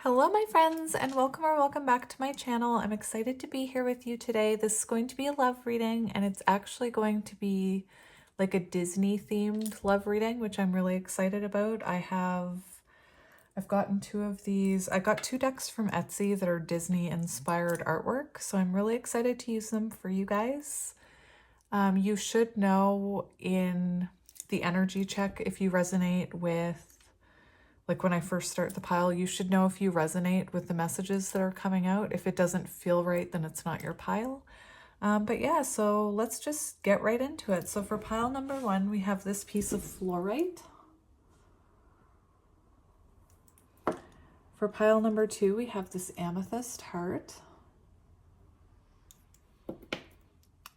Hello my friends, and welcome back to my channel. I'm excited to be here with you today. This is going to be a love reading, and it's actually going to be like a Disney themed love reading, which I'm really excited about. I've gotten two of these. I got two decks from Etsy that are Disney inspired artwork, so I'm really excited to use them for you guys. You should know in the energy check if you resonate with, like when I first start the pile, you should know if you resonate with the messages that are coming out. If it doesn't feel right, then it's not your pile. But yeah, so let's just get right into it. So for pile number one, we have this piece of fluorite. For pile number two, we have this amethyst heart.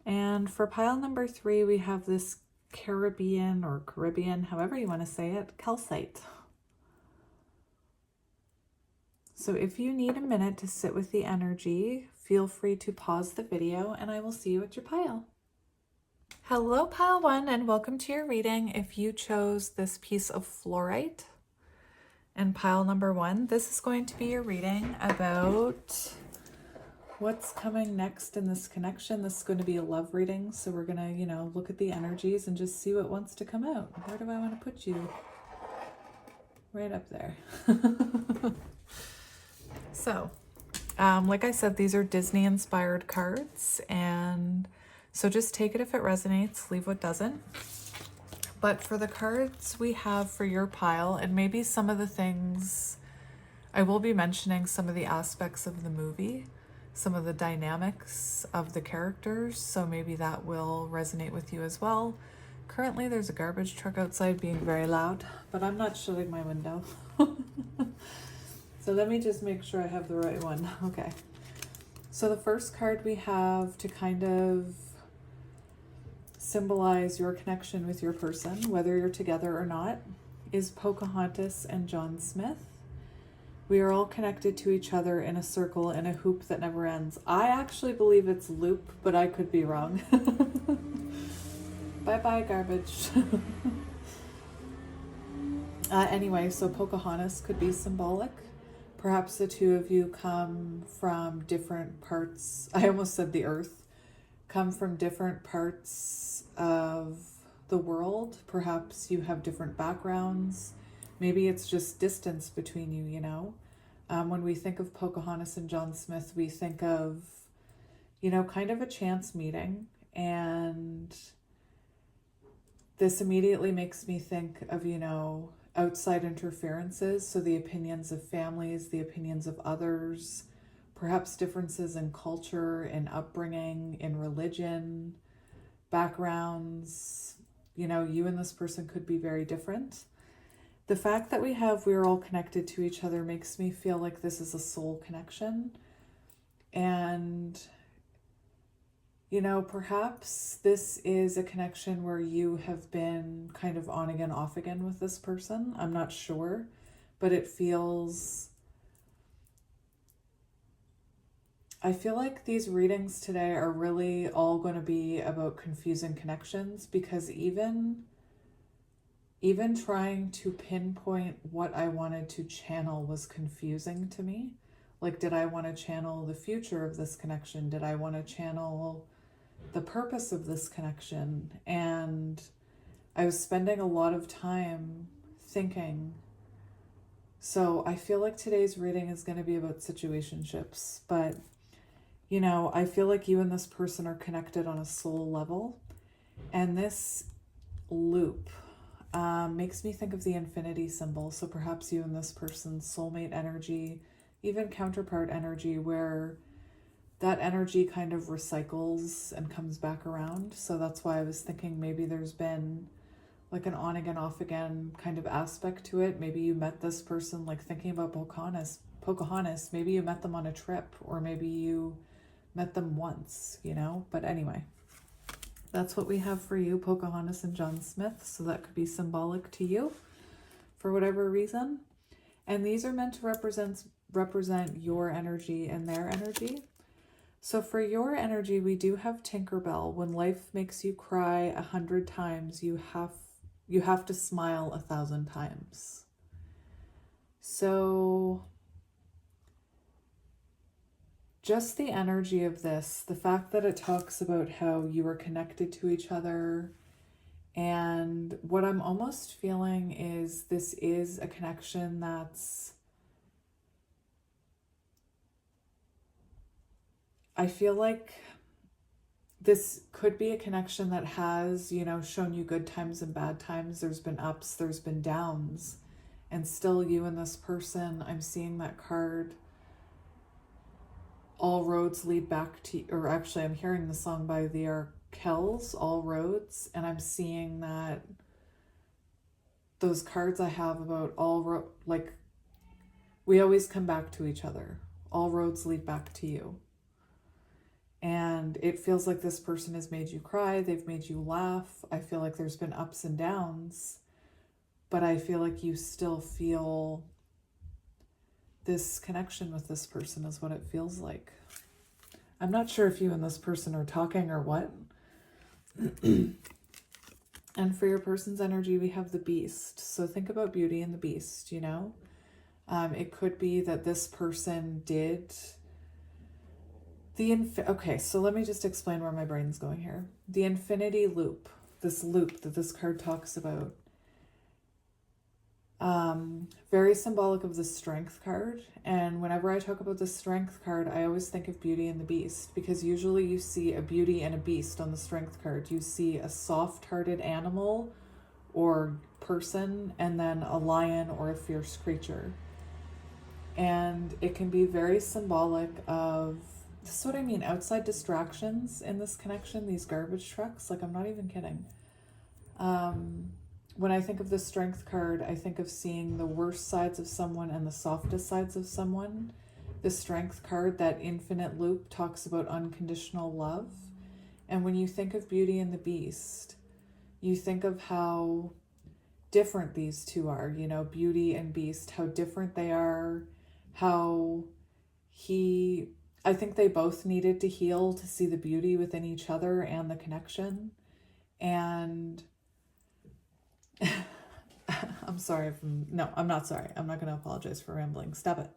And for pile number three, we have this Caribbean, however you want to say it, calcite. So if you need a minute to sit with the energy, feel free to pause the video and I will see you at your pile. Hello pile one, and welcome to your reading. If you chose this piece of fluorite and pile number one, this is going to be your reading about what's coming next in this connection. This is going to be a love reading, so we're going to, look at the energies and just see what wants to come out. Where do I want to put you? Right up there. So, like I said, these are Disney inspired cards, and so just take it if it resonates, leave what doesn't. But for the cards we have for your pile, and maybe some of the things, I will be mentioning some of the aspects of the movie, some of the dynamics of the characters, so maybe that will resonate with you as well. Currently there's a garbage truck outside being very loud, but I'm not shutting my window. So let me just make sure I have the right one. Okay. So the first card we have to kind of symbolize your connection with your person, whether you're together or not, is Pocahontas and John Smith. We are all connected to each other in a circle, in a hoop that never ends. I actually believe it's loop, but I could be wrong. Bye-bye, garbage. Anyway, so Pocahontas could be symbolic. Perhaps the two of you come from different parts, I almost said the earth, come from different parts of the world. Perhaps you have different backgrounds. Maybe it's just distance between you, When we think of Pocahontas and John Smith, we think of, kind of a chance meeting. And this immediately makes me think of, outside interferences, so the opinions of families, the opinions of others, perhaps differences in culture, in upbringing, in religion, backgrounds. You and this person could be very different. The fact that we're all connected to each other makes me feel like this is a soul connection. And perhaps this is a connection where you have been kind of on again, off again with this person. I'm not sure, but I feel like these readings today are really all going to be about confusing connections, because even trying to pinpoint what I wanted to channel was confusing to me. Like, did I want to channel the future of this connection? Did I want to channel the purpose of this connection? And I was spending a lot of time thinking. So I feel like today's reading is going to be about situationships, but I feel like you and this person are connected on a soul level, and this loop makes me think of the infinity symbol. So perhaps you and this person's soulmate energy, even counterpart energy, where that energy kind of recycles and comes back around. So that's why I was thinking maybe there's been like an on again, off again kind of aspect to it. Maybe you met this person, like thinking about Pocahontas, maybe you met them on a trip, or maybe you met them once, But anyway, that's what we have for you, Pocahontas and John Smith. So that could be symbolic to you for whatever reason. And these are meant to represent your energy and their energy. So for your energy, we do have Tinkerbell. When life makes you cry 100 times, you have to smile 1,000 times. So just the energy of this, the fact that it talks about how you are connected to each other. And what I'm almost feeling is this is a connection that's, I feel like this could be a connection that has, shown you good times and bad times. There's been ups, there's been downs, and still you and this person, I'm seeing that card, all roads lead back to, or actually I'm hearing the song by the Arkells, All Roads, and I'm seeing that those cards I have about like, we always come back to each other. All roads lead back to you. And it feels like this person has made you cry. They've made you laugh. I feel like there's been ups and downs, but I feel like you still feel this connection with this person is what it feels like. I'm not sure if you and this person are talking or what. And for your person's energy, we have the Beast. So think about Beauty and the Beast, It could be that this person did okay, so let me just explain where my brain's going here. The infinity loop, this loop that this card talks about, very symbolic of the Strength card. And whenever I talk about the Strength card, I always think of Beauty and the Beast, because usually you see a beauty and a beast on the Strength card. You see a soft-hearted animal or person, and then a lion or a fierce creature. And it can be very symbolic of, this is what I mean, outside distractions in this connection, these garbage trucks, like I'm not even kidding. When I think of the Strength card, I think of seeing the worst sides of someone and the softest sides of someone. The Strength card, that infinite loop, talks about unconditional love. And when you think of Beauty and the Beast, you think of how different these two are, Beauty and Beast, how different they are, how I think they both needed to heal to see the beauty within each other and the connection. And I'm sorry. No, I'm not sorry. I'm not going to apologize for rambling. Stop it.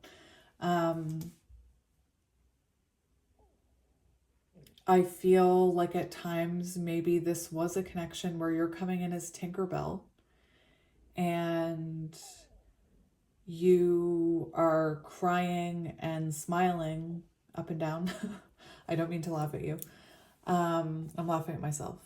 I feel like at times maybe this was a connection where you're coming in as Tinkerbell and you are crying and smiling up and down. I don't mean to laugh at you. I'm laughing at myself.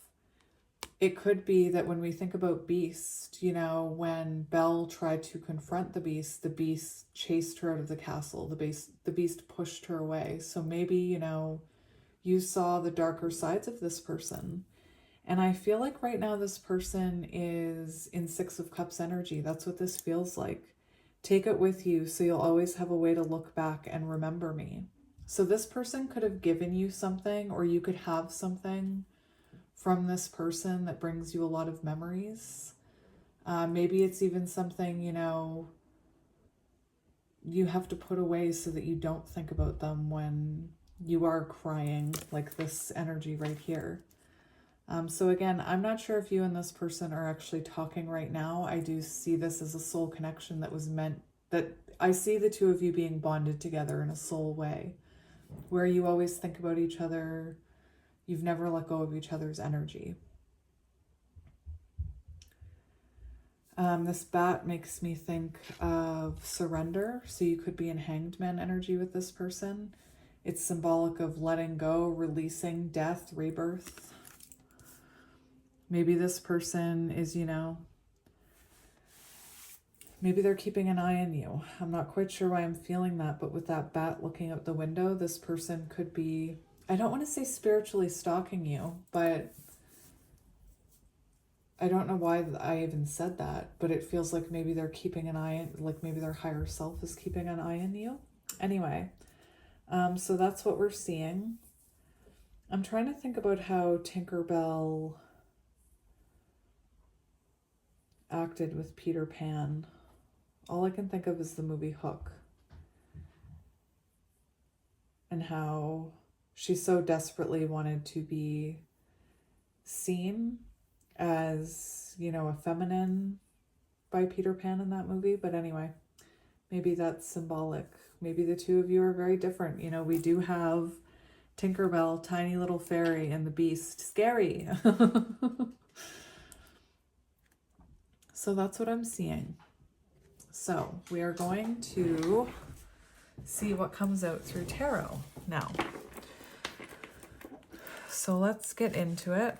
It could be that when we think about Beast, when Belle tried to confront the Beast chased her out of the castle. The beast pushed her away. So maybe, you saw the darker sides of this person. And I feel like right now this person is in Six of Cups energy. That's what this feels like. Take it with you so you'll always have a way to look back and remember me. So this person could have given you something, or you could have something from this person that brings you a lot of memories. Maybe it's even something, you have to put away so that you don't think about them when you are crying, like this energy right here. So again, I'm not sure if you and this person are actually talking right now. I do see this as a soul connection that was meant, that I see the two of you being bonded together in a soul way, where you always think about each other. You've never let go of each other's energy. This bat makes me think of surrender. So you could be in Hanged Man energy with this person. It's symbolic of letting go, releasing, death, rebirth. Maybe this person is, maybe they're keeping an eye on you. I'm not quite sure why I'm feeling that, but with that bat looking out the window, this person could be, I don't want to say spiritually stalking you, but I don't know why I even said that, but it feels like maybe they're keeping an eye, like maybe their higher self is keeping an eye on you. Anyway, so that's what we're seeing. I'm trying to think about how Tinkerbell acted with Peter Pan. All I can think of is the movie Hook, and how she so desperately wanted to be seen as, a feminine by Peter Pan in that movie. But anyway, Maybe that's symbolic. Maybe the two of you are very different. You know, we do have Tinkerbell, tiny little fairy, and the beast. Scary. So that's what I'm seeing. So we are going to see what comes out through tarot now. So let's get into it.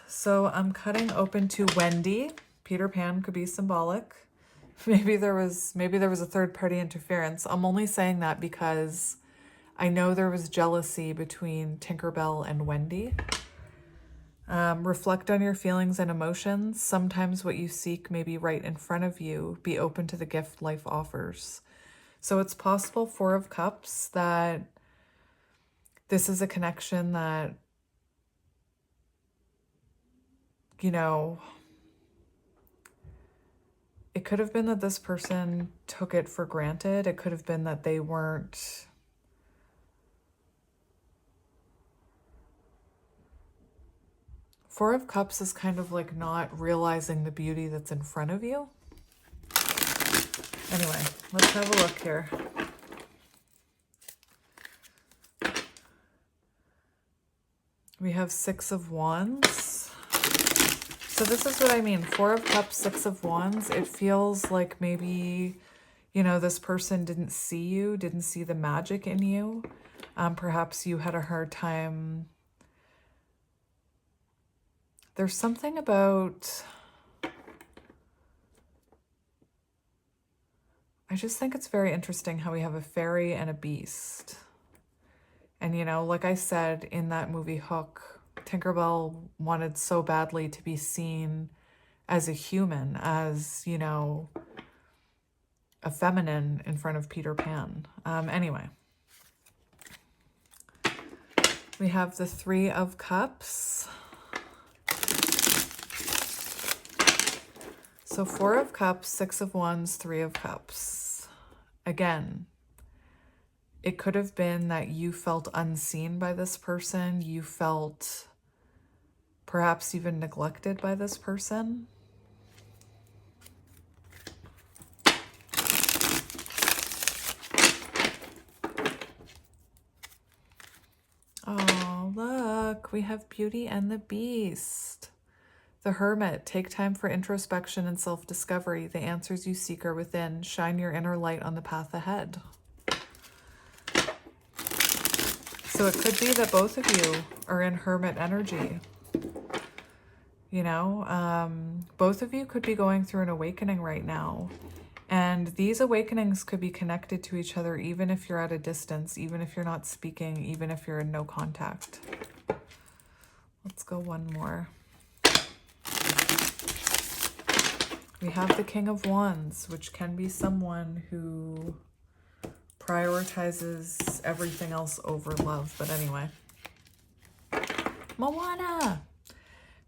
So I'm cutting open to Wendy. Peter Pan could be symbolic. Maybe there was a third party interference. I'm only saying that because I know there was jealousy between Tinkerbell and Wendy. Reflect on your feelings and emotions. Sometimes what you seek may be right in front of you. Be open to the gift life offers. So it's possible, Four of Cups, that this is a connection that, you know, it could have been that this person took it for granted. It could have been that they weren't Four of Cups is kind of like not realizing the beauty that's in front of you. Anyway, let's have a look here. We have Six of Wands. So this is what I mean. Four of Cups, Six of Wands. It feels like maybe, you know, this person didn't see you, didn't see the magic in you. Perhaps you had a hard time. There's something about, I just think it's very interesting how we have a fairy and a beast. And, you know, like I said in that movie Hook, Tinkerbell wanted so badly to be seen as a human, as, you know, a feminine in front of Peter Pan. Anyway, we have the Three of Cups. So Four of Cups, Six of Wands, Three of Cups. Again, it could have been that you felt unseen by this person. You felt perhaps even neglected by this person. Oh, look, we have Beauty and the Beast. The Hermit, take time for introspection and self-discovery. The answers you seek are within. Shine your inner light on the path ahead. So it could be that both of you are in Hermit energy. You know, both of you could be going through an awakening right now. And these awakenings could be connected to each other even if you're at a distance, even if you're not speaking, even if you're in no contact. Let's go one more. We have the King of Wands, which can be someone who prioritizes everything else over love. But anyway. Moana!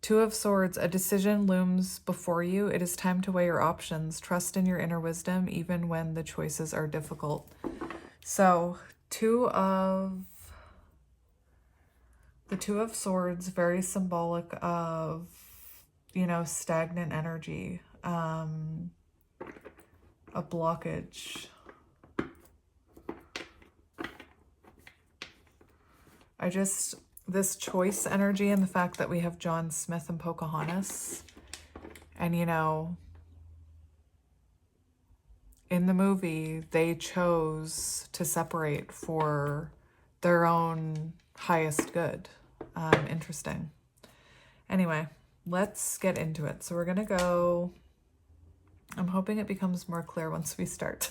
Two of Swords, a decision looms before you. It is time to weigh your options. Trust in your inner wisdom, even when the choices are difficult. So, the Two of Swords, very symbolic of, you know, stagnant energy, a blockage. This choice energy and the fact that we have John Smith and Pocahontas. And, you know, in the movie, they chose to separate for their own highest good. Interesting. Anyway, let's get into it. So we're going to go, I'm hoping it becomes more clear once we start.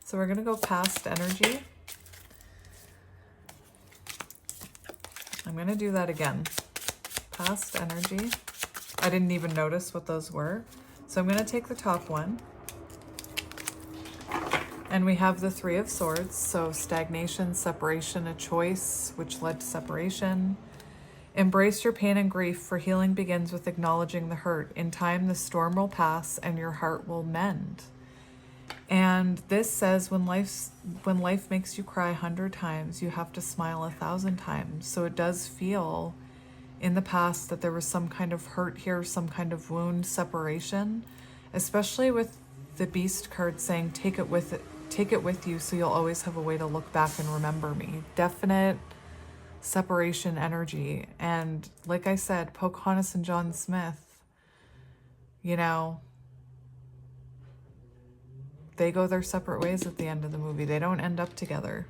So we're going to go past energy. I'm going to do that again. Past energy. I didn't even notice what those were. So I'm going to take the top one. And we have the Three of Swords. So stagnation, separation, a choice, which led to separation. Embrace your pain and grief, for healing begins with acknowledging the hurt. In time, the storm will pass and your heart will mend. And this says when life makes you cry 100 times, you have to smile 1,000 times. So it does feel in the past that there was some kind of hurt here, some kind of wound, separation, especially with the Beast card saying, take it with you so you'll always have a way to look back and remember me. Definite separation energy. And like I said, Pocahontas and John Smith, you know, they go their separate ways at the end of the movie. They don't end up together.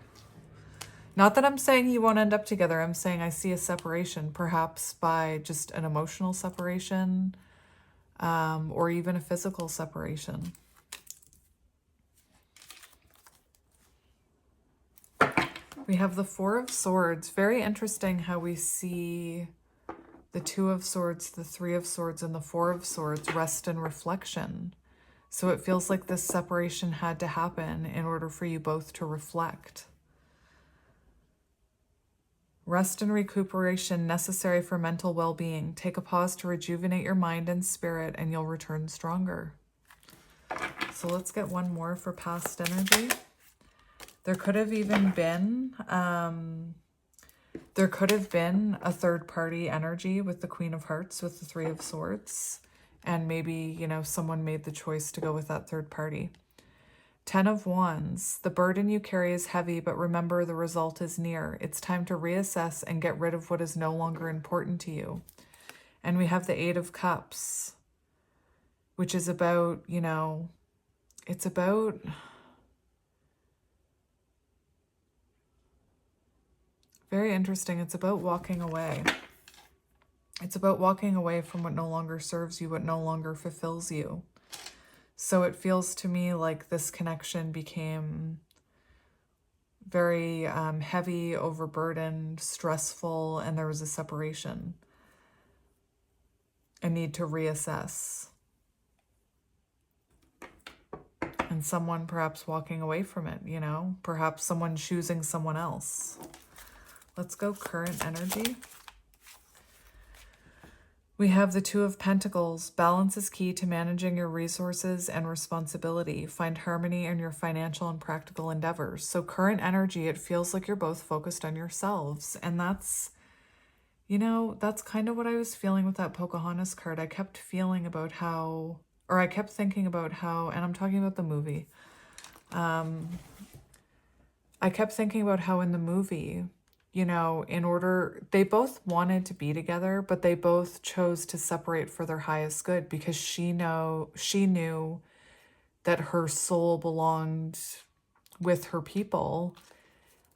Not that I'm saying you won't end up together. I'm saying I see a separation, perhaps by just an emotional separation, or even a physical separation. We have the Four of Swords. Very interesting how we see the Two of Swords, the Three of Swords, and the Four of Swords rest in reflection. So it feels like this separation had to happen in order for you both to reflect. Rest and recuperation necessary for mental well-being. Take a pause to rejuvenate your mind and spirit, and you'll return stronger. So let's get one more for past energy. There could have even been, a third-party energy with the Queen of Hearts, with the Three of Swords. And maybe, you know, someone made the choice to go with that third party. 10 of Wands. The burden you carry is heavy, but remember the result is near. It's time to reassess and get rid of what is no longer important to you. And we have the 8 of Cups, which is about, you know, it's about... Very interesting. It's about walking away. It's about walking away from what no longer serves you, what no longer fulfills you. So it feels to me like this connection became very heavy, overburdened, stressful, and there was a separation. A need to reassess. And someone perhaps walking away from it, you know? Perhaps someone choosing someone else. Let's go current energy. We have the Two of Pentacles. Balance is key to managing your resources and responsibility. Find harmony in your financial and practical endeavors. So current energy, it feels like you're both focused on yourselves. And that's, you know, that's kind of what I was feeling with that Pocahontas card. I kept feeling about how, or I kept thinking about how, and I'm talking about the movie. I kept thinking about how in the movie, you know, they both wanted to be together, but they both chose to separate for their highest good because she knew that her soul belonged with her people,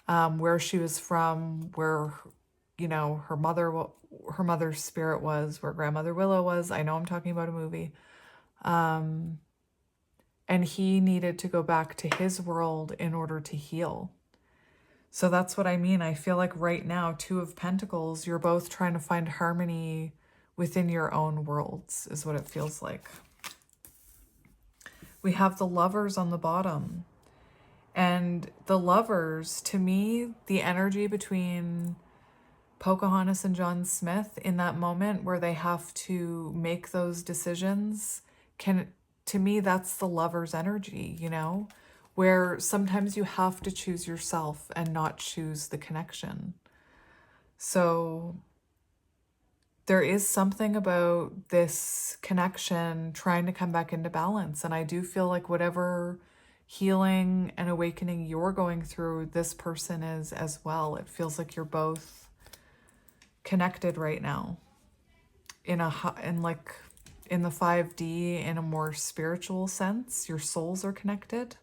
where she was from, where, you know, her mother's spirit was, where Grandmother Willow was. I know I'm talking about a movie. And he needed to go back to his world in order to heal. So that's what I mean. I feel like right now, Two of Pentacles, you're both trying to find harmony within your own worlds, is what it feels like. We have the Lovers on the bottom. And the Lovers, to me, the energy between Pocahontas and John Smith in that moment where they have to make those decisions, to me, that's the Lovers energy, you know? Where sometimes you have to choose yourself and not choose the connection. So there is something about this connection trying to come back into balance. And I do feel like whatever healing and awakening you're going through, this person is as well. It feels like you're both connected right now in the 5D, in a more spiritual sense. Your souls are connected.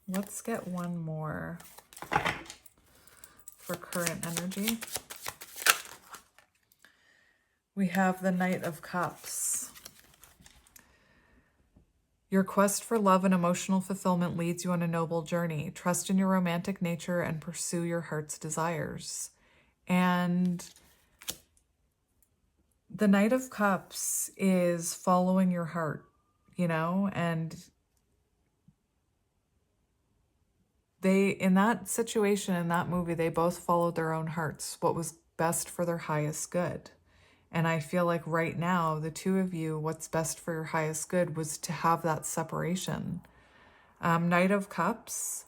Let's get one more for current energy. We have the Knight of Cups. Your quest for love and emotional fulfillment leads you on a noble journey. Trust in your romantic nature and pursue your heart's desires. And the Knight of Cups is following your heart, you know, and in that situation, in that movie, they both followed their own hearts, what was best for their highest good. And I feel like right now, the two of you, what's best for your highest good was to have that separation. Knight of Cups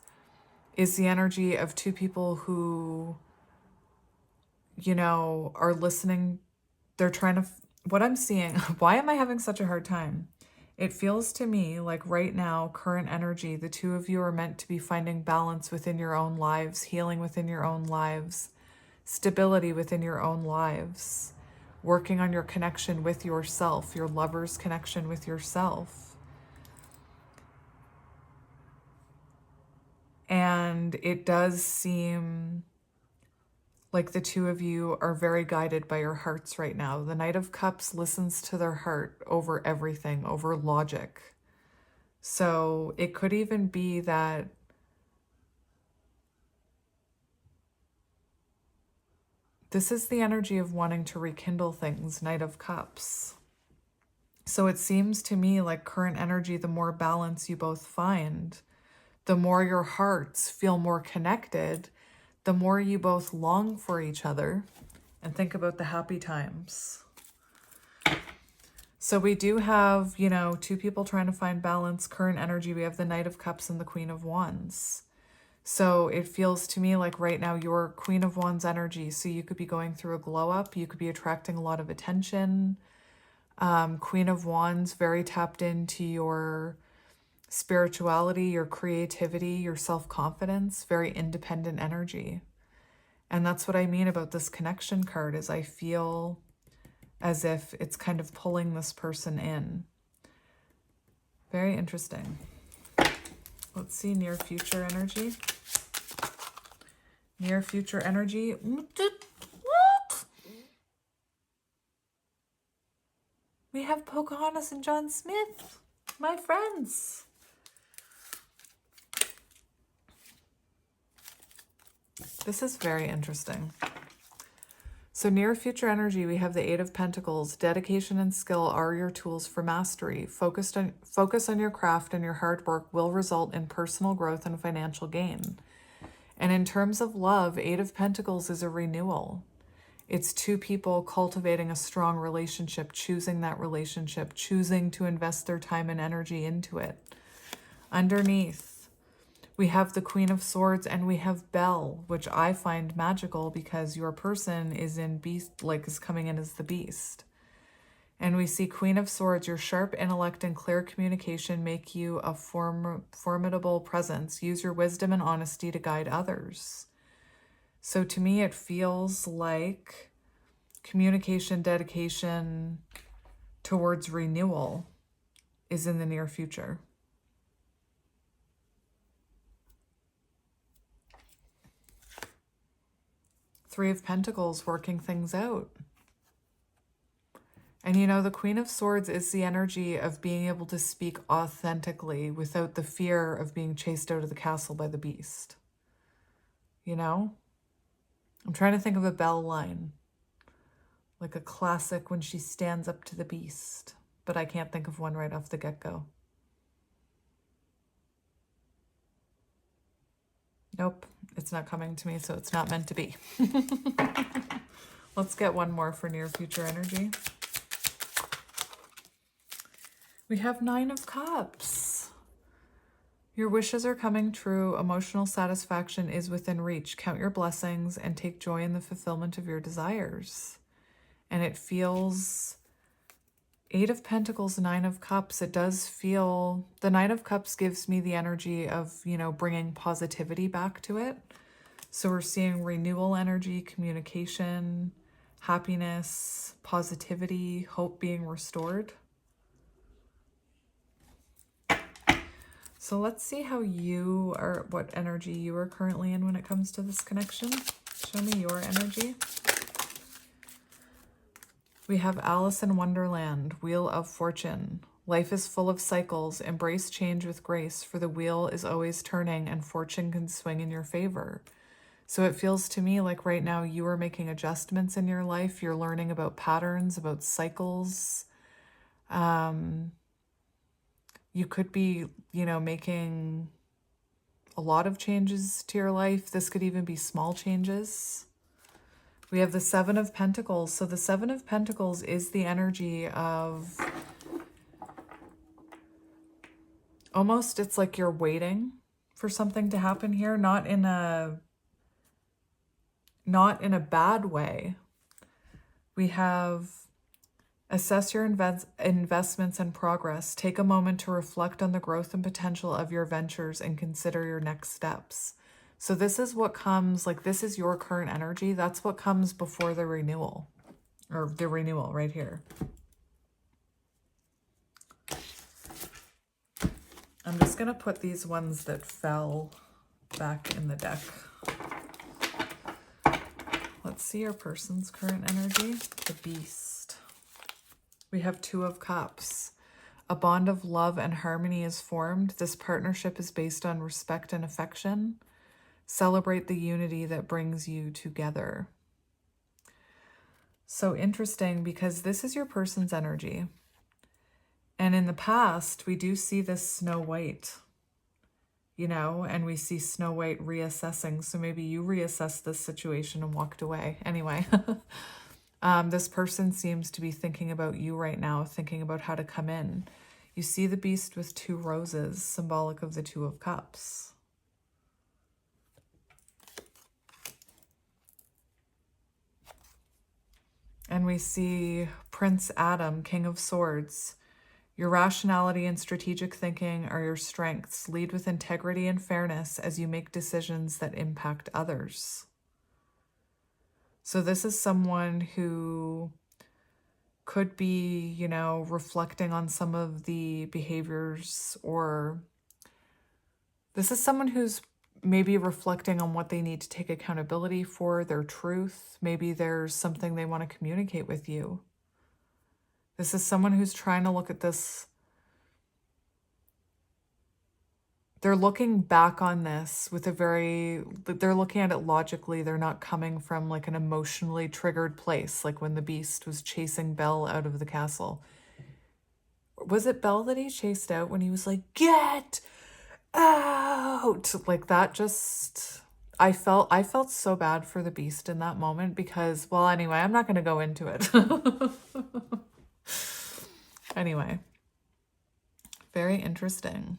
is the energy of two people who, you know, are listening. They're trying to what I'm seeing, why am I having such a hard time? It feels to me like right now, current energy, the two of you are meant to be finding balance within your own lives, healing within your own lives, stability within your own lives, working on your connection with yourself, your lover's connection with yourself. And it does seem like the two of you are very guided by your hearts right now. The Knight of Cups listens to their heart over everything, over logic. So it could even be that this is the energy of wanting to rekindle things, Knight of Cups. So it seems to me like current energy, the more balance you both find, the more your hearts feel more connected, the more you both long for each other and think about the happy times. So we do have, you know, two people trying to find balance, current energy. We have the Knight of Cups and the Queen of Wands. So it feels to me like right now you're Queen of Wands energy. So you could be going through a glow up. You could be attracting a lot of attention. Queen of Wands, very tapped into your spirituality, your creativity, your self-confidence, very independent energy. And that's what I mean about this connection card is I feel as if it's kind of pulling this person in. Very interesting. Let's see near future energy. Near future energy. What? We have Pocahontas and John Smith, my friends. This is very interesting. So near future energy, we have the Eight of Pentacles. Dedication and skill are your tools for mastery. Focus on your craft and your hard work will result in personal growth and financial gain. And in terms of love, Eight of Pentacles is a renewal. It's two people cultivating a strong relationship, choosing that relationship, choosing to invest their time and energy into it. Underneath, we have the Queen of Swords and we have Belle, which I find magical because your person is in beast, like is coming in as the beast. And we see Queen of Swords, your sharp intellect and clear communication make you a formidable presence. Use your wisdom and honesty to guide others. So to me, it feels like communication, dedication towards renewal is in the near future. Three of Pentacles, working things out. And you know, the Queen of Swords is the energy of being able to speak authentically without the fear of being chased out of the castle by the beast. You know? I'm trying to think of a Belle line. Like a classic when she stands up to the beast. But I can't think of one right off the get-go. Nope, it's not coming to me, so it's not meant to be. Let's get one more for near future energy. We have Nine of Cups. Your wishes are coming true. Emotional satisfaction is within reach. Count your blessings and take joy in the fulfillment of your desires. And it feels Eight of Pentacles, Nine of Cups. It does feel, the Nine of Cups gives me the energy of, you know, bringing positivity back to it. So we're seeing renewal energy, communication, happiness, positivity, hope being restored. So let's see how you are, what energy you are currently in when it comes to this connection. Show me your energy. We have Alice in Wonderland, Wheel of Fortune. Life is full of cycles. Embrace change with grace, for the wheel is always turning and fortune can swing in your favor. So it feels to me like right now you are making adjustments in your life. You're learning about patterns, about cycles. You could be, you know, making a lot of changes to your life. This could even be small changes. We have the Seven of Pentacles. So the Seven of Pentacles is the energy of almost, it's like you're waiting for something to happen here, not in a bad way. We have Assess your investments and progress. Take a moment to reflect on the growth and potential of your ventures and consider your next steps. So this is what comes, like this is your current energy. That's what comes before the renewal, or the renewal right here. I'm just going to put these ones that fell back in the deck. Let's see your person's current energy. The Beast. We have Two of Cups. A bond of love and harmony is formed. This partnership is based on respect and affection. Celebrate the unity that brings you together. So interesting, because this is your person's energy. And in the past, we do see this Snow White, you know, and we see Snow White reassessing. So maybe you reassessed this situation and walked away. Anyway, this person seems to be thinking about you right now, thinking about how to come in. You see the Beast with two roses, symbolic of the Two of Cups. And we see Prince Adam, King of Swords. Your rationality and strategic thinking are your strengths. Lead with integrity and fairness as you make decisions that impact others. So this is someone who could be, you know, reflecting on some of the behaviors, or this is someone who's maybe reflecting on what they need to take accountability for, their truth. Maybe there's something they want to communicate with you. This is someone who's trying to look at this. They're looking back on this with they're looking at it logically. They're not coming from like an emotionally triggered place, like when the Beast was chasing Belle out of the castle. Was it Belle that he chased out when he was like, "Get out!" Like that just, I felt so bad for the Beast in that moment because, well, anyway, I'm not going to go into it. Anyway, very interesting.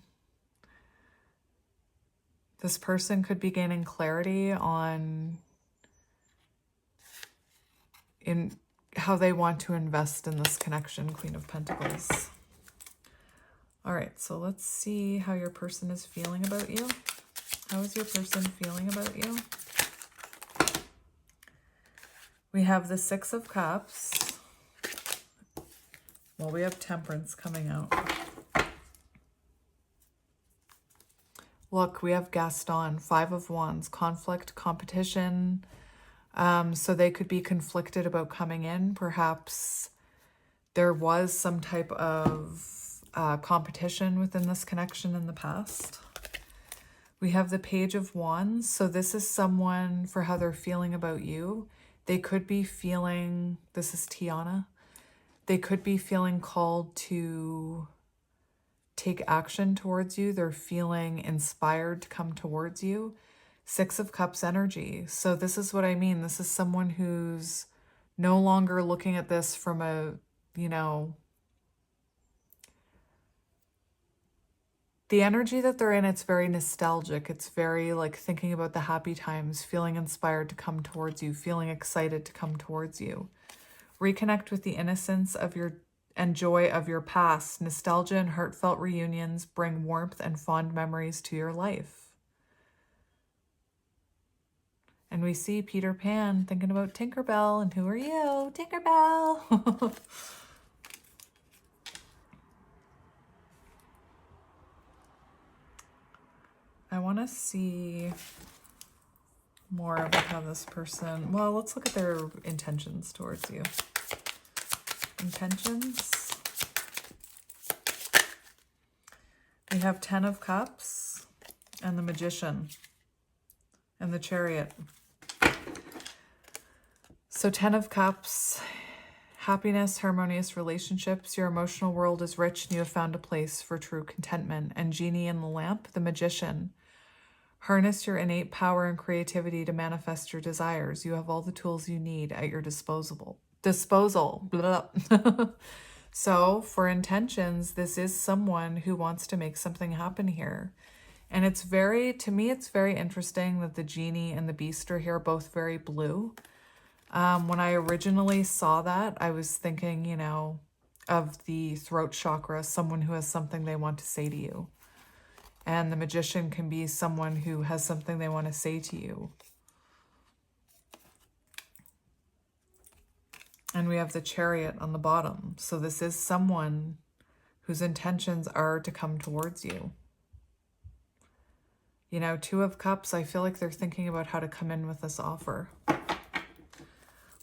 This person could be gaining clarity on in how they want to invest in this connection, Queen of Pentacles. All right, so let's see how your person is feeling about you. How is your person feeling about you? We have the Six of Cups. Well, we have Temperance coming out. Look, we have Gaston, Five of Wands, conflict, competition. So they could be conflicted about coming in. Perhaps there was some type of competition within this connection in the past. We have the Page of Wands. So this is someone, for how they're feeling about you. They could be feeling, this is Tiana. They could be feeling called to take action towards you. They're feeling inspired to come towards you. Six of Cups energy. So this is what I mean. This is someone who's no longer looking at this from a, you know, the energy that they're in, it's very nostalgic. It's very like thinking about the happy times, feeling inspired to come towards you, feeling excited to come towards you. Reconnect with the innocence of your and joy of your past. Nostalgia and heartfelt reunions bring warmth and fond memories to your life. And we see Peter Pan thinking about Tinkerbell, and who are you? Tinkerbell! I want to see more about how this person, well, let's look at their intentions towards you. Intentions. We have 10 of Cups and the Magician and the Chariot. So 10 of Cups, happiness, harmonious relationships. Your emotional world is rich and you have found a place for true contentment. And Genie in the Lamp, the Magician. Harness your innate power and creativity to manifest your desires. You have all the tools you need at your disposal. So for intentions, this is someone who wants to make something happen here. And it's very, to me, it's very interesting that the Genie and the Beast are here, both very blue. When I originally saw that, I was thinking, you know, of the throat chakra, someone who has something they want to say to you. And the Magician can be someone who has something they want to say to you. And we have the Chariot on the bottom. So this is someone whose intentions are to come towards you. You know, Two of Cups, I feel like they're thinking about how to come in with this offer.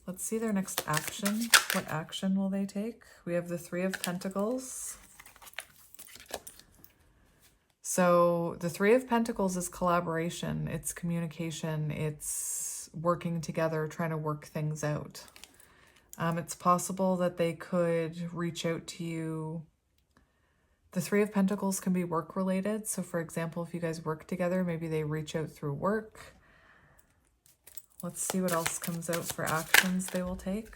Let's see their next action. What action will they take? We have the Three of Pentacles. So the Three of Pentacles is collaboration, it's communication, it's working together, trying to work things out. It's possible that they could reach out to you. The Three of Pentacles can be work related. So for example, if you guys work together, maybe they reach out through work. Let's see what else comes out for actions they will take.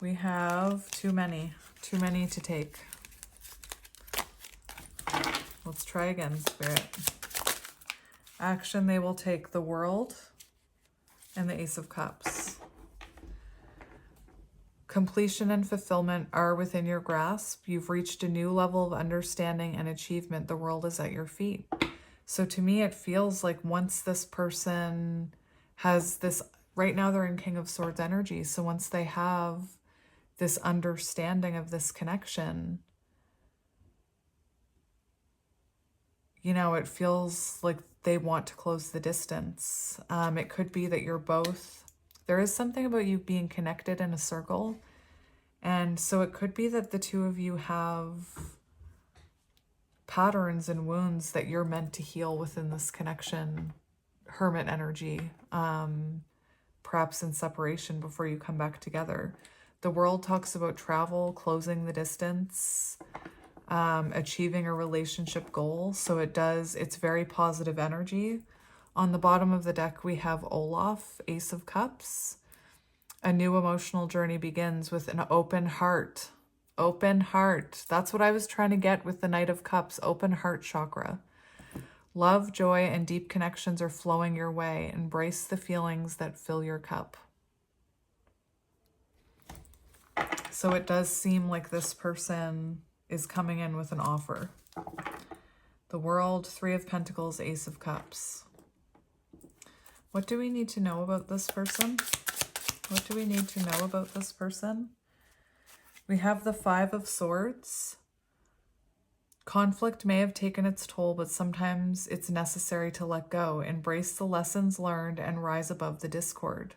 We have too many to take. Let's try again, Spirit. Action they will take: the World and the Ace of Cups. Completion and fulfillment are within your grasp. You've reached a new level of understanding and achievement. The world is at your feet. So to me, it feels like once this person has this, right now they're in King of Swords energy. So once they have this understanding of this connection, you know, it feels like they want to close the distance. It could be that you're both, there is something about you being connected in a circle. And so it could be that the two of you have patterns and wounds that you're meant to heal within this connection, Hermit energy, perhaps in separation before you come back together. The World talks about travel, closing the distance, achieving a relationship goal. So it's very positive energy. On the bottom of the deck, we have Olaf, Ace of Cups. A new emotional journey begins with an open heart. Open heart. That's what I was trying to get with the Knight of Cups, open heart chakra. Love, joy, and deep connections are flowing your way. Embrace the feelings that fill your cup. So it does seem like this person is coming in with an offer. The World, Three of Pentacles, Ace of Cups. What do we need to know about this person? What do we need to know about this person? We have the Five of Swords. Conflict may have taken its toll, but sometimes it's necessary to let go. Embrace the lessons learned and rise above the discord.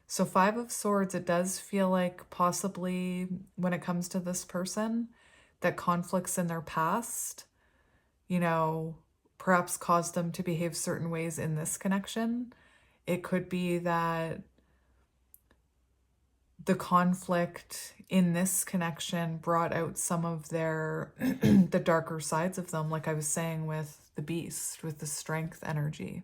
So Five of Swords, it does feel like possibly when it comes to this person, that conflicts in their past, you know, perhaps caused them to behave certain ways in this connection. It could be that the conflict in this connection brought out some of their, the darker sides of them, like I was saying with the Beast, with the Strength energy.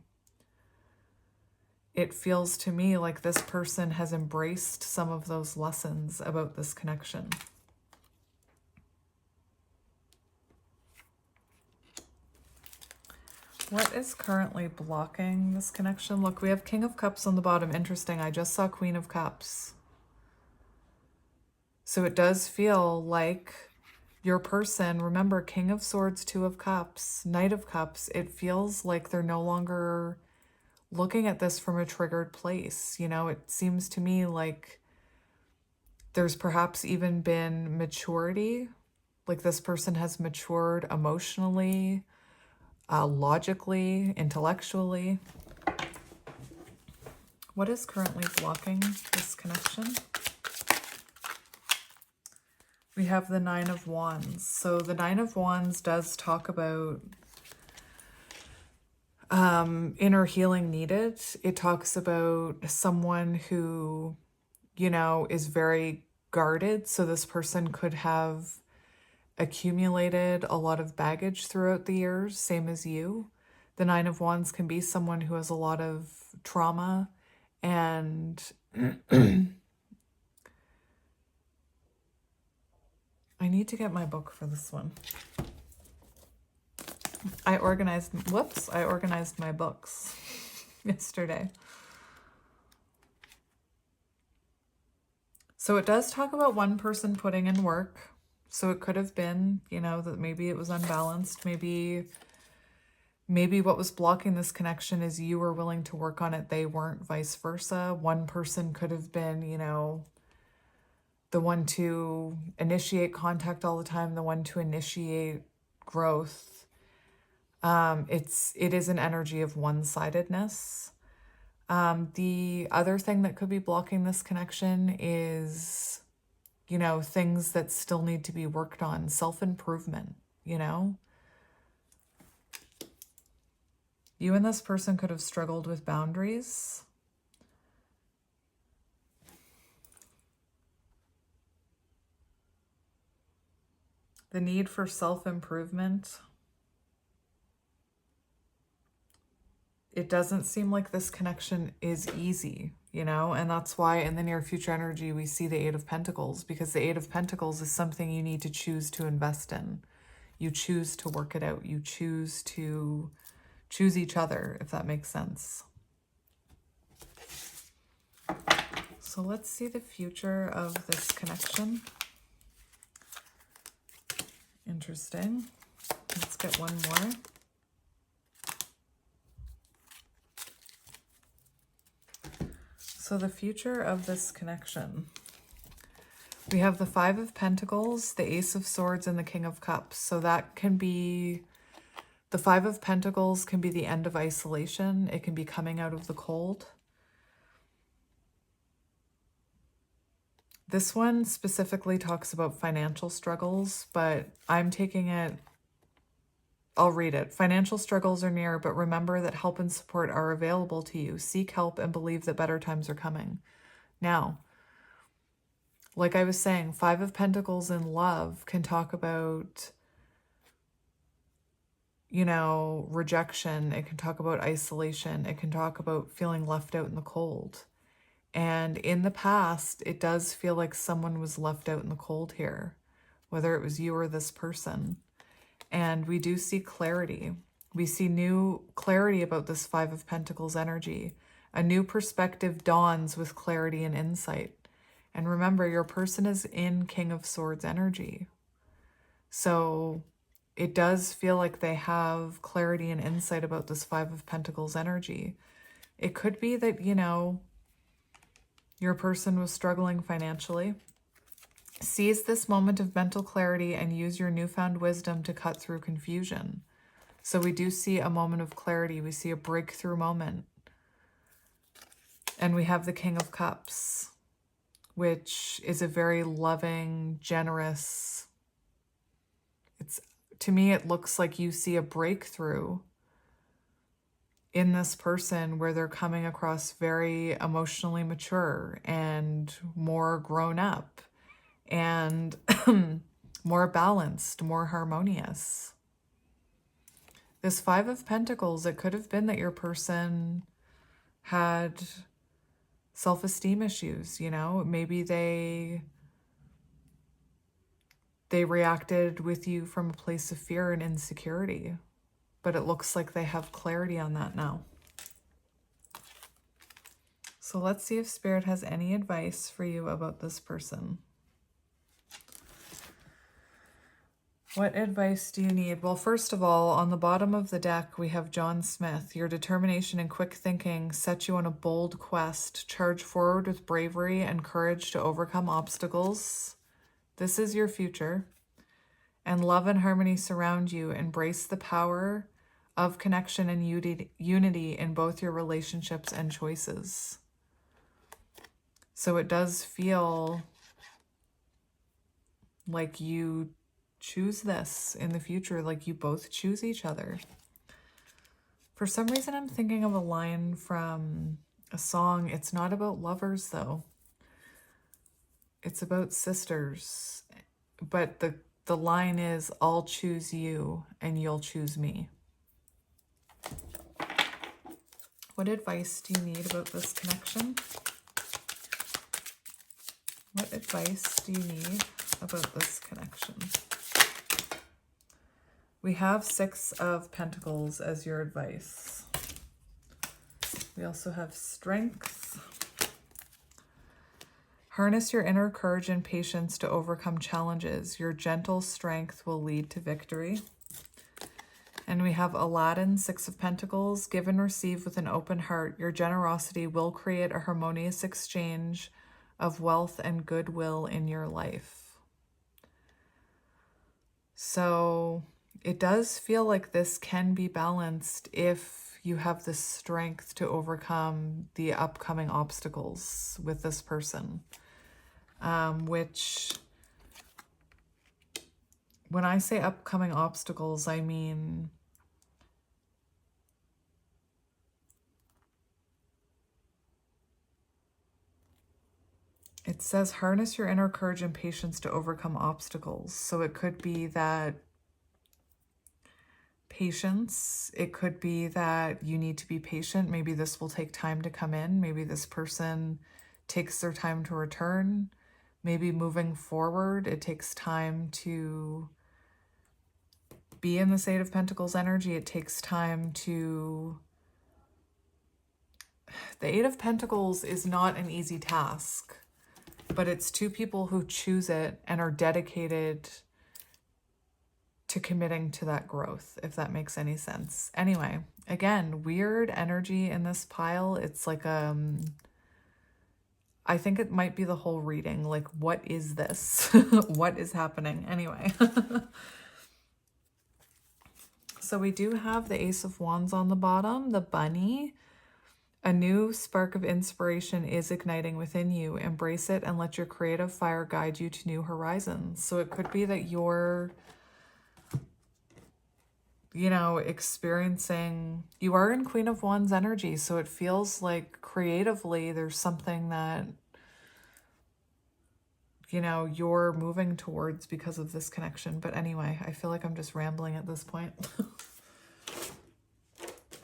It feels to me like this person has embraced some of those lessons about this connection. What is currently blocking this connection? Look, we have King of Cups on the bottom. Interesting. I just saw Queen of Cups. So it does feel like your person, remember, King of Swords, Two of Cups, Knight of Cups, it feels like they're no longer looking at this from a triggered place. You know, it seems to me like there's perhaps even been maturity, like this person has matured emotionally, logically, intellectually. What is currently blocking this connection? We have the Nine of Wands. So the Nine of Wands does talk about inner healing needed. It talks about someone who, you know, is very guarded. So this person could have accumulated a lot of baggage throughout the years, same as you. The Nine of Wands can be someone who has a lot of trauma and I need to get my book for this one. I organized my books yesterday. So it does talk about one person putting in work. So it could have been, you know, that maybe it was unbalanced. Maybe what was blocking this connection is you were willing to work on it. They weren't, vice versa. One person could have been, you know, the one to initiate contact all the time, the one to initiate growth. It is an energy of one-sidedness. The other thing that could be blocking this connection is, you know, things that still need to be worked on, self-improvement, you know? You and this person could have struggled with boundaries. The need for self-improvement. It doesn't seem like this connection is easy, you know, and that's why in the near future energy we see the Eight of Pentacles, because the Eight of Pentacles is something you need to choose to invest in. You choose to work it out. You choose to choose each other, if that makes sense. So let's see the future of this connection. Interesting. Let's get one more. So the future of this connection. We have the Five of Pentacles, the Ace of Swords, and the King of Cups. So that can be, the Five of Pentacles can be the end of isolation. It can be coming out of the cold. This one specifically talks about financial struggles, but I'm taking it, I'll read it. Financial struggles are near, but remember that help and support are available to you. Seek help and believe that better times are coming. Now, like I was saying, Five of Pentacles in love can talk about, you know, rejection. It can talk about isolation. It can talk about feeling left out in the cold. And in the past, it does feel like someone was left out in the cold here, whether it was you or this person. And we do see clarity. We see new clarity about this Five of Pentacles energy. A new perspective dawns with clarity and insight. And remember, your person is in King of Swords energy. So it does feel like they have clarity and insight about this Five of Pentacles energy. It could be that, you know, your person was struggling financially. Seize this moment of mental clarity and use your newfound wisdom to cut through confusion. So we do see a moment of clarity. We see a breakthrough moment. And we have the King of Cups, which is a very loving, generous, to me, it looks like you see a breakthrough in this person where they're coming across very emotionally mature and more grown up and more balanced, more harmonious. This Five of Pentacles, it could have been that your person had self-esteem issues, you know, maybe they reacted with you from a place of fear and insecurity, but it looks like they have clarity on that now. So let's see if Spirit has any advice for you about this person. What advice do you need? Well, first of all, on the bottom of the deck, we have John Smith. Your determination and quick thinking set you on a bold quest. Charge forward with bravery and courage to overcome obstacles. This is your future. And love and harmony surround you. Embrace the power of connection and unity in both your relationships and choices. So it does feel like you choose this in the future, like you both choose each other. For some reason, I'm thinking of a line from a song. It's not about lovers, though. It's about sisters. But the line is, I'll choose you and you'll choose me. What advice do you need about this connection? What advice do you need about this connection? We have Six of Pentacles as your advice. We also have strength, Harness your inner courage and patience to overcome challenges. Your gentle strength will lead to victory. And we have Aladdin, Six of Pentacles. Give and receive with an open heart. Your generosity will create a harmonious exchange of wealth and goodwill in your life. So it does feel like this can be balanced if you have the strength to overcome the upcoming obstacles with this person. Which, when I say upcoming obstacles, I mean it says harness your inner courage and patience to overcome obstacles. So it could be that patience. It could be that you need to be patient. Maybe this will take time to come in. Maybe this person takes their time to return. Maybe moving forward, it takes time to be in this Eight of Pentacles energy. It takes time to... The Eight of Pentacles is not an easy task, but it's two people who choose it and are dedicated to committing to that growth, if that makes any sense. Anyway, again, weird energy in this pile. It's like, I think it might be the whole reading. Like, what is this? What is happening? Anyway. So we do have the Ace of Wands on the bottom, the bunny. A new spark of inspiration is igniting within you. Embrace it and let your creative fire guide you to new horizons. So it could be that you're, you know, experiencing, you are in Queen of Wands energy. So it feels like creatively there's something that, you know, you're moving towards because of this connection. But anyway, I feel like I'm just rambling at this point.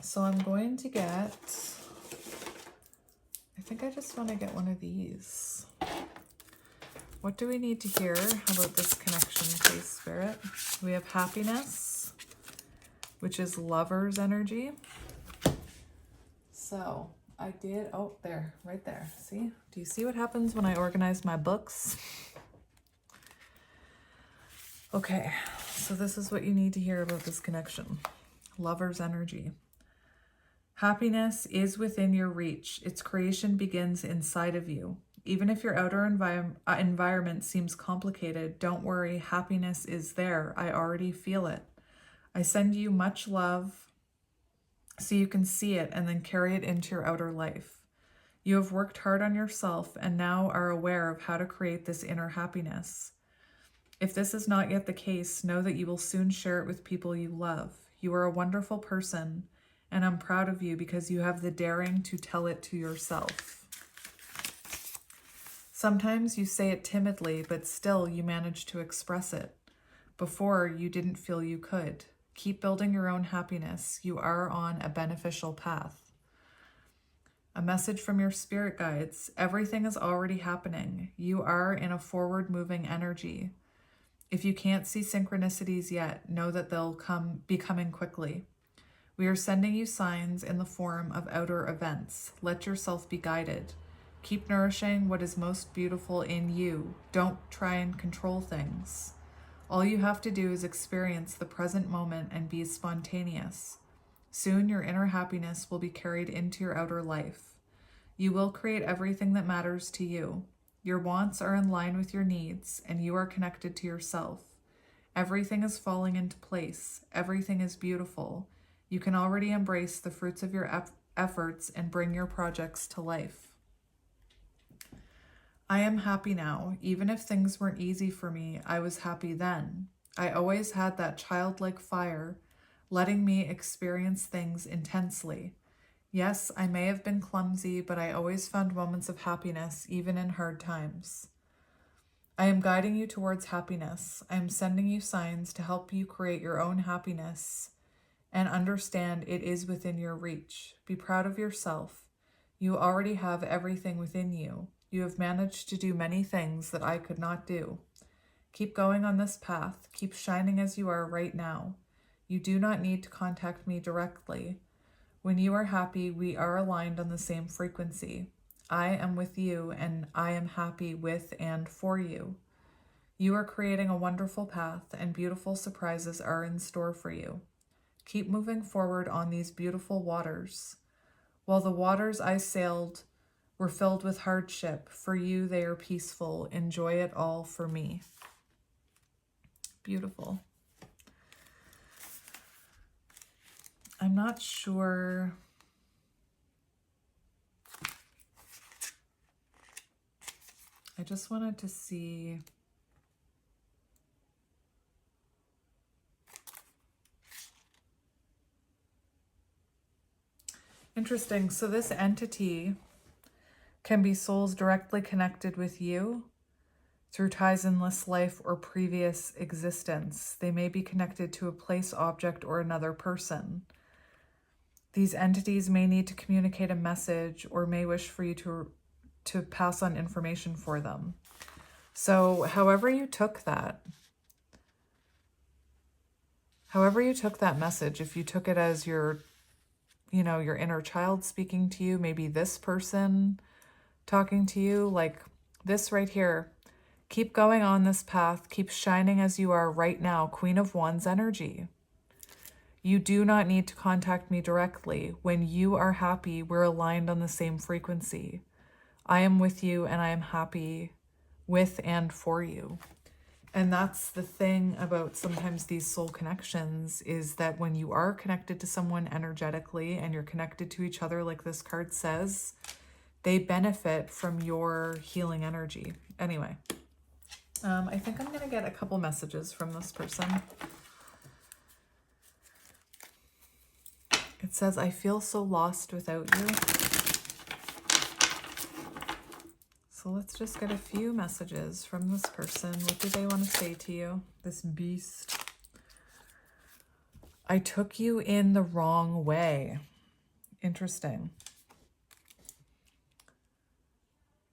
So I'm going to get, I think I just want to get one of these. What do we need to hear about this connection, please, Spirit? We have happiness, which is lover's energy. So I did, oh, there, right there. See? Do you see what happens when I organize my books? Okay, so this is what you need to hear about this connection. Lover's energy. Happiness is within your reach. Its creation begins inside of you. Even if your outer environment seems complicated, don't worry, happiness is there. I already feel it. I send you much love so you can see it and then carry it into your outer life. You have worked hard on yourself and now are aware of how to create this inner happiness. If this is not yet the case, know that you will soon share it with people you love. You are a wonderful person, and I'm proud of you because you have the daring to tell it to yourself. Sometimes you say it timidly, but still you manage to express it. Before, you didn't feel you could. Keep building your own happiness. You are on a beneficial path. A message from your spirit guides. Everything is already happening. You are in a forward-moving energy. If you can't see synchronicities yet, know that they'll be coming quickly. We are sending you signs in the form of outer events. Let yourself be guided. Keep nourishing what is most beautiful in you. Don't try and control things. All you have to do is experience the present moment and be spontaneous. Soon your inner happiness will be carried into your outer life. You will create everything that matters to you. Your wants are in line with your needs, and you are connected to yourself. Everything is falling into place. Everything is beautiful. You can already embrace the fruits of your efforts and bring your projects to life. I am happy now. Even if things weren't easy for me, I was happy then. I always had that childlike fire, letting me experience things intensely. Yes, I may have been clumsy, but I always found moments of happiness, even in hard times. I am guiding you towards happiness. I am sending you signs to help you create your own happiness and understand it is within your reach. Be proud of yourself. You already have everything within you. You have managed to do many things that I could not do. Keep going on this path. Keep shining as you are right now. You do not need to contact me directly. When you are happy, we are aligned on the same frequency. I am with you and I am happy with and for you. You are creating a wonderful path and beautiful surprises are in store for you. Keep moving forward on these beautiful waters. While the waters I sailed were filled with hardship, for you they are peaceful. Enjoy it all for me. Beautiful. I'm not sure. I just wanted to see. Interesting. So this entity can be souls directly connected with you through ties in this life or previous existence. They may be connected to a place, object, or another person. These entities may need to communicate a message or may wish for you to pass on information for them. So however you took that message, if you took it as your inner child speaking to you, maybe this person talking to you, like this right here, keep going on this path, keep shining as you are right now, Queen of Wands energy. You do not need to contact me directly. When you are happy, we're aligned on the same frequency. I am with you and I am happy with and for you. And that's the thing about sometimes these soul connections, is that when you are connected to someone energetically and you're connected to each other, like this card says, they benefit from your healing energy. Anyway, I think I'm going to get a couple messages from this person. It says, I feel so lost without you. So let's just get a few messages from this person. What do they want to say to you? This beast. I took you in the wrong way. Interesting.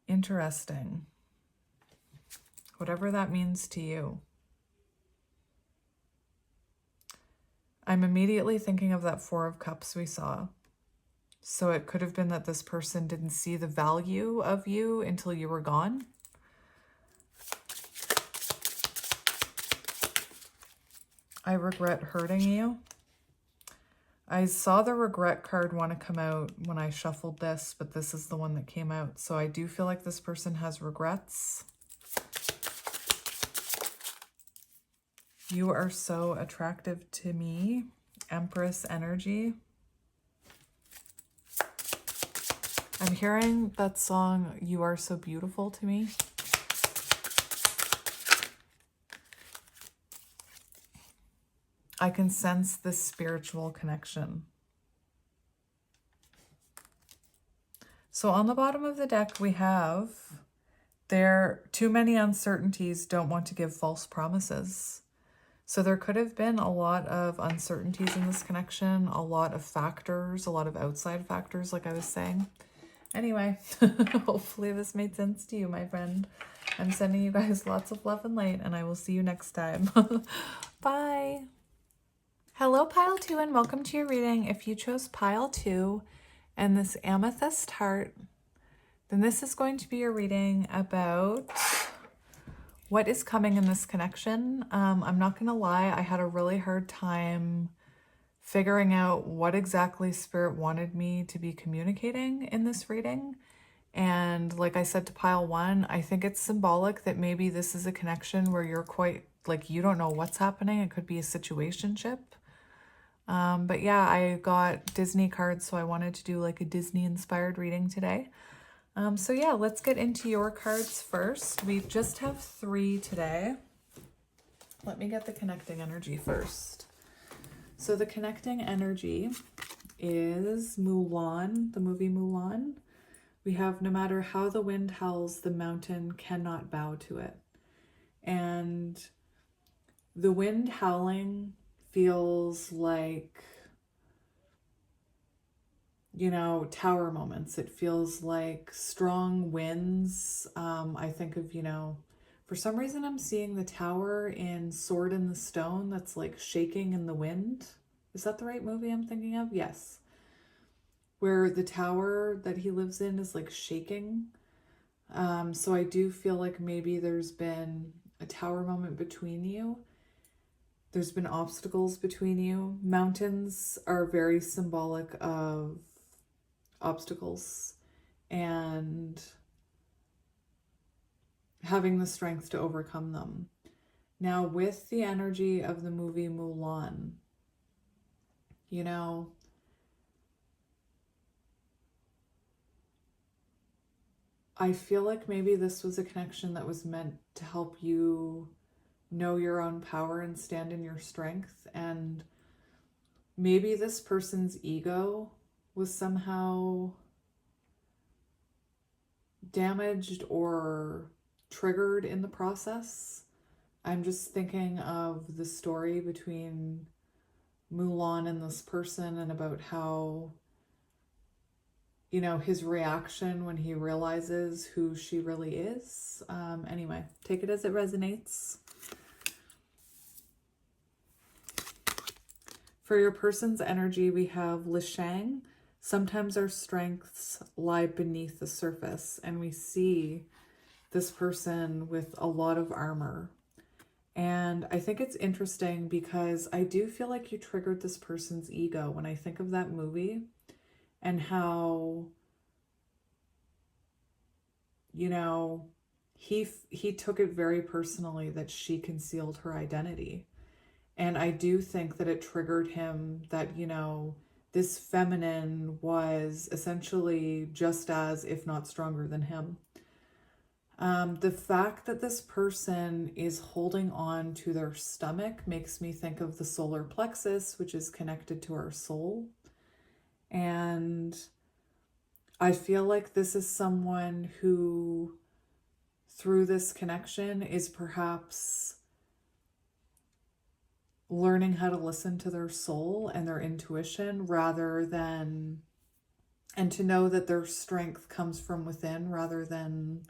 Interesting. Whatever that means to you. I'm immediately thinking of that Four of Cups we saw. So it could have been that this person didn't see the value of you until you were gone. I regret hurting you. I saw the regret card want to come out when I shuffled this, but this is the one that came out. So I do feel like this person has regrets. You are so attractive to me. Empress energy. I'm hearing that song, You Are So Beautiful to Me. I can sense this spiritual connection. So on the bottom of the deck we have, there too many uncertainties, don't want to give false promises. So there could have been a lot of uncertainties in this connection, a lot of factors, a lot of outside factors, like I was saying. Anyway, hopefully this made sense to you, my friend. I'm sending you guys lots of love and light, and I will see you next time. Bye. Hello, Pile 2, and welcome to your reading. If you chose Pile 2 and this amethyst heart, then this is going to be your reading about what is coming in this connection. I'm not going to lie, I had a really hard time figuring out what exactly Spirit wanted me to be communicating in this reading. And like I said to Pile 1, I think it's symbolic that maybe this is a connection where you're quite, like, you don't know what's happening. It could be a situationship. But yeah, I got Disney cards, so I wanted to do like a Disney-inspired reading today. So yeah, let's get into your cards first. We just have 3 today. Let me get the connecting energy first. So the connecting energy is Mulan, the movie Mulan. We have, no matter how the wind howls, the mountain cannot bow to it. And the wind howling feels like, you know, tower moments. It feels like strong winds. I think of, you know, for some reason I'm seeing the tower in Sword in the Stone that's like shaking in the wind. Is that the right movie I'm thinking of? Yes. where the tower that he lives in is like shaking. So I do feel like maybe there's been a tower moment between you. There's been obstacles between you. Mountains are very symbolic of obstacles and having the strength to overcome them. Now, with the energy of the movie Mulan, you know, I feel like maybe this was a connection that was meant to help you know your own power and stand in your strength. And maybe this person's ego was somehow damaged or triggered in the process. I'm just thinking of the story between Mulan and this person and about how, you know, his reaction when he realizes who she really is. Anyway, take it as it resonates. For your person's energy, we have Lishang. Sometimes our strengths lie beneath the surface, and we see this person with a lot of armor. And I think it's interesting because I do feel like you triggered this person's ego when I think of that movie and how, you know, he took it very personally that she concealed her identity. And I do think that it triggered him that, you know, this feminine was essentially just as, if not stronger than him. The fact that this person is holding on to their stomach makes me think of the solar plexus, which is connected to our soul. And I feel like this is someone who, through this connection, is perhaps learning how to listen to their soul and their intuition rather than, and to know that their strength comes from within rather than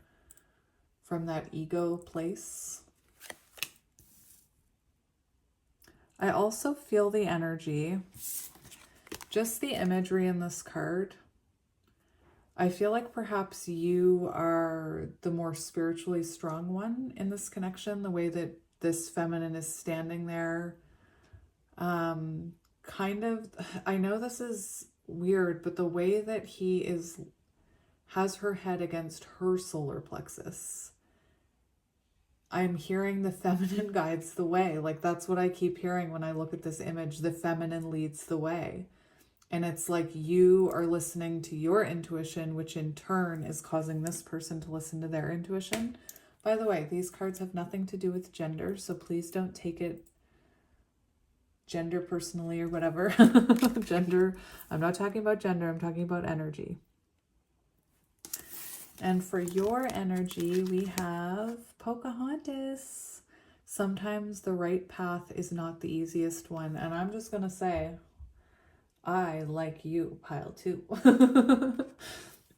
from that ego place. I also feel the energy, just the imagery in this card. I feel like perhaps you are the more spiritually strong one in this connection, the way that this feminine is standing there. Kind of, I know this is weird, but the way that has her head against her solar plexus, I'm hearing the feminine guides the way. Like, that's what I keep hearing when I look at this image. The feminine leads the way. And it's like you are listening to your intuition, which in turn is causing this person to listen to their intuition. By the way, these cards have nothing to do with gender, so please don't take it gender personally or whatever. Gender, I'm not talking about gender, I'm talking about energy. And for your energy, we have Pocahontas. Sometimes the right path is not the easiest one. And I'm just going to say, I, like you, pile 2.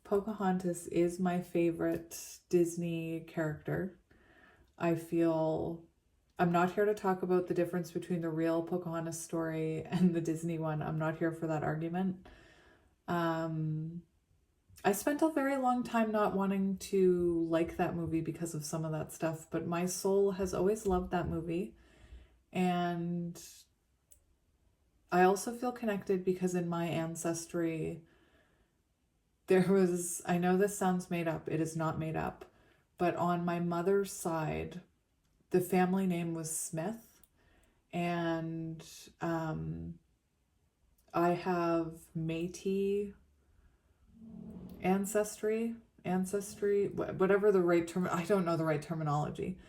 Pocahontas is my favorite Disney character. I feel, I'm not here to talk about the difference between the real Pocahontas story and the Disney one. I'm not here for that argument. I spent a very long time not wanting to like that movie because of some of that stuff, but my soul has always loved that movie. And I also feel connected because in my ancestry, there was, I know this sounds made up, it is not made up, but on my mother's side, the family name was Smith, and I have Métis ancestry, whatever the right term, I don't know the right terminology.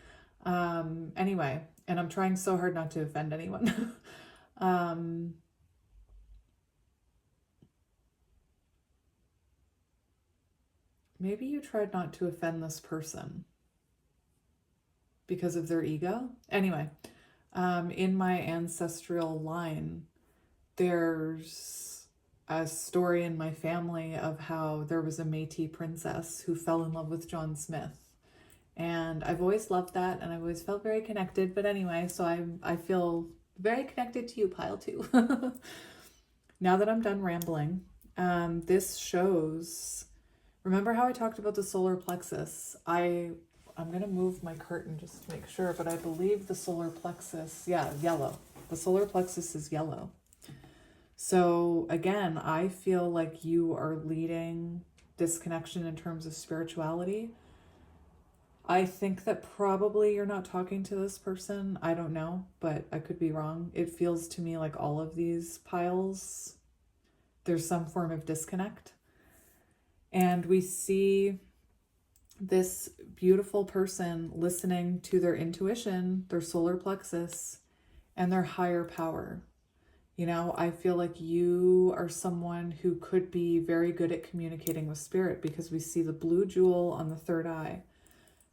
Anyway, and I'm trying so hard not to offend anyone. Maybe you tried not to offend this person because of their ego. Anyway, in my ancestral line, there's a story in my family of how there was a Métis princess who fell in love with John Smith. And I've always loved that, and I've always felt very connected. But anyway, so I feel very connected to you, pile 2. Now that I'm done rambling, This shows, remember how I talked about the solar plexus? I'm going to move my curtain just to make sure, but I believe the solar plexus, yeah, yellow. The solar plexus is yellow. So again, I feel like you are leading this connection in terms of spirituality. I think that probably you're not talking to this person. I don't know, but I could be wrong. It feels to me like all of these piles, there's some form of disconnect. And we see this beautiful person listening to their intuition, their solar plexus, and their higher power. You know, I feel like you are someone who could be very good at communicating with spirit, because we see the blue jewel on the third eye.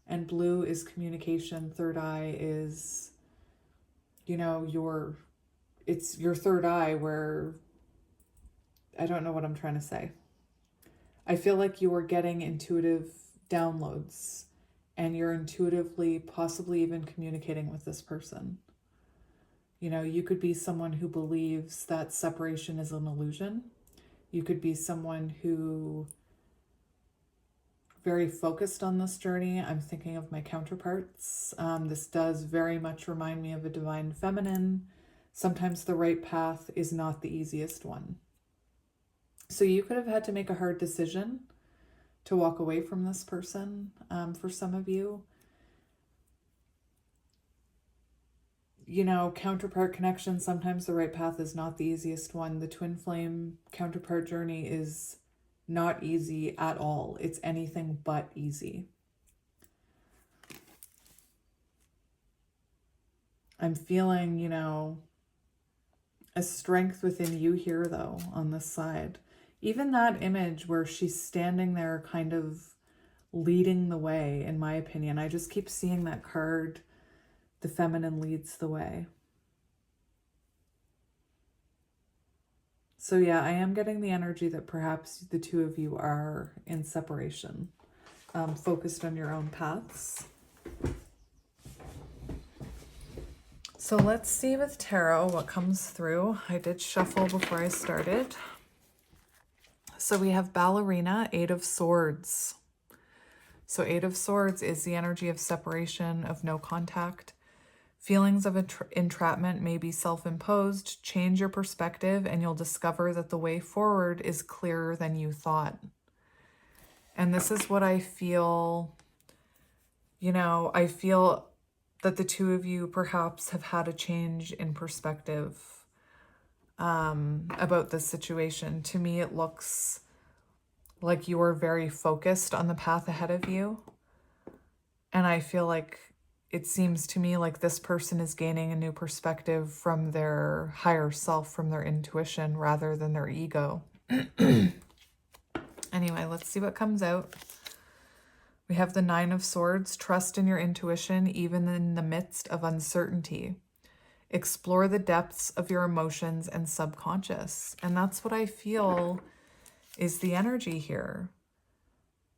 And blue is communication. Third eye is, you know, it's your third eye where, I don't know what I'm trying to say. I feel like you are getting intuitive downloads and you're intuitively possibly even communicating with this person. You know, you could be someone who believes that separation is an illusion. You could be someone who very focused on this journey. I'm thinking of my counterparts. This does very much remind me of a divine feminine. Sometimes the right path is not the easiest one. So you could have had to make a hard decision to walk away from this person. For some of you, you know, counterpart connection, sometimes the right path is not the easiest one. The twin flame counterpart journey is not easy at all. It's anything but easy. I'm feeling, you know, a strength within you here, though, on this side. Even that image where she's standing there kind of leading the way, in my opinion. I just keep seeing that card, the feminine leads the way. So yeah, I am getting the energy that perhaps the two of you are in separation, focused on your own paths. So let's see with tarot what comes through. I did shuffle before I started. So we have Ballerina, Eight of Swords. So Eight of Swords is the energy of separation, of no contact. Feelings of entrapment may be self-imposed. Change your perspective and you'll discover that the way forward is clearer than you thought. And this is what I feel, you know, I feel that the two of you perhaps have had a change in perspective about this situation. To me, it looks like you are very focused on the path ahead of you. And I feel like it seems to me like this person is gaining a new perspective from their higher self, from their intuition, rather than their ego. Anyway, let's see what comes out. We have the Nine of Swords. Trust in your intuition, even in the midst of uncertainty. Explore the depths of your emotions and subconscious. And that's what I feel is the energy here.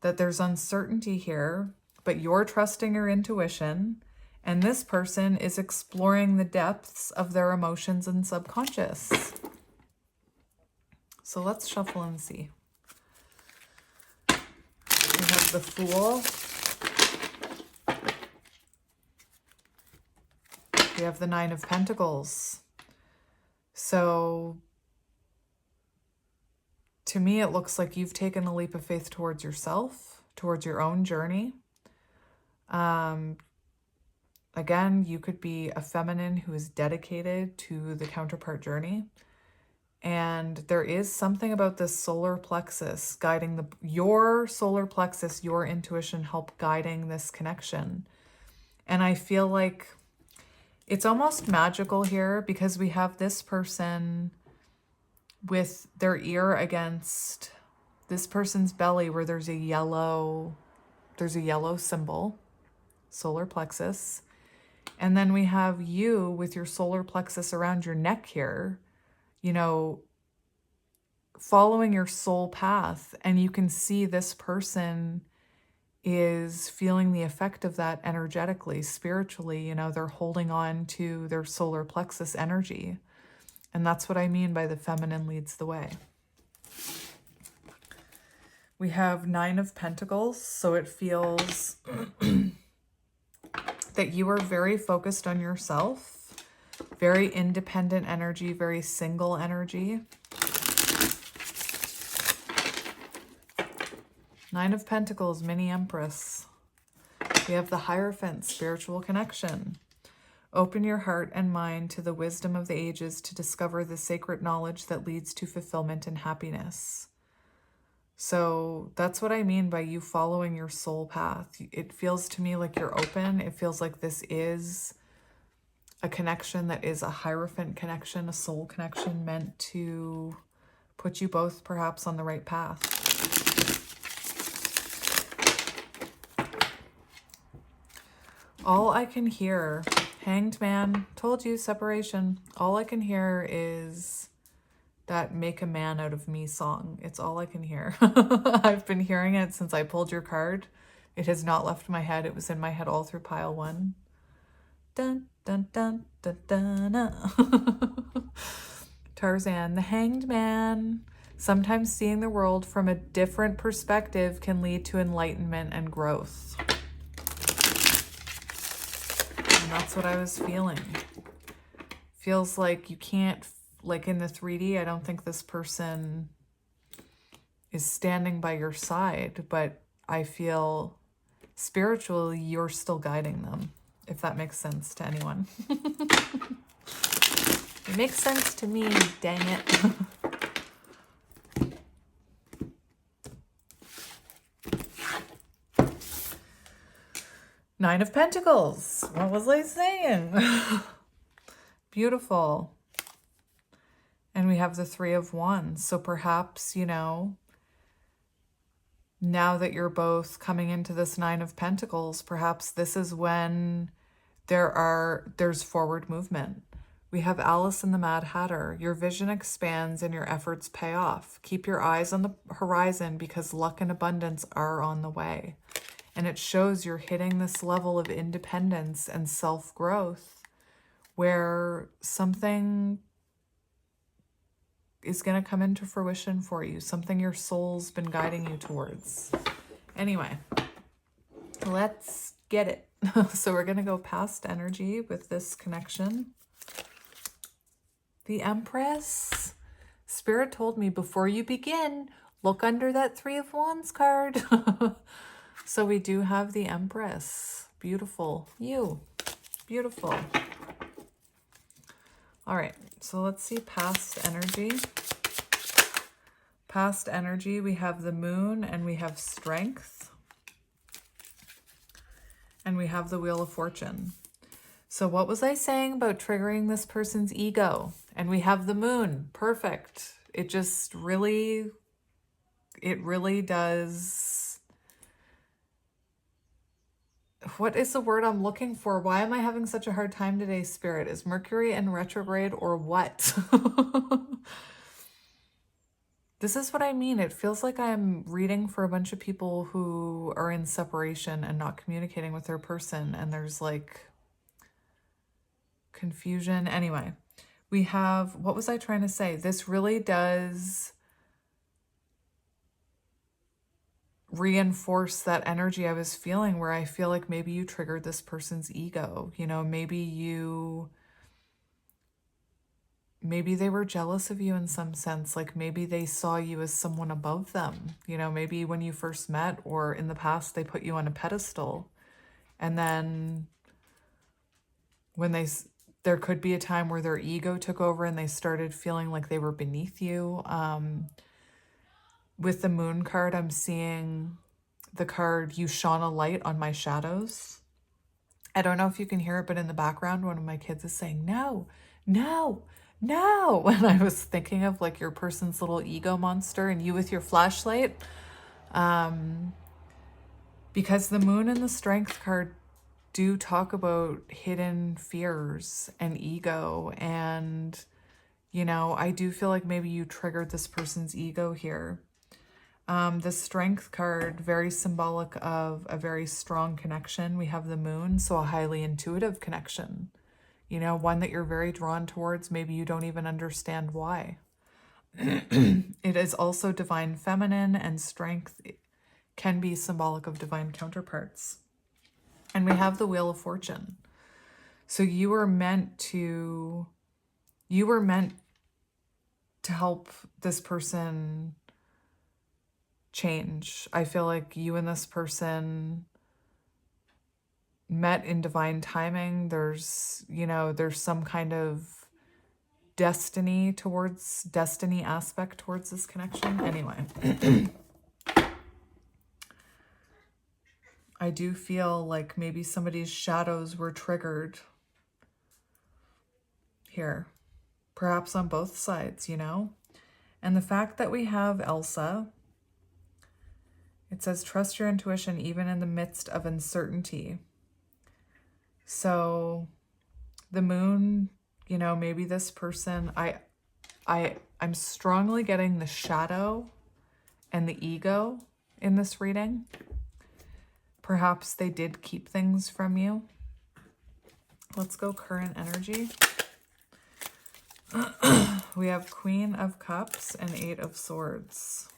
That there's uncertainty here, but you're trusting your intuition, and this person is exploring the depths of their emotions and subconscious. So let's shuffle and see. We have the Fool. We have the Nine of Pentacles. So to me, it looks like you've taken a leap of faith towards yourself, towards your own journey. Again, you could be a feminine who is dedicated to the counterpart journey. And there is something about this solar plexus guiding your solar plexus, your intuition, help guiding this connection. And I feel like it's almost magical here because we have this person with their ear against this person's belly where there's a yellow symbol, solar plexus. And then we have you with your solar plexus around your neck here, you know, following your soul path. And you can see this person is feeling the effect of that energetically, spiritually. You know, they're holding on to their solar plexus energy. And that's what I mean by the feminine leads the way. We have 9 of Pentacles, so it feels that you are very focused on yourself, very independent energy, very single energy. 9 of Pentacles, Mini Empress. We have the Hierophant, spiritual connection. Open your heart and mind to the wisdom of the ages to discover the sacred knowledge that leads to fulfillment and happiness. So that's what I mean by you following your soul path. It feels to me like you're open. It feels like this is a connection that is a Hierophant connection, a soul connection meant to put you both perhaps on the right path. All I can hear, Hanged Man, told you, separation. All I can hear is that Make a Man Out of Me song. It's all I can hear. I've been hearing it since I pulled your card. It has not left my head. It was in my head all through pile 1. Dun, dun, dun, dun, dun, dun. Tarzan, the Hanged Man. Sometimes seeing the world from a different perspective can lead to enlightenment and growth. And that's what I was feeling. Feels like you can't, like in the 3D, I don't think this person is standing by your side, but I feel spiritually you're still guiding them, if that makes sense to anyone. It makes sense to me, dang it. Nine of Pentacles. What was I saying? Beautiful. And we have the 3 of Wands. So perhaps, you know, now that you're both coming into this 9 of Pentacles, perhaps this is when there's forward movement. We have Alice and the Mad Hatter. Your vision expands and your efforts pay off. Keep your eyes on the horizon because luck and abundance are on the way. And it shows you're hitting this level of independence and self-growth where something is going to come into fruition for you. Something your soul's been guiding you towards. Anyway, let's get it. So we're going to go past energy with this connection. The Empress. Spirit told me before you begin, look under that 3 of Wands card. So we do have the Empress. Beautiful. You. Beautiful. All right. So let's see past energy. Past energy, we have the Moon and we have Strength. And we have the Wheel of Fortune. So what was I saying about triggering this person's ego? And we have the Moon. Perfect. It just really, it really does. What is the word I'm looking for? Why am I having such a hard time today, Spirit? Is Mercury in retrograde or what? This is what I mean. It feels like I'm reading for a bunch of people who are in separation and not communicating with their person. And there's like confusion. Anyway, we have, what was I trying to say? This really does reinforce that energy I was feeling where I feel like maybe you triggered this person's ego. You know, maybe they were jealous of you in some sense. Like maybe they saw you as someone above them. You know, maybe when you first met or in the past, they put you on a pedestal. And then when there could be a time where their ego took over and they started feeling like they were beneath you. With the Moon card, I'm seeing the card, you shone a light on my shadows. I don't know if you can hear it, but in the background, one of my kids is saying, no, no, no. And I was thinking of like your person's little ego monster and you with your flashlight. Because the Moon and the Strength card do talk about hidden fears and ego. And, you know, I do feel like maybe you triggered this person's ego here. The Strength card, very symbolic of a very strong connection. We have the Moon, so a highly intuitive connection. You know, one that you're very drawn towards. Maybe you don't even understand why. It It is also divine feminine, and strength can be symbolic of divine counterparts. And we have the Wheel of Fortune. So you were meant to help this person change. I feel like you and this person met in divine timing. There's some kind of destiny aspect towards this connection. Anyway, I do feel like maybe somebody's shadows were triggered here, perhaps on both sides, And the fact that we have Elsa, it says, trust your intuition even in the midst of uncertainty. So the moon, maybe this person, I'm strongly getting the shadow and the ego in this reading. Perhaps they did keep things from you. Let's go current energy. We have Queen of Cups and Eight of Swords.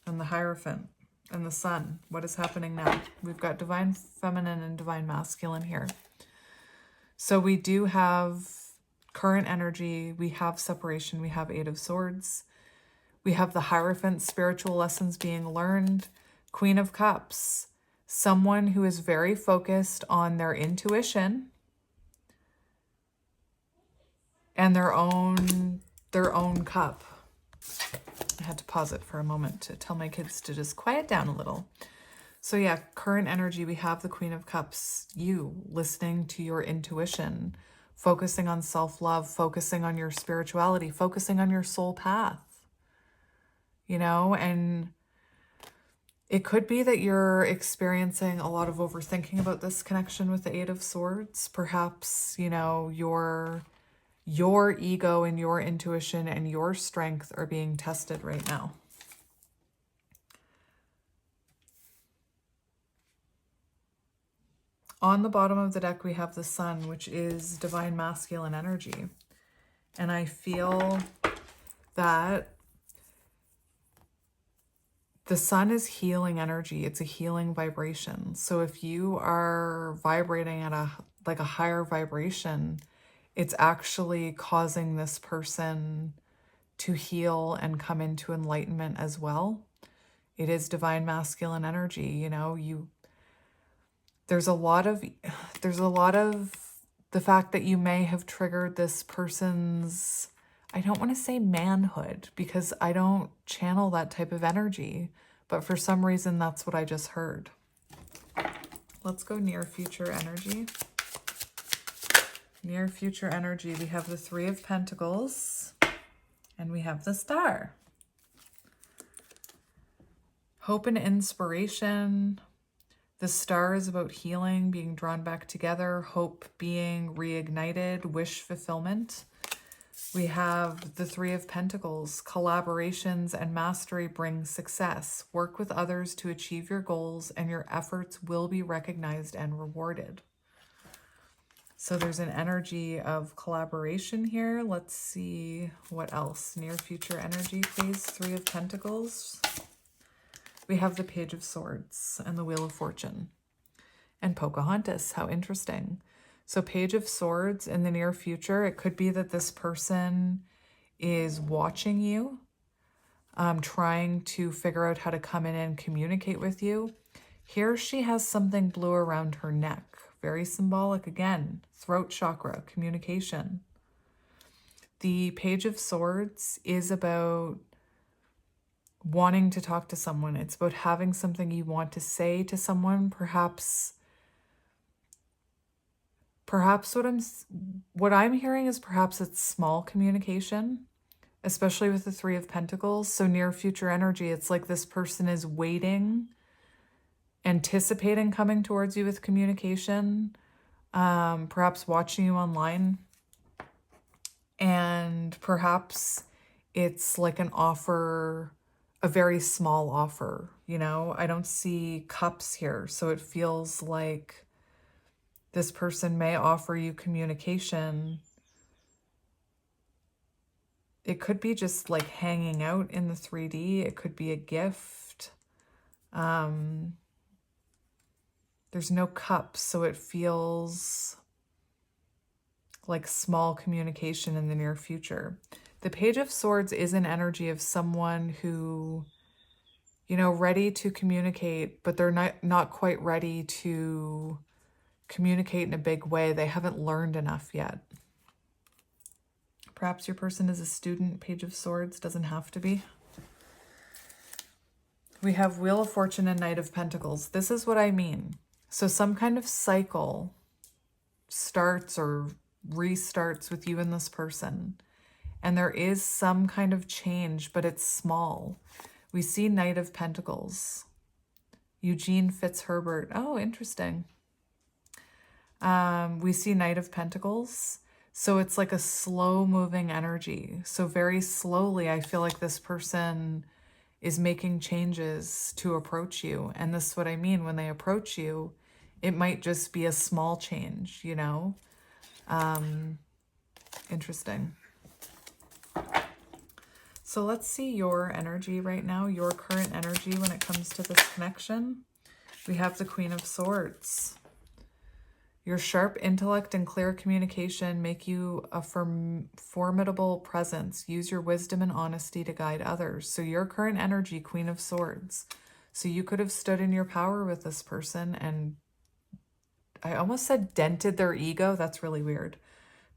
And the Hierophant and the Sun. What is happening now? We've got divine feminine and divine masculine here. So we do have current energy. We have separation. We have Eight of Swords. We have the Hierophant, spiritual lessons being learned. Queen of Cups, someone who is very focused on their intuition and their own cup. I had to pause it for a moment to tell my kids to just quiet down a little. So yeah, current energy, we have the Queen of Cups, you listening to your intuition, focusing on self-love, focusing on your spirituality, focusing on your soul path, and it could be that you're experiencing a lot of overthinking about this connection with the Eight of Swords. Perhaps, your ego and your intuition and your strength are being tested right now. On the bottom of the deck, we have the Sun, which is divine masculine energy. And I feel that the Sun is healing energy. It's a healing vibration. So if you are vibrating at a higher vibration, it's actually causing this person to heal and come into enlightenment as well. It is divine masculine energy. There's a lot of the fact that you may have triggered this person's, I don't want to say manhood because I don't channel that type of energy, but for some reason that's what I just heard. Let's go near future energy. Near future energy, we have the Three of Pentacles and we have the Star. Hope and inspiration. The Star is about healing, being drawn back together, hope being reignited, wish fulfillment. We have the Three of Pentacles. Collaborations and mastery bring success. Work with others to achieve your goals and your efforts will be recognized and rewarded. So there's an energy of collaboration here. Let's see what else. Near future energy, please. Three of Pentacles. We have the Page of Swords and the Wheel of Fortune. And Pocahontas. How interesting. So Page of Swords in the near future, it could be that this person is watching you, trying to figure out how to come in and communicate with you. Here she has something blue around her neck. Very symbolic again. Throat chakra, communication. The Page of Swords is about wanting to talk to someone. It's about having something you want to say to someone. Perhaps what I'm hearing is perhaps it's small communication, especially with the Three of Pentacles. So near future energy, it's like this person is waiting, anticipating coming towards you with communication, perhaps watching you online. And perhaps it's like an offer, a very small offer, I don't see cups here. So it feels like this person may offer you communication It could be just like hanging out in the 3D. It could be a gift. There's no cups, so it feels like small communication in the near future. The Page of Swords is an energy of someone who, you know, ready to communicate, but they're not quite ready to communicate in a big way. They haven't learned enough yet. Perhaps your person is a student. Page of Swords doesn't have to be. We have Wheel of Fortune and Knight of Pentacles. This is what I mean. So some kind of cycle starts or restarts with you and this person. And there is some kind of change, but it's small. We see Knight of Pentacles. Eugene Fitzherbert. Oh, interesting. We see Knight of Pentacles. So it's like a slow moving energy. So very slowly, I feel like this person is making changes to approach you. And this is what I mean. When they approach you, it might just be a small change, you know? Interesting. So let's see your energy right now, your current energy when it comes to this connection. We have the Queen of Swords. Your sharp intellect and clear communication make you a formidable presence. Use your wisdom and honesty to guide others. So your current energy, Queen of Swords. So you could have stood in your power with this person and I almost said dented their ego. That's really weird.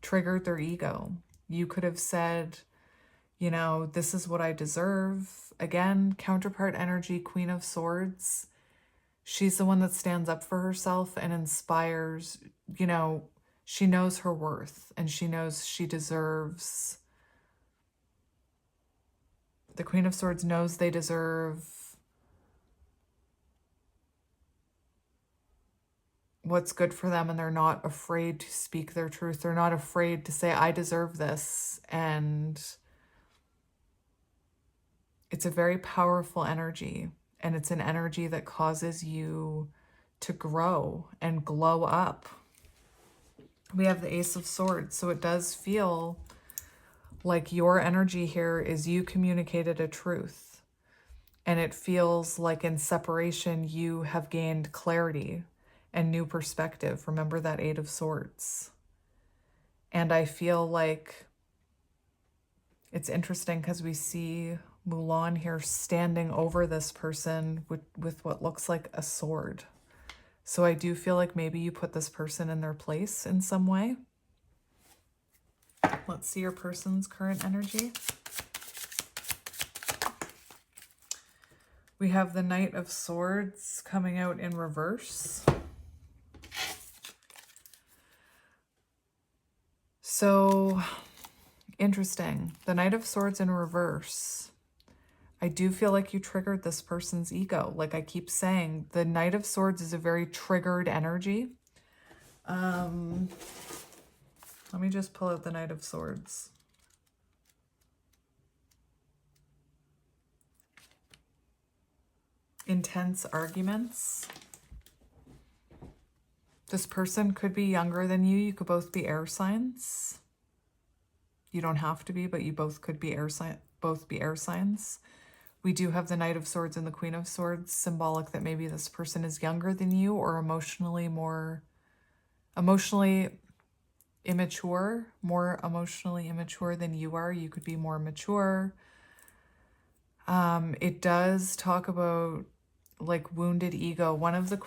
Triggered their ego. You could have said, you know, this is what I deserve. Again, counterpart energy, Queen of Swords. She's the one that stands up for herself and inspires, you know, she knows her worth and she knows she deserves. The Queen of Swords knows they deserve what's good for them and they're not afraid to speak their truth. They're not afraid to say, I deserve this. And it's a very powerful energy. And it's an energy that causes you to grow and glow up. We have the Ace of Swords. So it does feel like your energy here is you communicated a truth. And it feels like in separation, you have gained clarity and new perspective. Remember that Eight of Swords. And I feel like it's interesting because we see Mulan here standing over this person with what looks like a sword. So I do feel like maybe you put this person in their place in some way. Let's see your person's current energy. We have the Knight of Swords coming out in reverse. So interesting. The Knight of Swords in reverse. I do feel like you triggered this person's ego. Like I keep saying, the Knight of Swords is a very triggered energy. Let me just pull out the Knight of Swords. Intense arguments. This person could be younger than you. You could both be air signs. You don't have to be, but you both could be air signs. We do have the Knight of Swords and the Queen of Swords, symbolic that maybe this person is younger than you or emotionally immature than you are. You could be more mature. It does talk about like wounded ego. One of the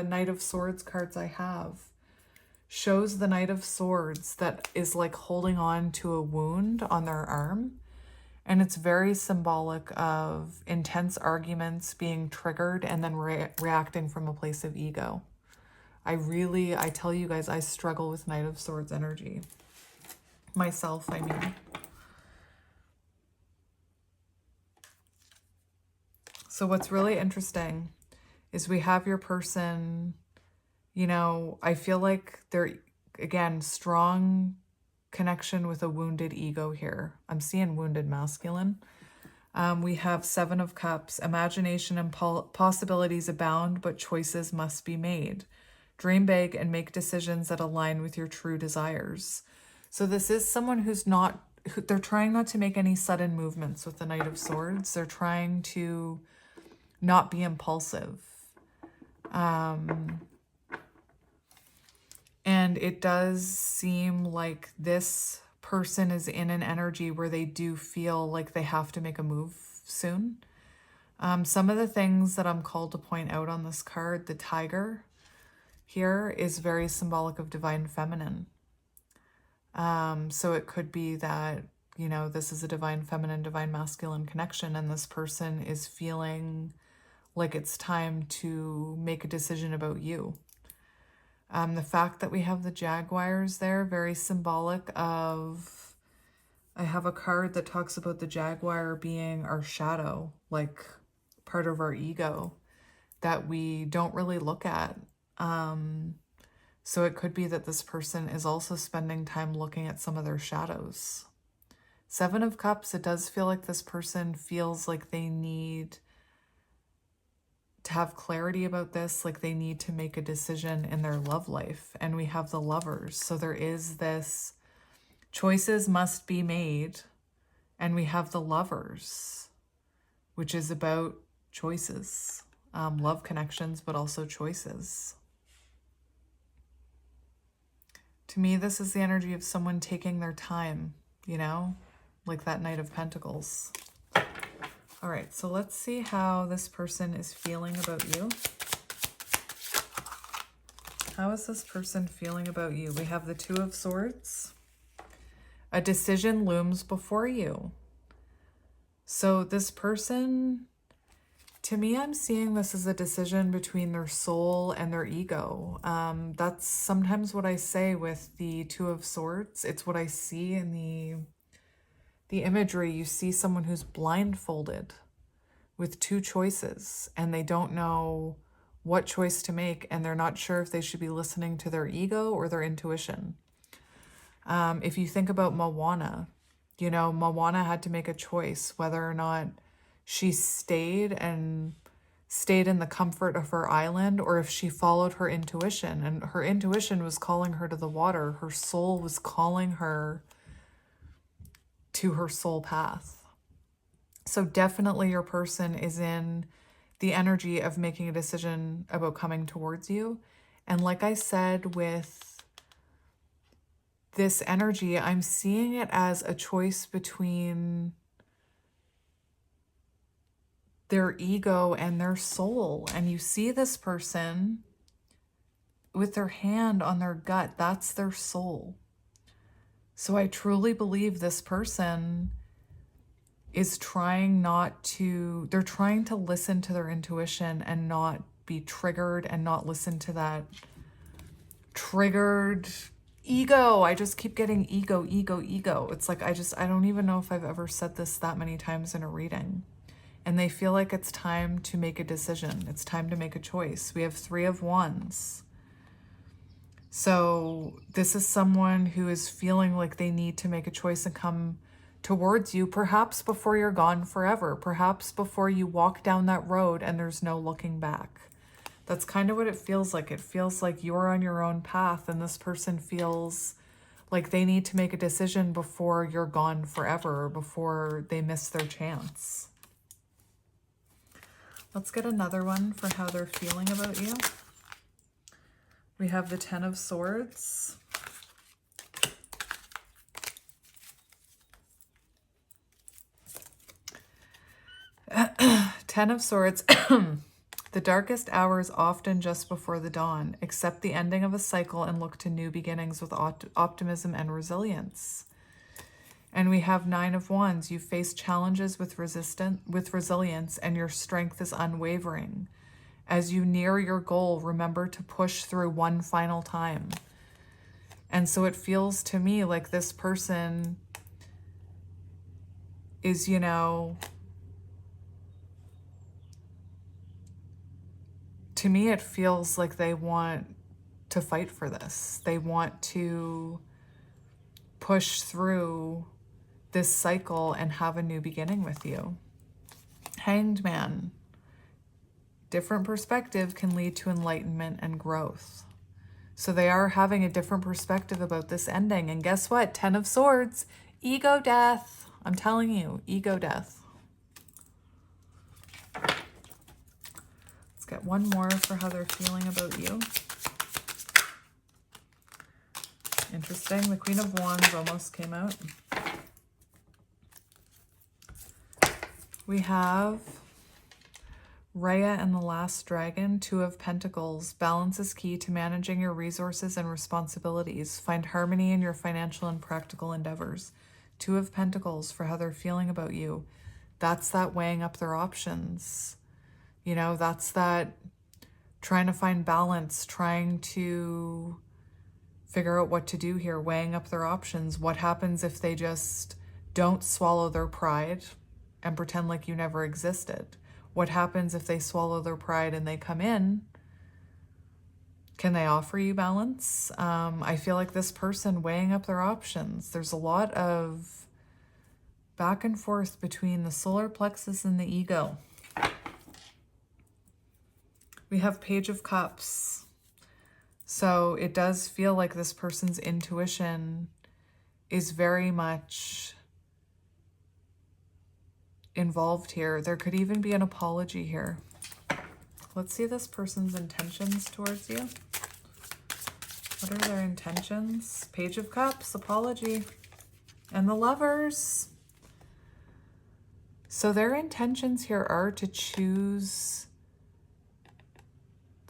Knight of Swords cards I have shows the Knight of Swords that is like holding on to a wound on their arm. And it's very symbolic of intense arguments being triggered and then reacting from a place of ego. I tell you guys, I struggle with Knight of Swords energy. Myself, I mean. So what's really interesting is we have your person, you know, I feel like they're, again, strong connection with a wounded ego here. I'm seeing wounded masculine. We have Seven of Cups. Imagination and possibilities abound, but choices must be made. Dream big and make decisions that align with your true desires. So this is someone they're trying not to make any sudden movements with the Knight of Swords. They're trying to not be impulsive. And it does seem like this person is in an energy where they do feel like they have to make a move soon. Some of the things that I'm called to point out on this card, the tiger here is very symbolic of divine feminine. So it could be that, you know, this is a divine feminine, divine masculine connection, and this person is feeling like it's time to make a decision about you. The fact that we have the jaguars there, very symbolic of, I have a card that talks about the jaguar being our shadow, like part of our ego that we don't really look at. So it could be that this person is also spending time looking at some of their shadows. Seven of Cups, it does feel like this person feels like they need to have clarity about this, like they need to make a decision in their love life. And we have the Lovers. So there is this choices must be made. And we have the Lovers, which is about choices, love connections, but also choices. To me, this is the energy of someone taking their time, you know, like that Knight of Pentacles. All right, so let's see how this person is feeling about you. How is this person feeling about you? We have the Two of Swords. A decision looms before you. So this person, to me, I'm seeing this as a decision between their soul and their ego. That's sometimes what I say with the Two of Swords. It's what I see in the imagery. You see someone who's blindfolded with two choices and they don't know what choice to make, and they're not sure if they should be listening to their ego or their intuition. If you think about Moana, you know, Moana had to make a choice whether or not she stayed in the comfort of her island, or if she followed her intuition. And her intuition was calling her to the water. Her soul was calling her to her soul path. So definitely your person is in the energy of making a decision about coming towards you. And like I said, with this energy, I'm seeing it as a choice between their ego and their soul. And you see this person with their hand on their gut. That's their soul. So I truly believe this person is trying they're trying to listen to their intuition and not be triggered and not listen to that triggered ego. I just keep getting ego, ego, ego. It's like, I don't even know if I've ever said this that many times in a reading. And they feel like it's time to make a decision. It's time to make a choice. We have Three of Wands. So this is someone who is feeling like they need to make a choice and come towards you, perhaps before you're gone forever, perhaps before you walk down that road and there's no looking back. That's kind of what it feels like. It feels like you're on your own path and this person feels like they need to make a decision before you're gone forever, or before they miss their chance. Let's get another one for how they're feeling about you. We have the Ten of Swords. Ten of Swords. The darkest hours often just before the dawn. Accept the ending of a cycle and look to new beginnings with optimism and resilience. And we have Nine of Wands. You face challenges with resilience, and your strength is unwavering. As you near your goal, remember to push through one final time. And so it feels to me like this person is, you know, to me it feels like they want to fight for this. They want to push through this cycle and have a new beginning with you. Hanged Man. Different perspective can lead to enlightenment and growth. So they are having a different perspective about this ending. And guess what? 10 of Swords, ego death. I'm telling you, ego death. Let's get one more for how they're feeling about you. Interesting. The Queen of Wands almost came out. We have Rhea and the Last Dragon, Two of Pentacles. Balance is key to managing your resources and responsibilities. Find harmony in your financial and practical endeavors. Two of Pentacles for how they're feeling about you. That's that weighing up their options. You know, that's that trying to find balance, trying to figure out what to do here, weighing up their options. What happens if they just don't swallow their pride and pretend like you never existed? What happens if they swallow their pride and they come in? Can they offer you balance? I feel like this person weighing up their options. There's a lot of back and forth between the solar plexus and the ego. We have Page of Cups. So it does feel like this person's intuition is very much involved here. There could even be an apology here. Let's see this person's intentions towards you. What are their intentions? Page of Cups, apology, and the Lovers. So their intentions here are to choose.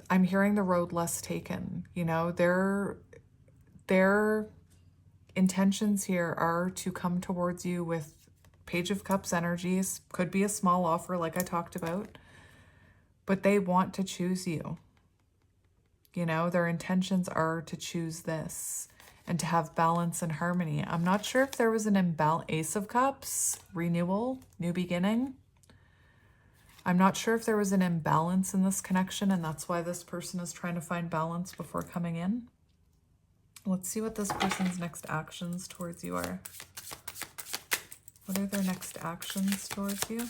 I'm hearing the road less taken. You know, their intentions here are to come towards you with Page of Cups energies. Could be a small offer like I talked about, but they want to choose you. You know, their intentions are to choose this and to have balance and harmony. I'm not sure if there was an imbalance. Ace of Cups, renewal, new beginning. I'm not sure if there was an imbalance in this connection, and that's why this person is trying to find balance before coming in. Let's see what this person's next actions towards you are. What are their next actions towards you?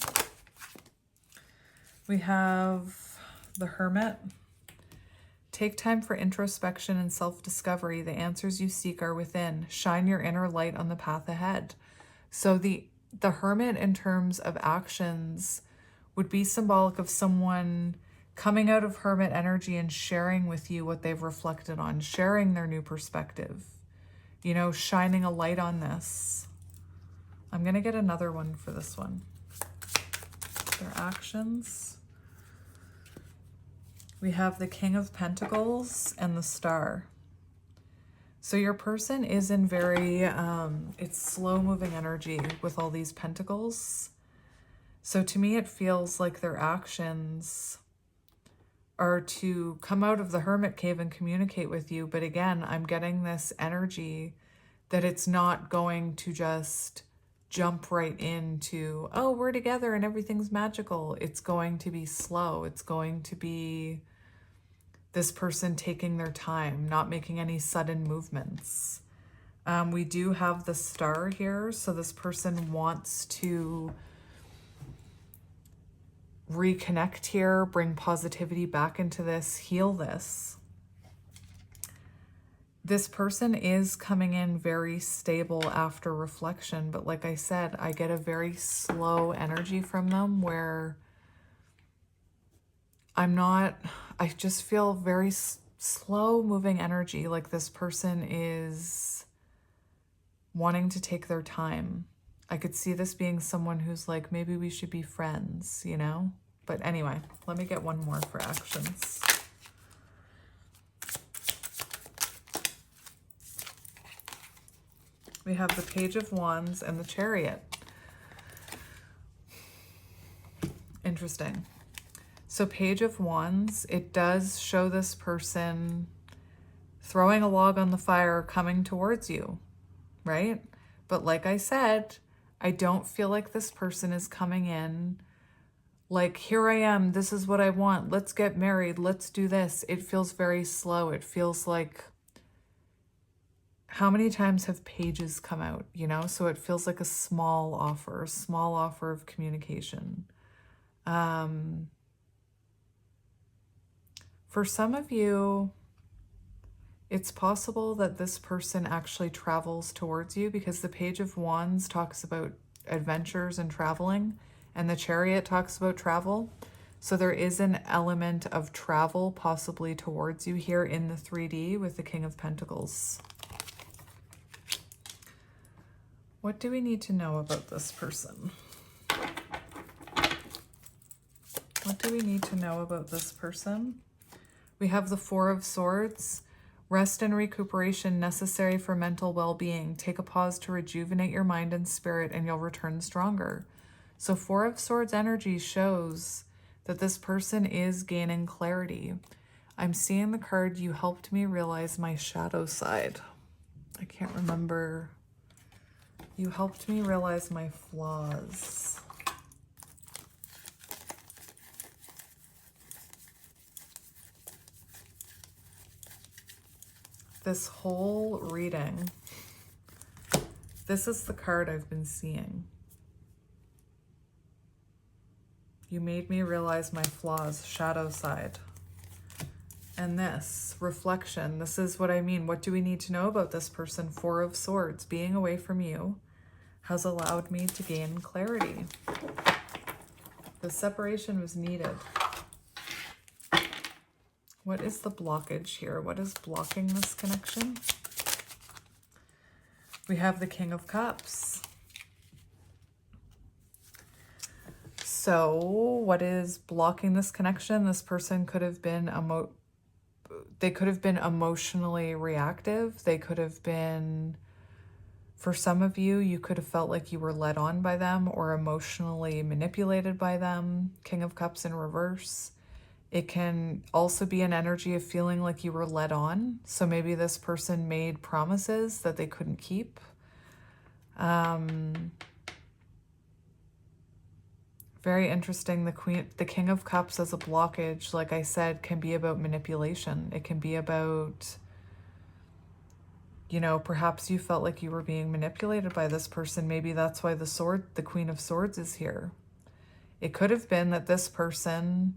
We have the Hermit. Take time for introspection and self-discovery. The answers you seek are within. Shine your inner light on the path ahead. So the Hermit in terms of actions would be symbolic of someone coming out of Hermit energy and sharing with you what they've reflected on, sharing their new perspective, you know, shining a light on this. I'm going to get another one for this one. Their actions. We have the King of Pentacles and the Star. So your person is in very, it's slow moving energy with all these pentacles. So to me, it feels like their actions are to come out of the Hermit cave and communicate with you. But again, I'm getting this energy that it's not going to just jump right into, oh, we're together and everything's magical. It's going to be slow. It's going to be this person taking their time, not making any sudden movements. We do have the Star here. So this person wants to reconnect here, bring positivity back into this, heal this. This person is coming in very stable after reflection, but like I said, I get a very slow energy from them where I just feel very slow moving energy, like this person is wanting to take their time. I could see this being someone who's like, maybe we should be friends, you know? But anyway, let me get one more for actions. We have the Page of Wands and the Chariot. Interesting. So Page of Wands, it does show this person throwing a log on the fire, coming towards you, right? But like I said, I don't feel like this person is coming in like, here I am, this is what I want, let's get married, let's do this. It feels very slow. It feels like, how many times have pages come out, you know? So it feels like a small offer of communication. For some of you, It's possible that this person actually travels towards you, because the Page of Wands talks about adventures and traveling, and the Chariot talks about travel. So there is an element of travel possibly towards you here in the 3D with the King of Pentacles. What do we need to know about this person? What do we need to know about this person? We have the Four of Swords. Rest and recuperation necessary for mental well-being. Take a pause to rejuvenate your mind and spirit, and you'll return stronger. So Four of Swords energy shows that this person is gaining clarity. I'm seeing the card, you helped me realize my shadow side. I can't remember. You helped me realize my flaws. This whole reading, this is the card I've been seeing. You made me realize my flaws, shadow side. And this, reflection, this is what I mean. What do we need to know about this person? Four of Swords, being away from you has allowed me to gain clarity. The separation was needed. What is the blockage here? What is blocking this connection? We have the King of Cups. So what is blocking this connection? This person could have been emotionally reactive. They could have been, for some of you, you could have felt like you were led on by them or emotionally manipulated by them. King of Cups in reverse. It can also be an energy of feeling like you were led on. So maybe this person made promises that they couldn't keep. Very interesting. The King of Cups as a blockage, like I said, can be about manipulation. It can be about, you know, perhaps you felt like you were being manipulated by this person. Maybe that's why the Queen of Swords is here. It could have been that this person,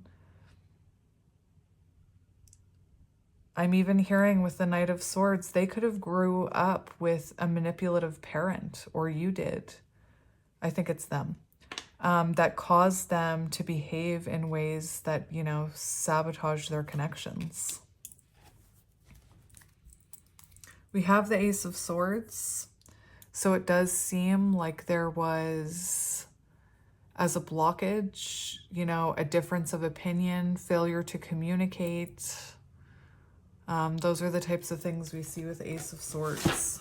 I'm even hearing with the Knight of Swords, they could have grew up with a manipulative parent, or you did. I think it's them. That caused them to behave in ways that, you know, sabotage their connections. We have the Ace of Swords. So it does seem like there was, as a blockage, you know, a difference of opinion, failure to communicate. Those are the types of things we see with Ace of Swords.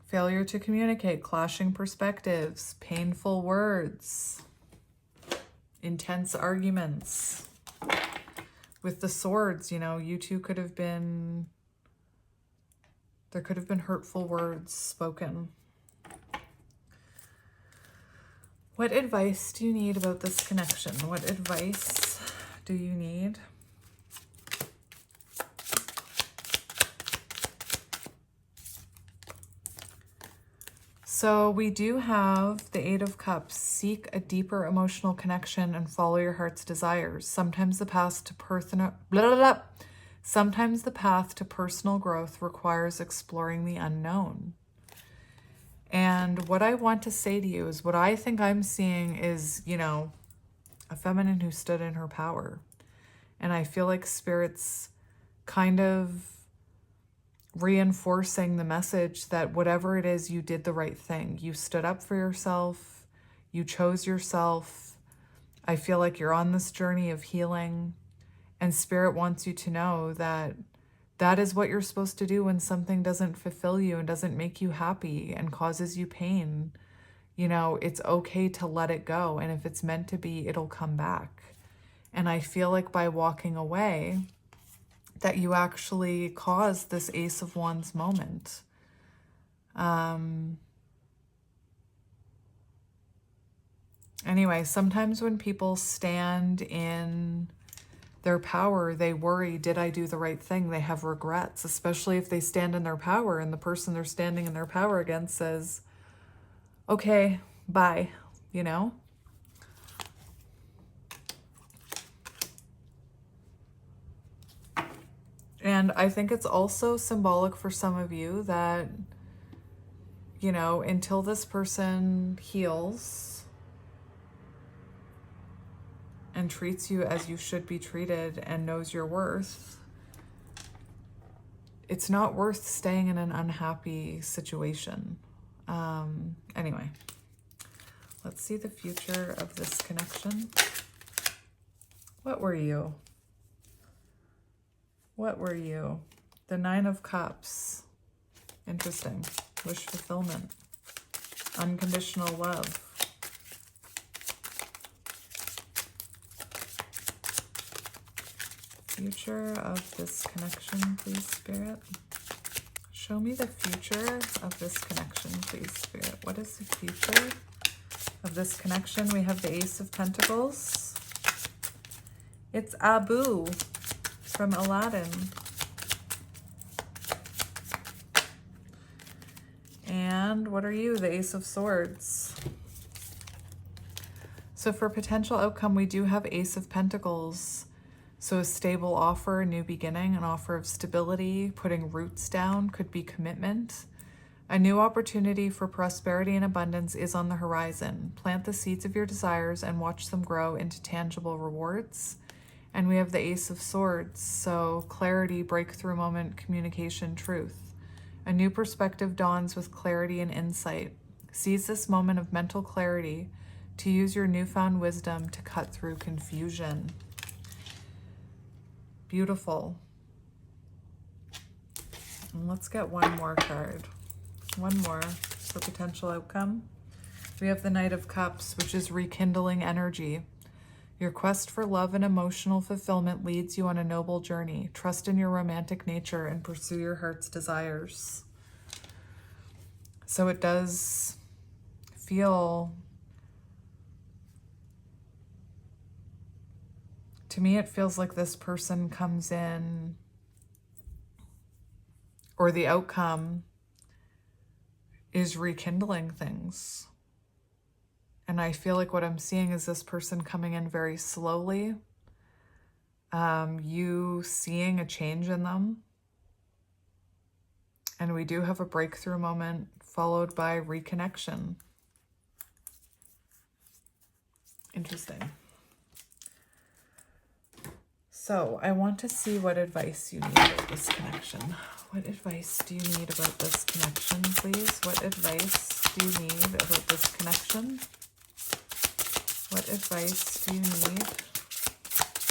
Failure to communicate, clashing perspectives, painful words, intense arguments. With the swords, you know, you two could have been, there could have been hurtful words spoken. What advice do you need about this connection? What advice do you need? So we do have the Eight of Cups. Seek a deeper emotional connection and follow your heart's desires. Sometimes the path to personal growth requires exploring the unknown. And what I want to say to you is, what I think I'm seeing is, you know, a feminine who stood in her power. And I feel like Spirit's kind of reinforcing the message that whatever it is, you did the right thing. You stood up for yourself. You chose yourself. I feel like you're on this journey of healing. And Spirit wants you to know that that is what you're supposed to do when something doesn't fulfill you and doesn't make you happy and causes you pain. You know, it's okay to let it go. And if it's meant to be, it'll come back. And I feel like by walking away, that you actually caused this Ace of Wands moment. Anyway, sometimes when people stand in their power, they worry, did I do the right thing? They have regrets, especially if they stand in their power and the person they're standing in their power against says, okay, bye, you know? And I think it's also symbolic for some of you that, you know, until this person heals and treats you as you should be treated and knows your worth, it's not worth staying in an unhappy situation. Anyway, let's see the future of this connection. What were you? What were you? The Nine of Cups. Interesting. Wish fulfillment. Unconditional love. Future of this connection, please, Spirit. Show me the future of this connection, please, Spirit. What is the future of this connection? We have the Ace of Pentacles. It's Abu from Aladdin. And what are you? The Ace of Swords. So for potential outcome, we do have Ace of Pentacles. So a stable offer, a new beginning, an offer of stability, putting roots down, could be commitment. A new opportunity for prosperity and abundance is on the horizon. Plant the seeds of your desires and watch them grow into tangible rewards. And we have the Ace of Swords, so clarity, breakthrough moment, communication, truth. A new perspective dawns with clarity and insight. Seize this moment of mental clarity to use your newfound wisdom to cut through confusion. Beautiful. And let's get one more card. One more for potential outcome. We have the Knight of Cups, which is rekindling energy. Your quest for love and emotional fulfillment leads you on a noble journey. Trust in your romantic nature and pursue your heart's desires. So it does feel, to me, it feels like this person comes in, or the outcome is rekindling things. And I feel like what I'm seeing is this person coming in very slowly, you seeing a change in them. And we do have a breakthrough moment followed by reconnection. Interesting. So I want to see what advice you need about this connection. What advice do you need about this connection, please? What advice do you need about this connection? What advice do you need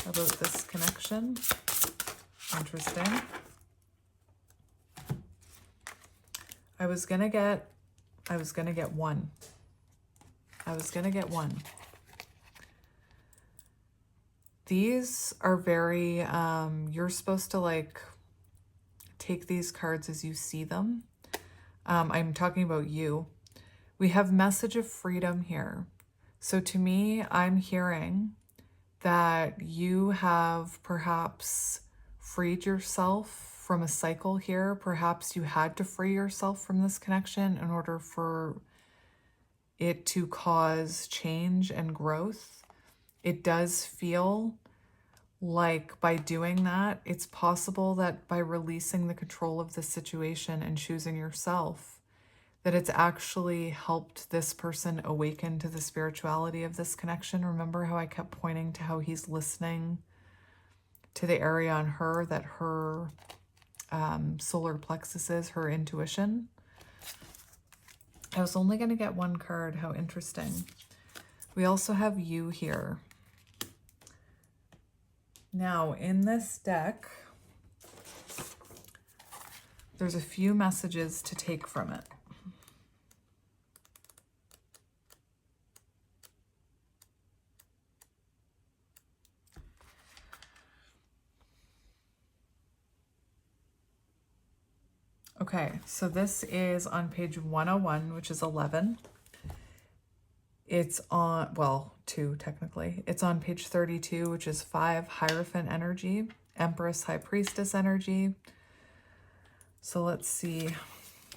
about this connection? Interesting. I was gonna get one. These are very, you're supposed to like take these cards as you see them. I'm talking about you. We have message of freedom here. So to me, I'm hearing that you have perhaps freed yourself from a cycle here. Perhaps you had to free yourself from this connection in order for it to cause change and growth. It does feel like by doing that, it's possible that by releasing the control of the situation and choosing yourself, that it's actually helped this person awaken to the spirituality of this connection. Remember how I kept pointing to how he's listening to the area on her, that her solar plexus is, her intuition. I was only going to get one card. How interesting. We also have you here. Now, in this deck, there's a few messages to take from it. Okay, so this is on page 101, which is 11. It's on, well, 2 technically. It's on page 32, which is 5, Hierophant energy, Empress, High Priestess energy. So let's see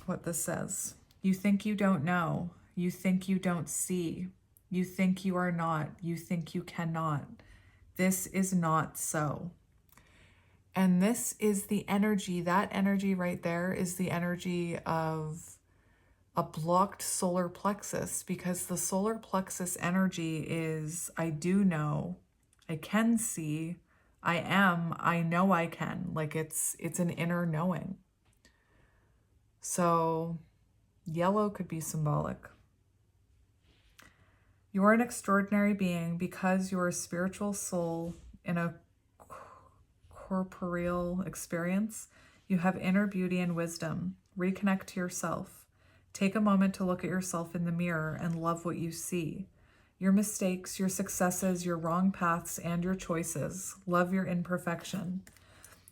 what this says. You think you don't know. You think you don't see. You think you are not. You think you cannot. This is not so. And this is the energy, that energy right there is the energy of a blocked solar plexus, because the solar plexus energy is, I do know, I can see, I am, I know I can. Like it's an inner knowing. So yellow could be symbolic. You are an extraordinary being because you are a spiritual soul in a corporeal experience. You have inner beauty and wisdom. Reconnect to yourself. Take a moment to look at yourself in the mirror and love what you see. Your mistakes, your successes, your wrong paths, and your choices. Love your imperfection.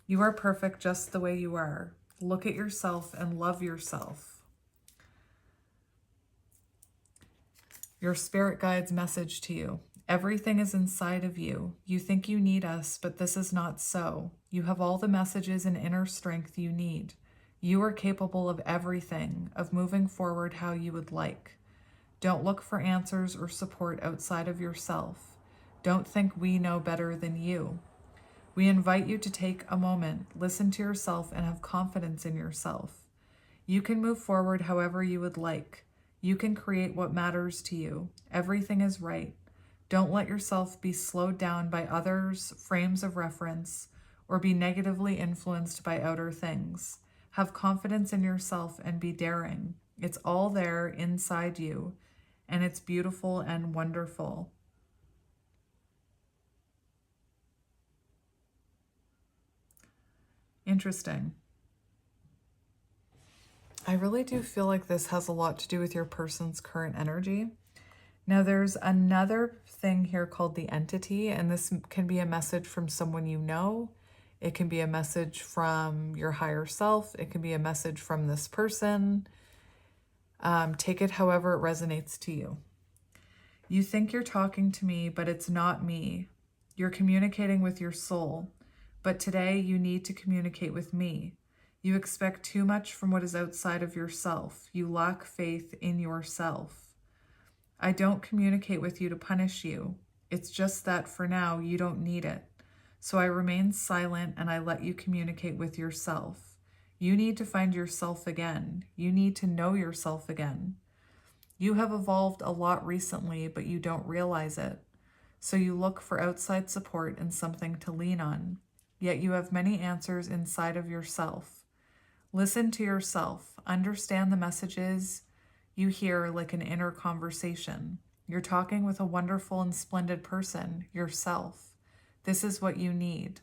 You are perfect just the way you are. Look at yourself and love yourself. Your spirit guide's message to you. Everything is inside of you. You think you need us, but this is not so. You have all the messages and inner strength you need. You are capable of everything, of moving forward how you would like. Don't look for answers or support outside of yourself. Don't think we know better than you. We invite you to take a moment, listen to yourself, and have confidence in yourself. You can move forward however you would like. You can create what matters to you. Everything is right. Don't let yourself be slowed down by others' frames of reference or be negatively influenced by outer things. Have confidence in yourself and be daring. It's all there inside you, and it's beautiful and wonderful. Interesting. I really do feel like this has a lot to do with your person's current energy. Now, there's another thing here called the entity, and this can be a message from someone you know. It can be a message from your higher self. It can be a message from this person. Take it however it resonates to you. You think you're talking to me, but it's not me. You're communicating with your soul. But today you need to communicate with me. You expect too much from what is outside of yourself. You lack faith in yourself. I don't communicate with you to punish you. It's just that for now you don't need it. So I remain silent and I let you communicate with yourself. You need to find yourself again. You need to know yourself again. You have evolved a lot recently, but you don't realize it. So you look for outside support and something to lean on. Yet you have many answers inside of yourself. Listen to yourself. Understand the messages you hear like an inner conversation. You're talking with a wonderful and splendid person, yourself. This is what you need.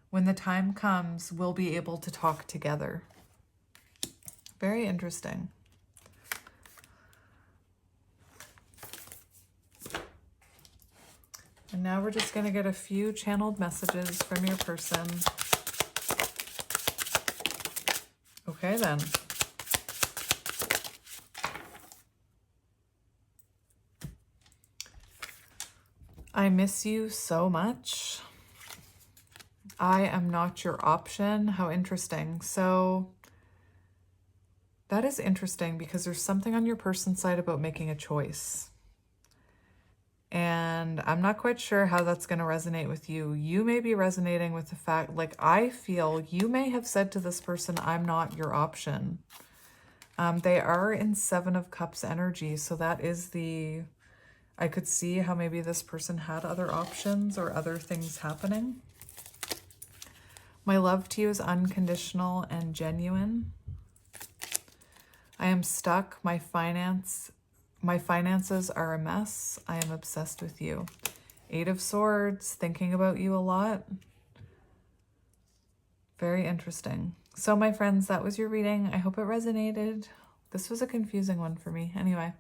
When the time comes, we'll be able to talk together. Very interesting. And now we're just going to get a few channeled messages from your person. Okay, then. I miss you so much. I am not your option. How interesting. So that is interesting because there's something on your person's side about making a choice. And I'm not quite sure how that's going to resonate with you. You may be resonating with the fact, like I feel you may have said to this person, I'm not your option. They are in Seven of Cups energy. So that is I could see how maybe this person had other options or other things happening. My love to you is unconditional and genuine. I am stuck. My finances are a mess. I am obsessed with you. Eight of Swords, thinking about you a lot. Very interesting. So my friends, that was your reading. I hope it resonated. This was a confusing one for me. Anyway,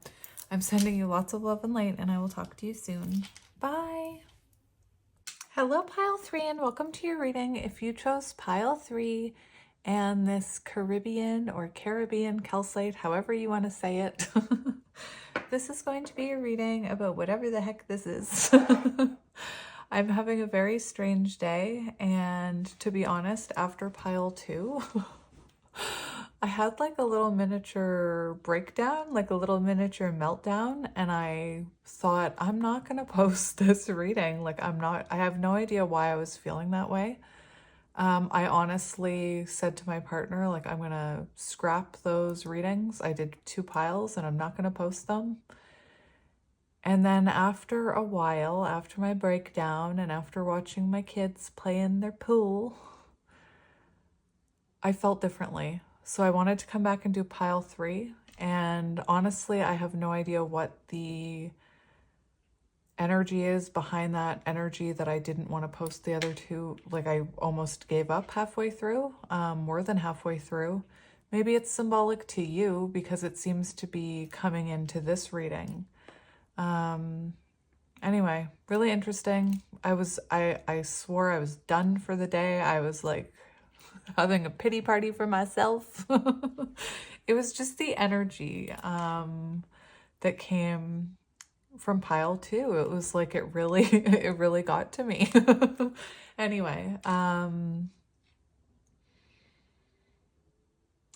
I'm sending you lots of love and light, and I will talk to you soon. Bye. Hello, Pile 3, and welcome to your reading. If you chose Pile 3 and this Caribbean or Caribbean calcite, however you want to say it, this is going to be a reading about whatever the heck this is. I'm having a very strange day, and to be honest, after Pile 2, I had like a little miniature breakdown, like a little miniature meltdown, and I thought, I'm not going to post this reading. Like I have no idea why I was feeling that way. I honestly said to my partner, like, I'm going to scrap those readings. I did 2 piles and I'm not going to post them. And then after a while, after my breakdown and after watching my kids play in their pool, I felt differently. So I wanted to come back and do pile 3. And honestly, I have no idea what the energy is behind that energy that I didn't want to post the other 2. Like, I almost gave up halfway through, more than halfway through. Maybe it's symbolic to you because it seems to be coming into this reading. Anyway, really interesting. I swore I was done for the day. I was like having a pity party for myself. It was just the energy that came from pile 2. It was like it really got to me. Anyway,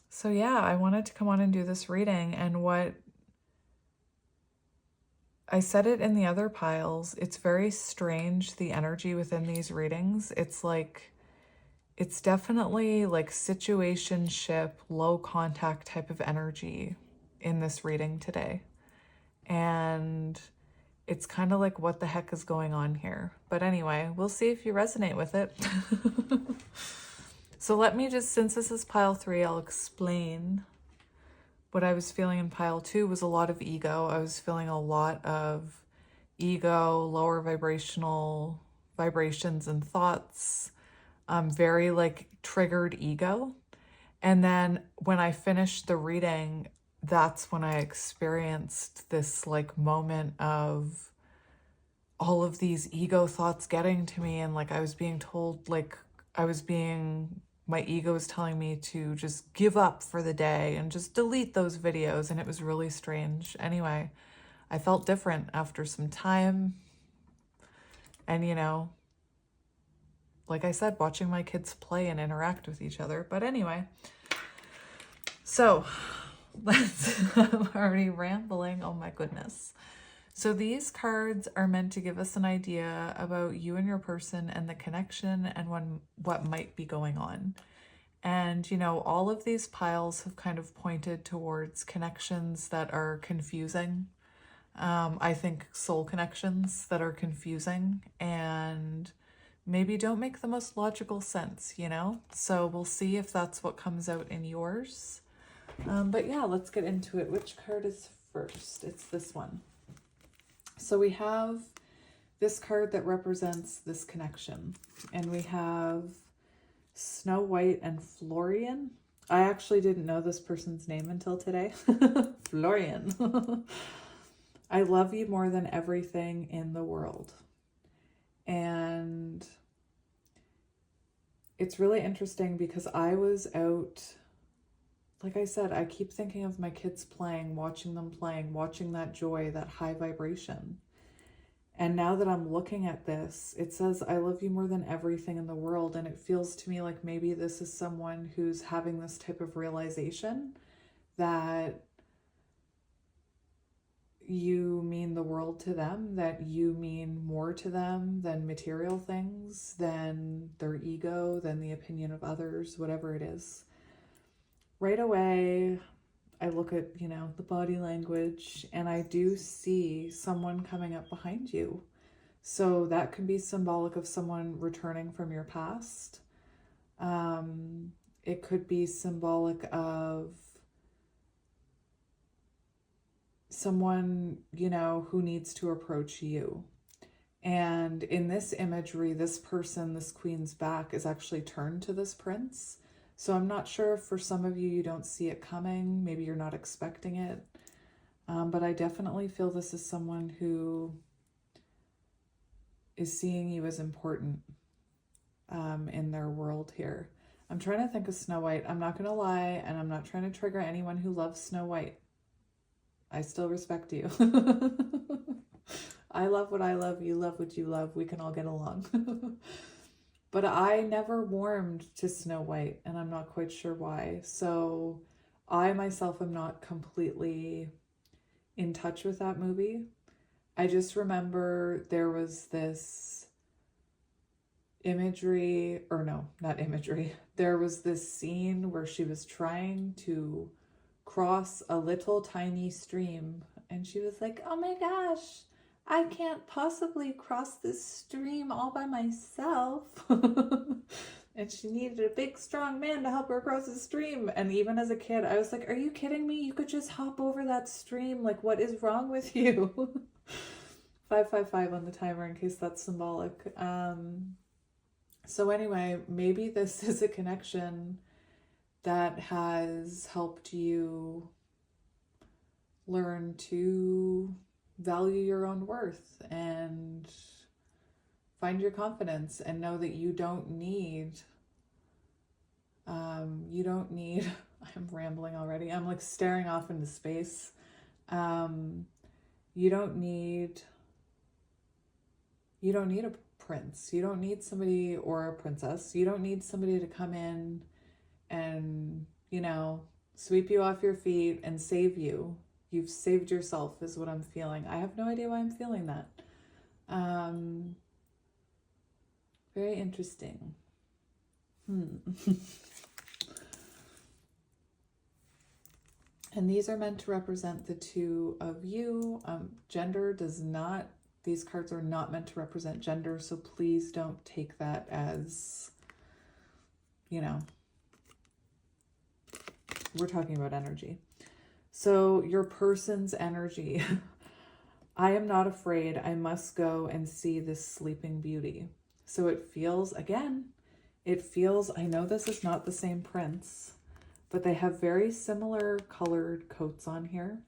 so yeah, I wanted to come on and do this reading, and what I said it in the other piles, it's very strange, the energy within these readings. It's like, it's definitely like situationship, low contact type of energy in this reading today. And it's kind of like, what the heck is going on here? But anyway, we'll see if you resonate with it. So let me just, since this is pile 3, I'll explain. What I was feeling in pile 2 was a lot of ego. I was feeling a lot of ego, lower vibrational vibrations and thoughts, very like triggered ego. And then when I finished the reading, that's when I experienced this like moment of all of these ego thoughts getting to me. And like I was being told, like my ego was telling me to just give up for the day and just delete those videos. And it was really strange. Anyway, I felt different after some time. And, you know, like I said, watching my kids play and interact with each other. But anyway, so I'm already rambling. Oh my goodness. So these cards are meant to give us an idea about you and your person and the connection and what might be going on. And, you know, all of these piles have kind of pointed towards connections that are confusing. I think soul connections that are confusing and maybe don't make the most logical sense, you know? So we'll see if that's what comes out in yours. But yeah, let's get into it. Which card is first? It's this one. So we have this card that represents this connection. And we have Snow White and Florian. I actually didn't know this person's name until today. Florian. I love you more than everything in the world. And it's really interesting because I was out, like I said, I keep thinking of my kids playing, watching that joy, that high vibration. And now that I'm looking at this, it says, I love you more than everything in the world. And it feels to me like maybe this is someone who's having this type of realization that you mean the world to them, that you mean more to them than material things, than their ego, than the opinion of others, whatever it is. Right away, I look at, you know, the body language, and I do see someone coming up behind you. So that can be symbolic of someone returning from your past. It could be symbolic of someone, you know, who needs to approach you. And in this imagery, this person, this queen's back is actually turned to this prince. So I'm not sure if for some of you, you don't see it coming. Maybe you're not expecting it. But I definitely feel this is someone who is seeing you as important in their world here. I'm trying to think of Snow White. I'm not going to lie, and I'm not trying to trigger anyone who loves Snow White. I still respect you. I love what I love. You love what you love. We can all get along. But I never warmed to Snow White, and I'm not quite sure why. So I myself am not completely in touch with that movie. I just remember there was this imagery, or no, not imagery. There was this scene where she was trying to cross a little tiny stream, and she was like, oh my gosh, I can't possibly cross this stream all by myself. And she needed a big, strong man to help her cross the stream. And even as a kid, I was like, are you kidding me? You could just hop over that stream. Like, what is wrong with you? 555 on the timer in case that's symbolic. So anyway, maybe this is a connection that has helped you learn to value your own worth and find your confidence and know that you don't need, I'm rambling already. I'm like staring off into space. You don't need a prince. You don't need somebody, or a princess. You don't need somebody to come in and, sweep you off your feet and save you. You've saved yourself is what I'm feeling. I have no idea why I'm feeling that. Very interesting. And these are meant to represent the two of you. Gender does not, these cards are not meant to represent gender, so please don't take that as, we're talking about energy. So your person's energy. I am not afraid. I must go and see this sleeping beauty. So it feels, again, I know this is not the same prince, but they have very similar colored coats on here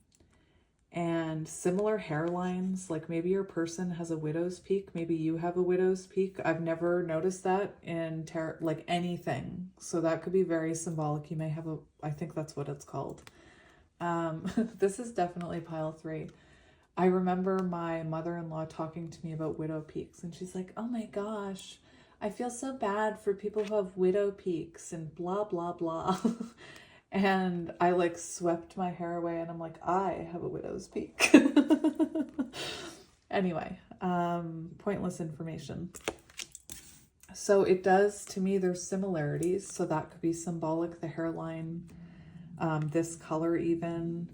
and similar hairlines. Like maybe your person has a widow's peak. Maybe you have a widow's peak. I've never noticed that in tarot, like anything. So that could be very symbolic. You may have I think that's what it's called. This is definitely pile 3. I remember my mother-in-law talking to me about widow peaks, and she's like, oh my gosh, I feel so bad for people who have widow peaks and blah, blah, blah. And I like swept my hair away and I'm like, I have a widow's peak. Anyway, pointless information. So it does, to me, there's similarities. So that could be symbolic, the hairline, this color even.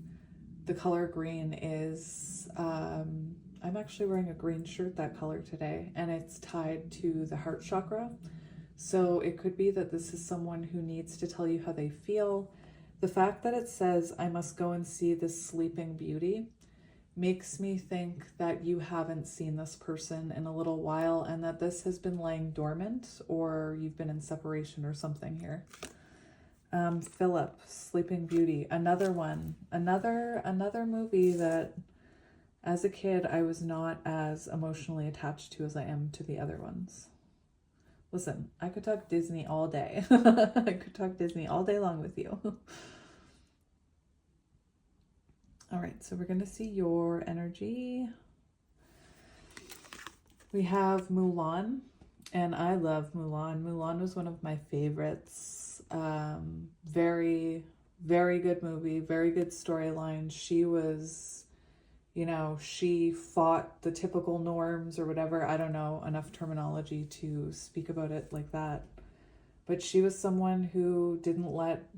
The color green is, I'm actually wearing a green shirt that color today, and it's tied to the heart chakra. So it could be that this is someone who needs to tell you how they feel. The fact that it says, I must go and see this sleeping beauty, makes me think that you haven't seen this person in a little while and that this has been laying dormant, or you've been in separation or something here. Philip, Sleeping Beauty, another one, another movie that as a kid I was not as emotionally attached to as I am to the other ones. Listen, I could talk Disney all day. I could talk Disney all day long with you. All right, so we're going to see your energy. We have Mulan, and I love Mulan. Mulan was one of my favorites. Very, very good movie, very good storyline. She was, she fought the typical norms or whatever. I don't know enough terminology to speak about it like that. But she was someone who didn't let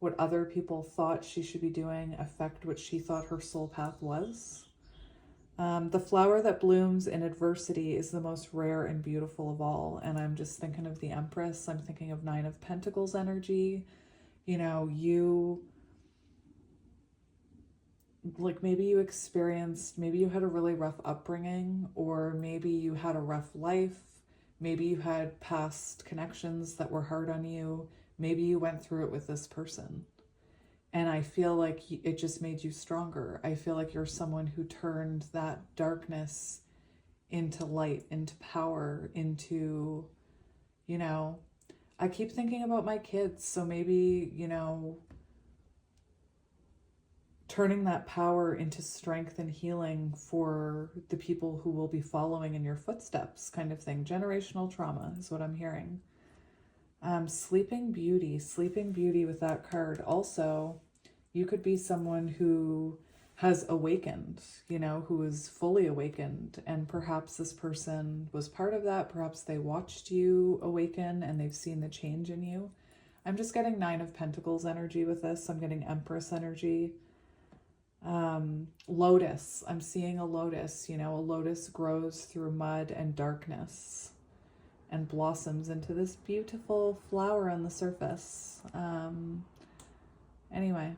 what other people thought she should be doing affect what she thought her soul path was. The flower that blooms in adversity is the most rare and beautiful of all. And I'm just thinking of the Empress. I'm thinking of 9 of Pentacles energy. You, like maybe you had a really rough upbringing, or maybe you had a rough life. Maybe you had past connections that were hard on you. Maybe you went through it with this person. And I feel like it just made you stronger. I feel like you're someone who turned that darkness into light, into power, into, I keep thinking about my kids. So maybe, turning that power into strength and healing for the people who will be following in your footsteps, kind of thing. Generational trauma is what I'm hearing. Sleeping Beauty with that card. Also, you could be someone who has awakened, you know, who is fully awakened. And perhaps this person was part of that. Perhaps they watched you awaken and they've seen the change in you. I'm just getting 9 of Pentacles energy with this. I'm getting Empress energy. Lotus. I'm seeing a lotus. You know, a lotus grows through mud and darkness and blossoms into this beautiful flower on the surface. Anyway,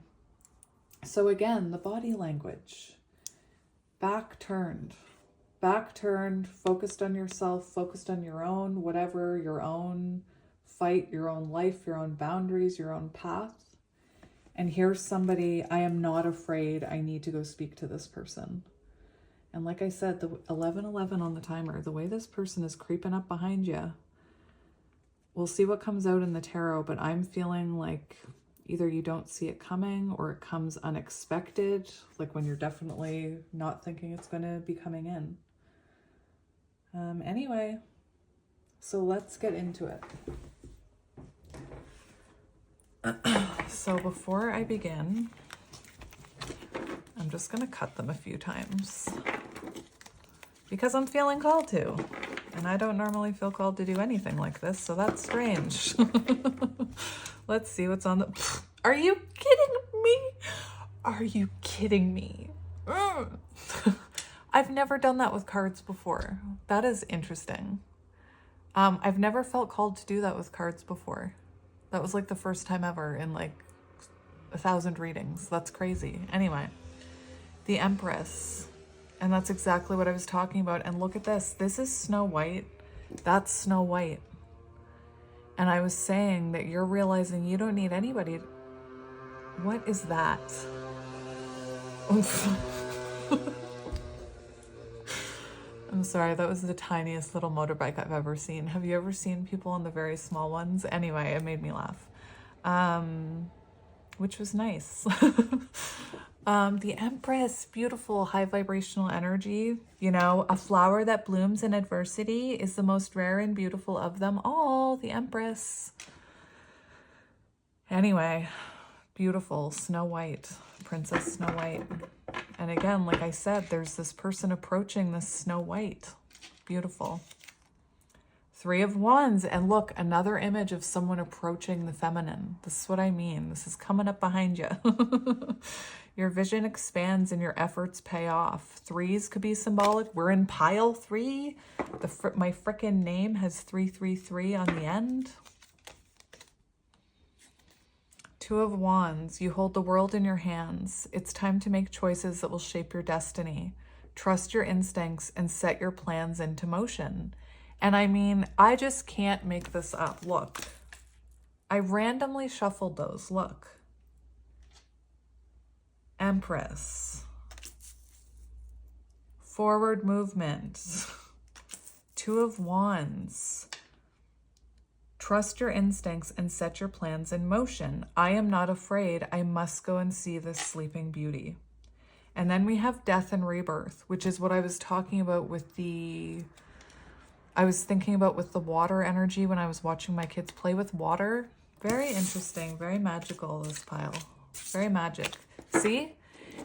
so again, the body language. Back turned, focused on yourself, focused on your own, whatever, your own fight, your own life, your own boundaries, your own path. And here's somebody, I am not afraid, I need to go speak to this person. And like I said, the 1111 on the timer, the way this person is creeping up behind you, we'll see what comes out in the tarot, but I'm feeling like either you don't see it coming or it comes unexpected, like when you're definitely not thinking it's going to be coming in. Anyway, so let's get into it. So before I begin, I'm just going to cut them a few times because I'm feeling called to, and I don't normally feel called to do anything like this, so that's strange. Let's see what's on the... Are you kidding me? Are you kidding me? I've never done that with cards before. That is interesting. I've never felt called to do that with cards before. That was like the first time ever in like 1,000 readings. That's crazy. Anyway, the Empress. And that's exactly what I was talking about. And look at this. This is Snow White. That's Snow White. And I was saying that you're realizing you don't need anybody. What is that? I'm sorry, that was the tiniest little motorbike I've ever seen. Have you ever seen people on the very small ones? Anyway, it made me laugh, which was nice. The Empress, beautiful, high vibrational energy. You know, a flower that blooms in adversity is the most rare and beautiful of them all. The Empress. Anyway, beautiful, Snow White, Princess Snow White. And again, like I said, there's this person approaching this Snow White. Beautiful. 3 of Wands. And look, another image of someone approaching the feminine. This is what I mean. This is coming up behind you. Your vision expands and your efforts pay off. 3s could be symbolic. We're in pile 3. My frickin' name has 333 on the end. 2 of Wands. You hold the world in your hands. It's time to make choices that will shape your destiny. Trust your instincts and set your plans into motion. And I mean, I just can't make this up. Look, I randomly shuffled those. Look. Empress. Forward movement. 2 of Wands. Trust your instincts and set your plans in motion. I am not afraid. I must go and see this sleeping beauty. And then we have death and rebirth, which is what I was talking about with the... I was thinking about with the water energy when I was watching my kids play with water. Very interesting, very magical, this pile. Very magic. See?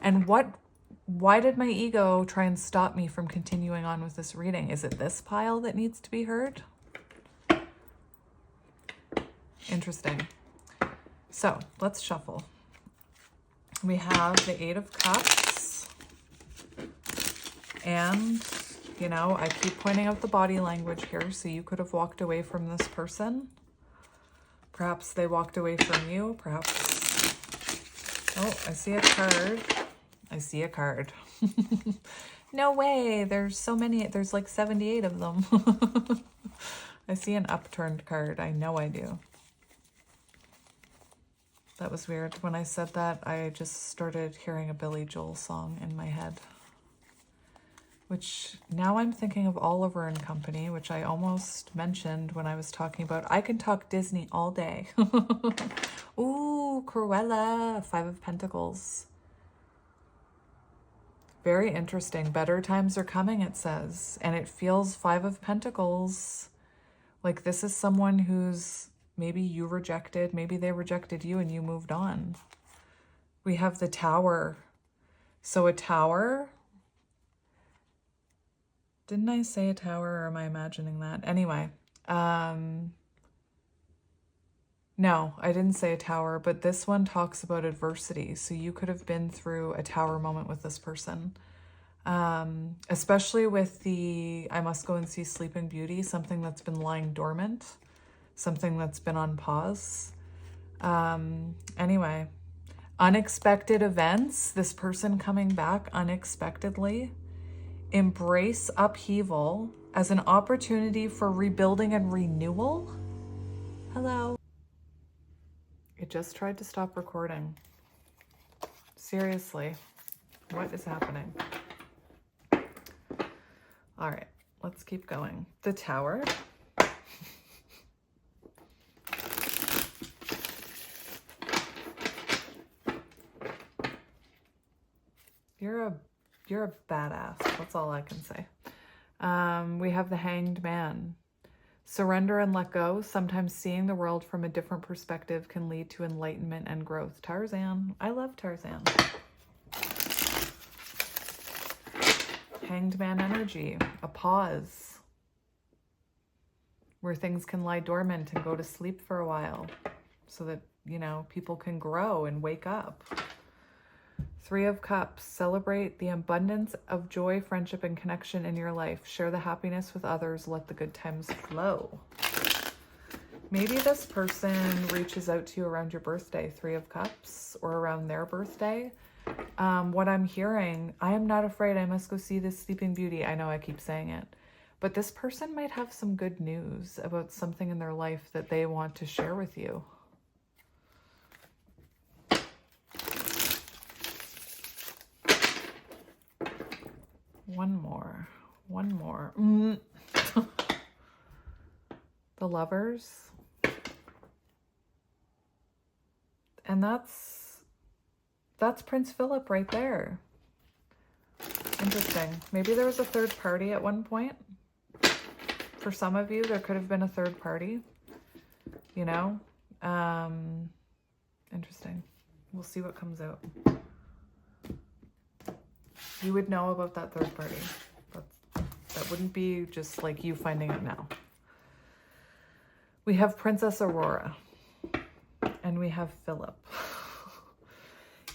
And why did my ego try and stop me from continuing on with this reading? Is it this pile that needs to be heard? Interesting. So let's shuffle. We have the 8 of Cups. And, you know, I keep pointing out the body language here. So you could have walked away from this person. Perhaps they walked away from you. Perhaps. Oh, I see a card. I see a card. No way. There's so many. There's like 78 of them. I see an upturned card. I know I do. That was weird. When I said that, I just started hearing a Billy Joel song in my head. Which now I'm thinking of Oliver and Company, which I almost mentioned when I was talking about. I can talk Disney all day. Ooh, Cruella, 5 of Pentacles. Very interesting. Better times are coming, it says. And it feels 5 of Pentacles. Like this is someone who's... Maybe you rejected, maybe they rejected you and you moved on. We have the Tower. So a tower. Didn't I say a tower, or am I imagining that? Anyway, no, I didn't say a tower, but this one talks about adversity. So you could have been through a tower moment with this person. Especially with the I must go and see Sleeping Beauty, something that's been lying dormant, something that's been on pause. Anyway, unexpected events, this person coming back unexpectedly. Embrace upheaval as an opportunity for rebuilding and renewal. Hello. It just tried to stop recording. Seriously, what is happening? All right, let's keep going. The Tower. You're a badass. That's all I can say. We have the Hanged Man. Surrender and let go. Sometimes seeing the world from a different perspective can lead to enlightenment and growth. Tarzan. I love Tarzan. Hanged Man energy. A pause. Where things can lie dormant and go to sleep for a while. So that, you know, people can grow and wake up. Three of Cups. Celebrate the abundance of joy, friendship, and connection in your life. Share the happiness with others. Let the good times flow. Maybe this person reaches out to you around your birthday, Three of Cups, or around their birthday. What I'm hearing, I am not afraid. I must go see this Sleeping Beauty. I know I keep saying it. But this person might have some good news about something in their life that they want to share with you. One more. The Lovers. And that's Prince Philip right there. Interesting. Maybe there was a third party at one point. For some of you, there could have been a third party, you know? Interesting. We'll see what comes out. You would know about that third party. That wouldn't be just like you finding out now. We have Princess Aurora. And we have Philip.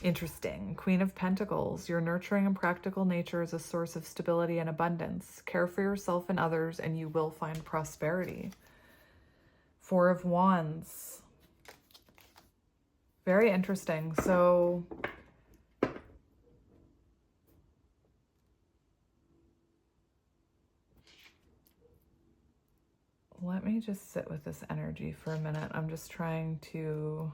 Interesting. Queen of Pentacles. Your nurturing and practical nature is a source of stability and abundance. Care for yourself and others, and you will find prosperity. Four of Wands. Very interesting. So let me just sit with this energy for a minute. I'm just trying to...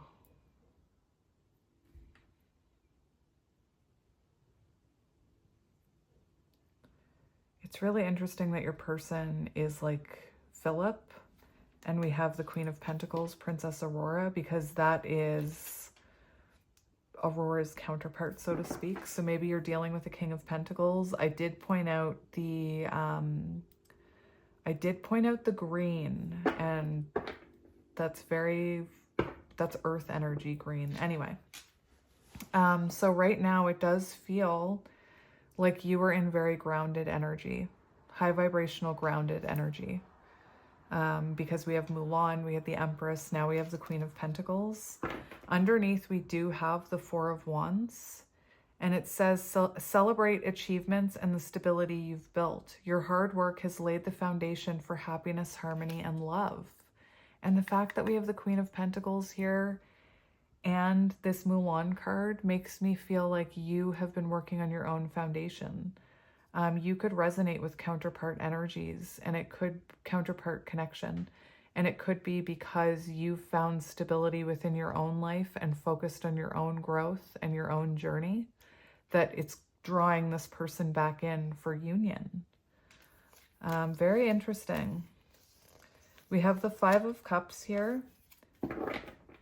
It's really interesting that your person is like Philip, and we have the Queen of Pentacles, Princess Aurora, because that is Aurora's counterpart, so to speak. So maybe you're dealing with the King of Pentacles. I did point out the green, and that's earth energy green. Anyway, so right now it does feel like you were in very grounded energy, high vibrational grounded energy. Because we have Mulan, we have the Empress, now we have the Queen of Pentacles. Underneath, we do have the Four of Wands. And it says, celebrate achievements and the stability you've built. Your hard work has laid the foundation for happiness, harmony, and love. And the fact that we have the Queen of Pentacles here and this Mulan card makes me feel like you have been working on your own foundation. You could resonate with counterpart energies, and it could counterpart connection. And it could be because you found stability within your own life and focused on your own growth and your own journey, that it's drawing this person back in for union. Very interesting. We have the Five of Cups here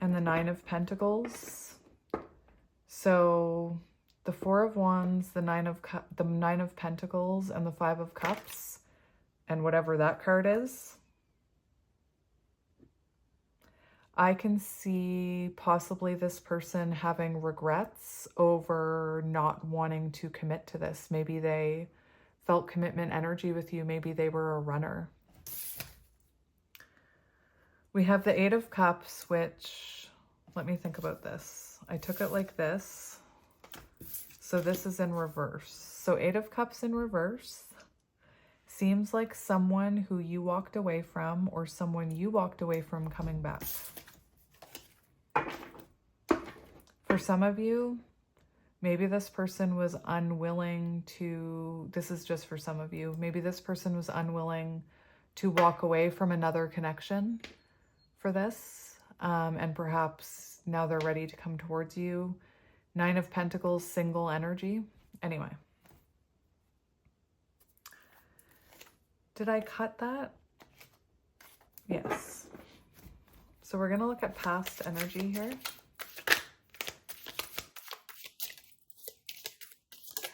and the Nine of Pentacles. So the Four of Wands, the Nine of Pentacles, and the Five of Cups, and whatever that card is. I can see possibly this person having regrets over not wanting to commit to this. Maybe they felt commitment energy with you. Maybe they were a runner. We have the Eight of Cups, which, let me think about this. I took it like this. So this is in reverse. So Eight of Cups in reverse seems like someone who you walked away from or someone you walked away from coming back. For some of you, maybe this person was unwilling to, this is just for some of you, maybe this person was unwilling to walk away from another connection for this. And perhaps now they're ready to come towards you. Nine of Pentacles, single energy. Anyway. Did I cut that? Yes. So we're going to look at past energy here.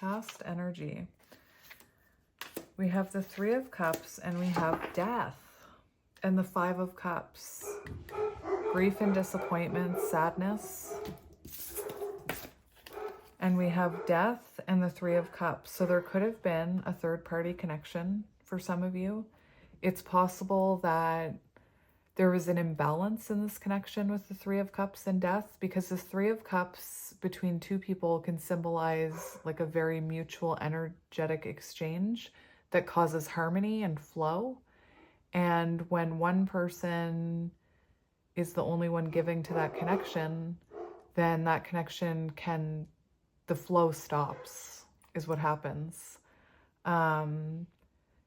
Past energy. We have the Three of Cups and we have death and the Five of Cups. Grief and disappointment, sadness. And we have death and the Three of Cups. So there could have been a third-party connection for some of you. It's possible that there was an imbalance in this connection with the Three of Cups and death, because the Three of Cups between two people can symbolize like a very mutual energetic exchange that causes harmony and flow. And when one person is the only one giving to that connection, then that connection can, the flow stops, is what happens.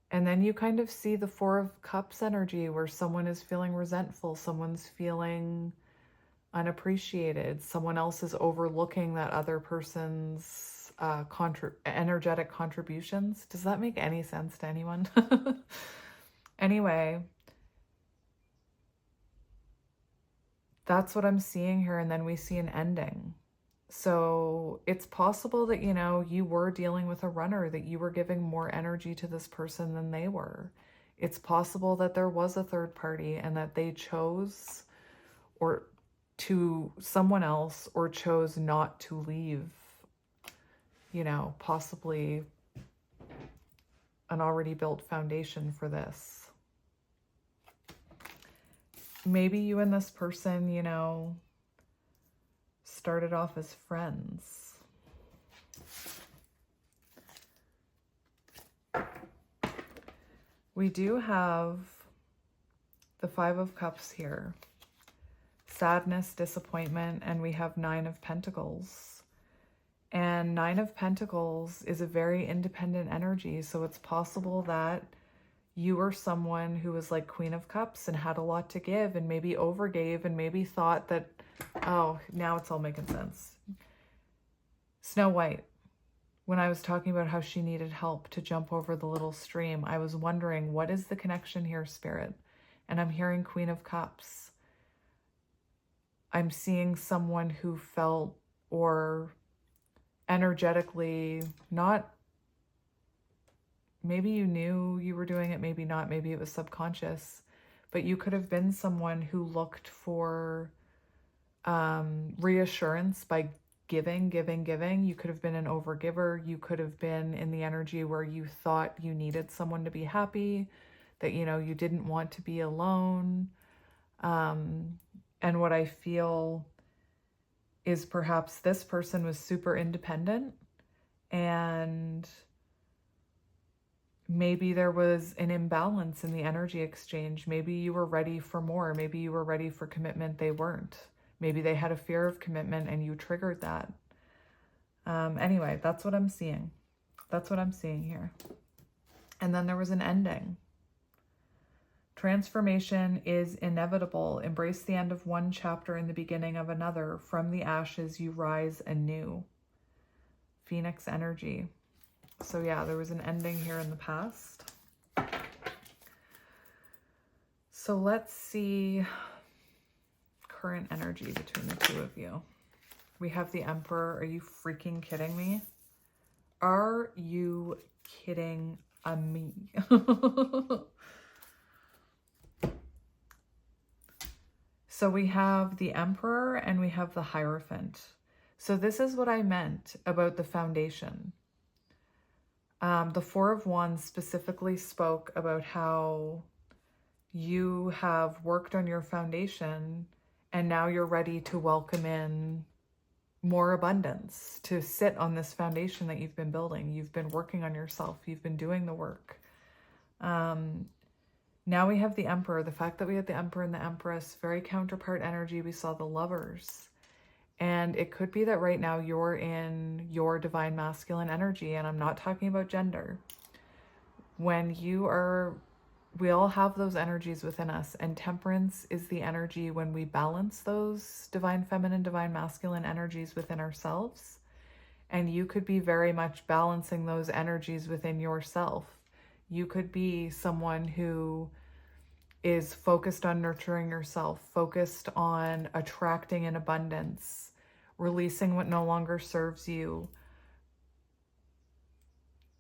And then you kind of see the Four of Cups energy where someone is feeling resentful, someone's feeling unappreciated, someone else is overlooking that other person's energetic contributions. Does that make any sense to anyone? Anyway, that's what I'm seeing here. And then we see an ending. So it's possible that, you know, you were dealing with a runner, that you were giving more energy to this person than they were. It's possible that there was a third party and that they chose or to someone else or chose not to leave, you know, possibly an already built foundation for this. Maybe you and this person, you know, started off as friends. We do have the Five of Cups here. Sadness, disappointment, and we have Nine of Pentacles. And Nine of Pentacles is a very independent energy, so it's possible that you were someone who was like Queen of Cups and had a lot to give and maybe overgave and maybe thought that, oh, now it's all making sense. Snow White, when I was talking about how she needed help to jump over the little stream, I was wondering, what is the connection here, Spirit? And I'm hearing Queen of Cups. I'm seeing someone who felt or energetically not, maybe you knew you were doing it, maybe not, maybe it was subconscious, but you could have been someone who looked for reassurance by giving. You could have been an overgiver. You could have been in the energy where you thought you needed someone to be happy, that, you know, you didn't want to be alone. And what I feel is perhaps this person was super independent and maybe there was an imbalance in the energy exchange. Maybe you were ready for more. Maybe you were ready for commitment. They weren't. Maybe they had a fear of commitment and you triggered that. Anyway, that's what I'm seeing. That's what I'm seeing here. And then there was an ending. Transformation is inevitable. Embrace the end of one chapter and the beginning of another. From the ashes, you rise anew. Phoenix energy. So yeah, there was an ending here in the past. So let's see current energy between the two of you. We have the Emperor. Are you freaking kidding me? Are you kidding me? So we have the Emperor and we have the Hierophant. So this is what I meant about the foundation. The Four of Wands specifically spoke about how you have worked on your foundation and now you're ready to welcome in more abundance, to sit on this foundation that you've been building. You've been working on yourself. You've been doing the work. Now we have the Emperor. The fact that we had the Emperor and the Empress, very counterpart energy. We saw the Lovers. And it could be that right now you're in your divine masculine energy, and I'm not talking about gender. When you are, we all have those energies within us, and Temperance is the energy when we balance those divine feminine, divine masculine energies within ourselves. And you could be very much balancing those energies within yourself. You could be someone who is focused on nurturing yourself, focused on attracting in abundance, releasing what no longer serves you,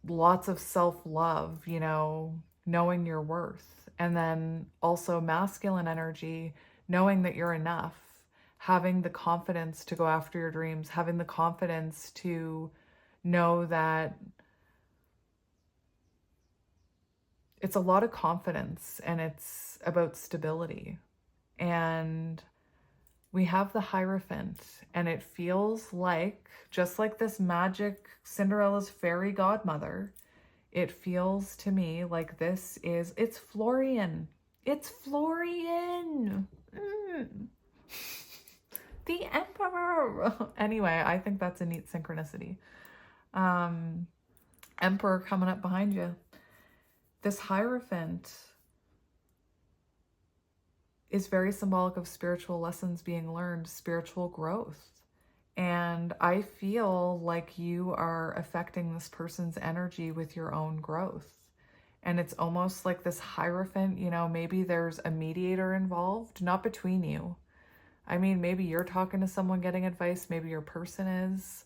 lots of self-love, you know, knowing your worth. And then also masculine energy, knowing that you're enough, having the confidence to go after your dreams, having the confidence to know that it's a lot of confidence and it's about stability. And we have the Hierophant, and it feels like, just like this magic Cinderella's fairy godmother, it feels to me like this is, it's Florian. It's Florian. The Emperor. Anyway, I think that's a neat synchronicity. Emperor coming up behind you. This Hierophant is very symbolic of spiritual lessons being learned, spiritual growth. And I feel like you are affecting this person's energy with your own growth. And it's almost like this Hierophant, you know, maybe there's a mediator involved, not between you. I mean, maybe you're talking to someone getting advice, maybe your person is.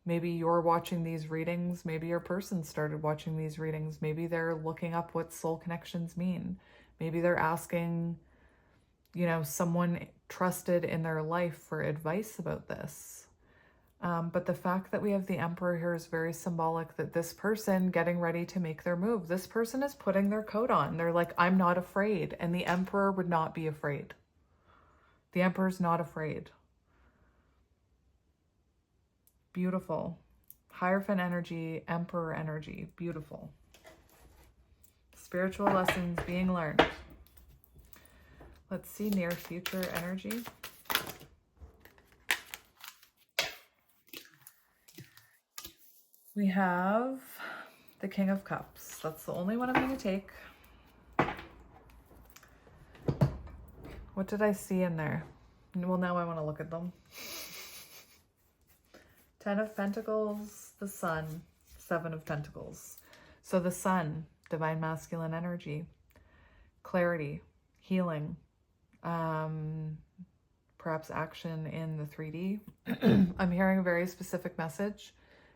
Maybe you're watching these readings. Maybe your person started watching these readings. Maybe they're looking up what soul connections mean. Maybe they're asking, you know, someone trusted in their life for advice about this. But the fact that we have the Emperor here is very symbolic that this person getting ready to make their move, this person is putting their coat on. They're like, I'm not afraid. And the Emperor would not be afraid. The Emperor's not afraid. Beautiful. Hierophant energy, Emperor energy. Beautiful. Spiritual lessons being learned. Let's see near future energy. We have the King of Cups. That's the only one I'm going to take. What did I see in there? Well, now I want to look at them. 10 of Pentacles, the Sun, 7 of Pentacles. So the Sun, divine masculine energy, clarity, healing, perhaps action in the 3D. I'm hearing a very specific message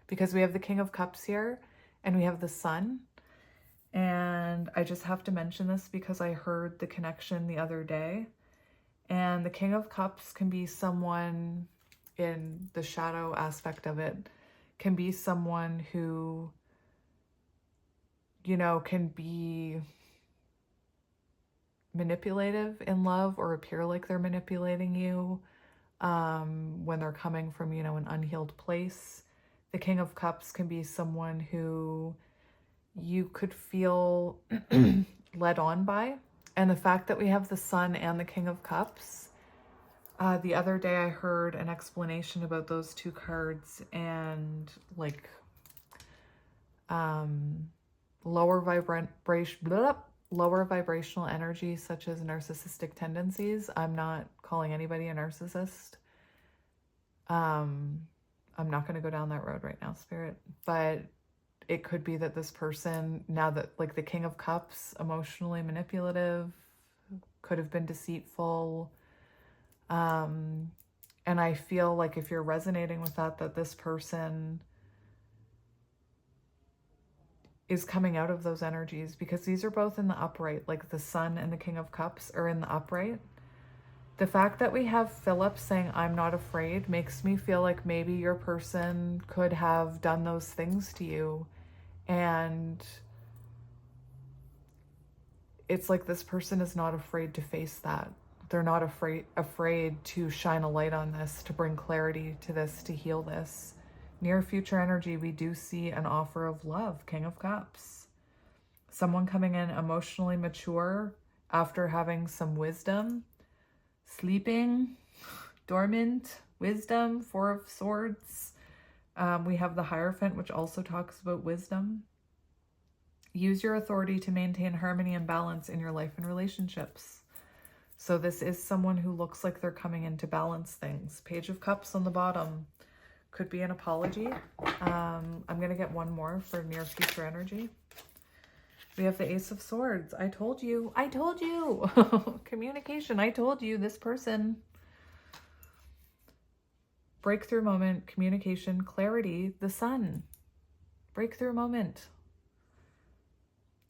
because we have the King of Cups here and we have the Sun. And I just have to mention this because I heard the connection the other day. And the King of Cups can be someone, in the shadow aspect of it, can be someone who, you know, can be manipulative in love or appear like they're manipulating you when they're coming from, you know, an unhealed place. The King of Cups can be someone who you could feel led on by. And the fact that we have the Sun and the King of Cups, the other day I heard an explanation about those two cards and like lower vibrational energy such as narcissistic tendencies. I'm not calling anybody a narcissist. I'm not going to go down that road right now, Spirit, but it could be that this person, now that like the King of Cups, emotionally manipulative, could have been deceitful. And I feel like if you're resonating with that, that this person is coming out of those energies, because these are both in the upright, like the Sun and the King of Cups are in the upright. The fact that we have Philip saying, I'm not afraid, makes me feel like maybe your person could have done those things to you. And it's like this person is not afraid to face that. They're not afraid to shine a light on this, to bring clarity to this, to heal this. Near future energy, we do see an offer of love, King of Cups. Someone coming in emotionally mature after having some wisdom, sleeping, dormant, wisdom, Four of Swords. We have the Hierophant, which also talks about wisdom. Use your authority to maintain harmony and balance in your life and relationships. So this is someone who looks like they're coming in to balance things. Page of Cups on the bottom. Could be an apology. I'm going to get one more for near future energy. We have the Ace of Swords. I told you. I told you. Communication. I told you, this person. Breakthrough moment, communication, clarity, the Sun. Breakthrough moment.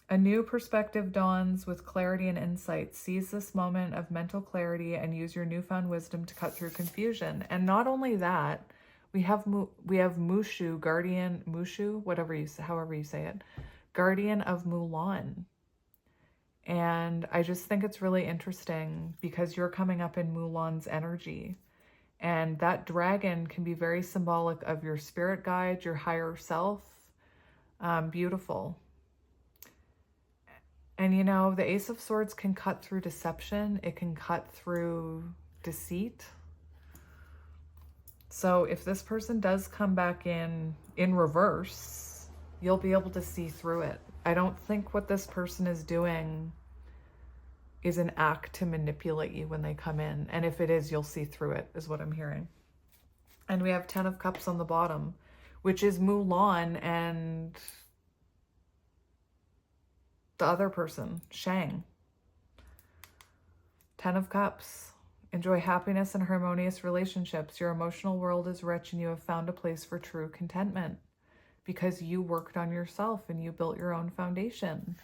A new perspective dawns with clarity and insight. Seize this moment of mental clarity and use your newfound wisdom to cut through confusion. And not only that, we have Mushu, guardian, Mushu, however you say it, guardian of Mulan. And I just think it's really interesting because you're coming up in Mulan's energy. And that dragon can be very symbolic of your spirit guide, your higher self. Beautiful. And you know, the Ace of Swords can cut through deception. It can cut through deceit. So if this person does come back in reverse, you'll be able to see through it. I don't think what this person is doing is an act to manipulate you when they come in. And if it is, you'll see through it, is what I'm hearing. And we have 10 of Cups on the bottom, which is Mulan and the other person, Shang. 10 of Cups. Enjoy happiness and harmonious relationships. Your emotional world is rich and you have found a place for true contentment because you worked on yourself and you built your own foundation.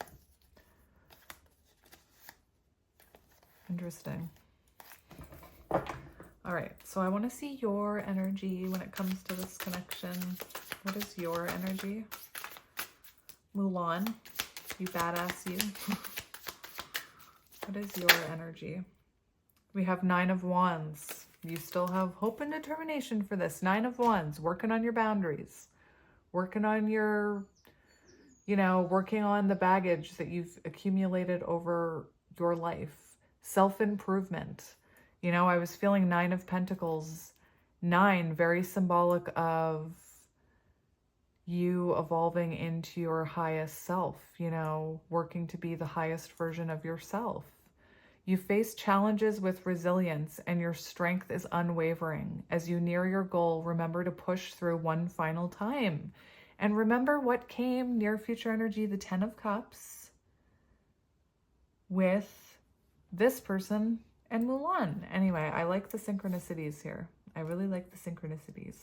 Interesting. All right, so I want to see your energy when it comes to this connection. What is your energy? Mulan, you badass you. What is your energy? We have 9 of Wands. You still have hope and determination for this. 9 of Wands, working on your boundaries, working on your, working on the baggage that you've accumulated over your life. Self-improvement. I was feeling 9 of Pentacles. 9, very symbolic of you evolving into your highest self, working to be the highest version of yourself. You face challenges with resilience and your strength is unwavering. As you near your goal, remember to push through one final time. And remember what came near future energy, the 10 of Cups, with this person and Mulan. Anyway, I like the synchronicities here. I really like the synchronicities.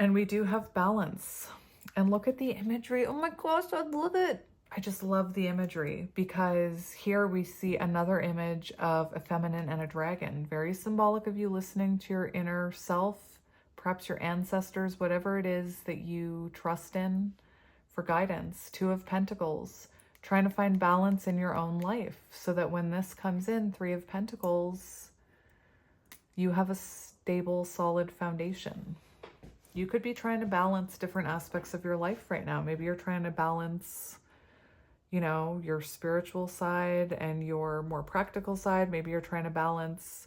And we do have balance. And look at the imagery. Oh my gosh, I love it. I just love the imagery because here we see another image of a feminine and a dragon. Very symbolic of you listening to your inner self, perhaps your ancestors, whatever it is that you trust in for guidance. 2 of Pentacles, trying to find balance in your own life so that when this comes in, 3 of Pentacles, you have a stable, solid foundation. You could be trying to balance different aspects of your life right now. Maybe you're trying to balance, your spiritual side and your more practical side. Maybe you're trying to balance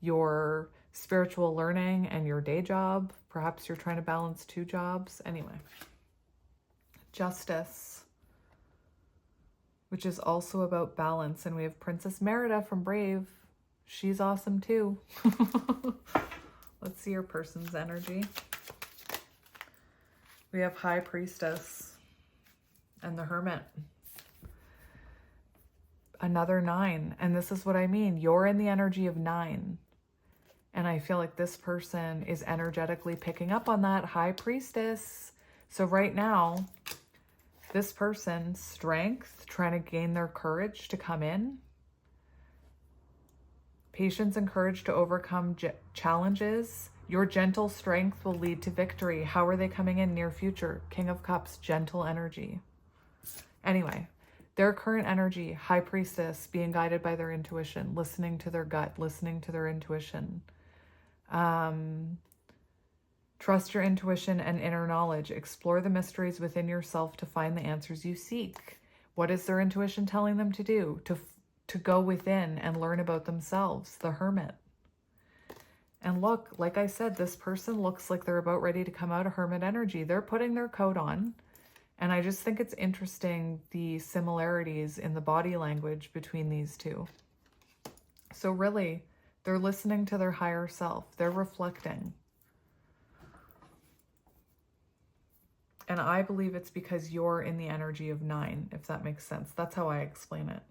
your spiritual learning and your day job. Perhaps you're trying to balance 2 jobs. Anyway, Justice, which is also about balance. And we have Princess Merida from Brave. She's awesome too. Let's see your person's energy. We have High Priestess and the Hermit. Another 9. And this is what I mean. You're in the energy of 9. And I feel like this person is energetically picking up on that. High Priestess. So right now, This person's strength, trying to gain their courage to come in. Patience and courage to overcome challenges. Your gentle strength will lead to victory. How are they coming in near future? King of Cups, gentle energy. Anyway, their current energy, High Priestess, being guided by their intuition, listening to their gut, listening to their intuition. Trust your intuition and inner knowledge. Explore the mysteries within yourself to find the answers you seek. What is their intuition telling them to do? To go within and learn about themselves, the Hermit. And look, like I said, this person looks like they're about ready to come out of Hermit energy. They're putting their coat on. And I just think it's interesting, the similarities in the body language between these two. So really, they're listening to their higher self. They're reflecting. And I believe it's because you're in the energy of 9, if that makes sense. That's how I explain it.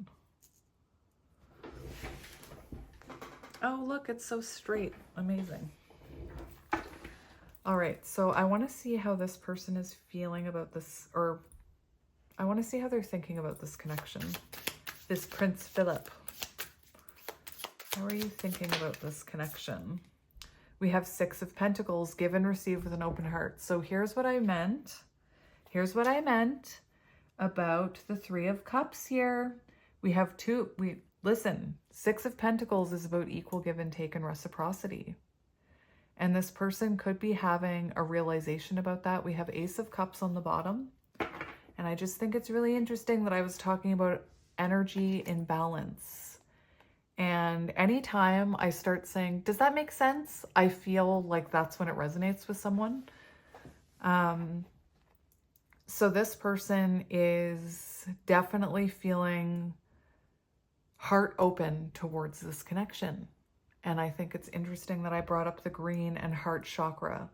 Oh, look, it's so straight. Amazing. All right, so I want to see how this person is feeling about this, or I want to see how they're thinking about this connection. This Prince Philip. How are you thinking about this connection? We have 6 of Pentacles, give and receive with an open heart. So here's what I meant. Here's what I meant about the 3 of Cups here. We have listen, 6 of Pentacles is about equal give and take and reciprocity. And this person could be having a realization about that. We have Ace of Cups on the bottom. And I just think it's really interesting that I was talking about energy in balance. And anytime I start saying, does that make sense? I feel like that's when it resonates with someone. So this person is definitely feeling heart open towards this connection. And I think it's interesting that I brought up the green and heart chakra.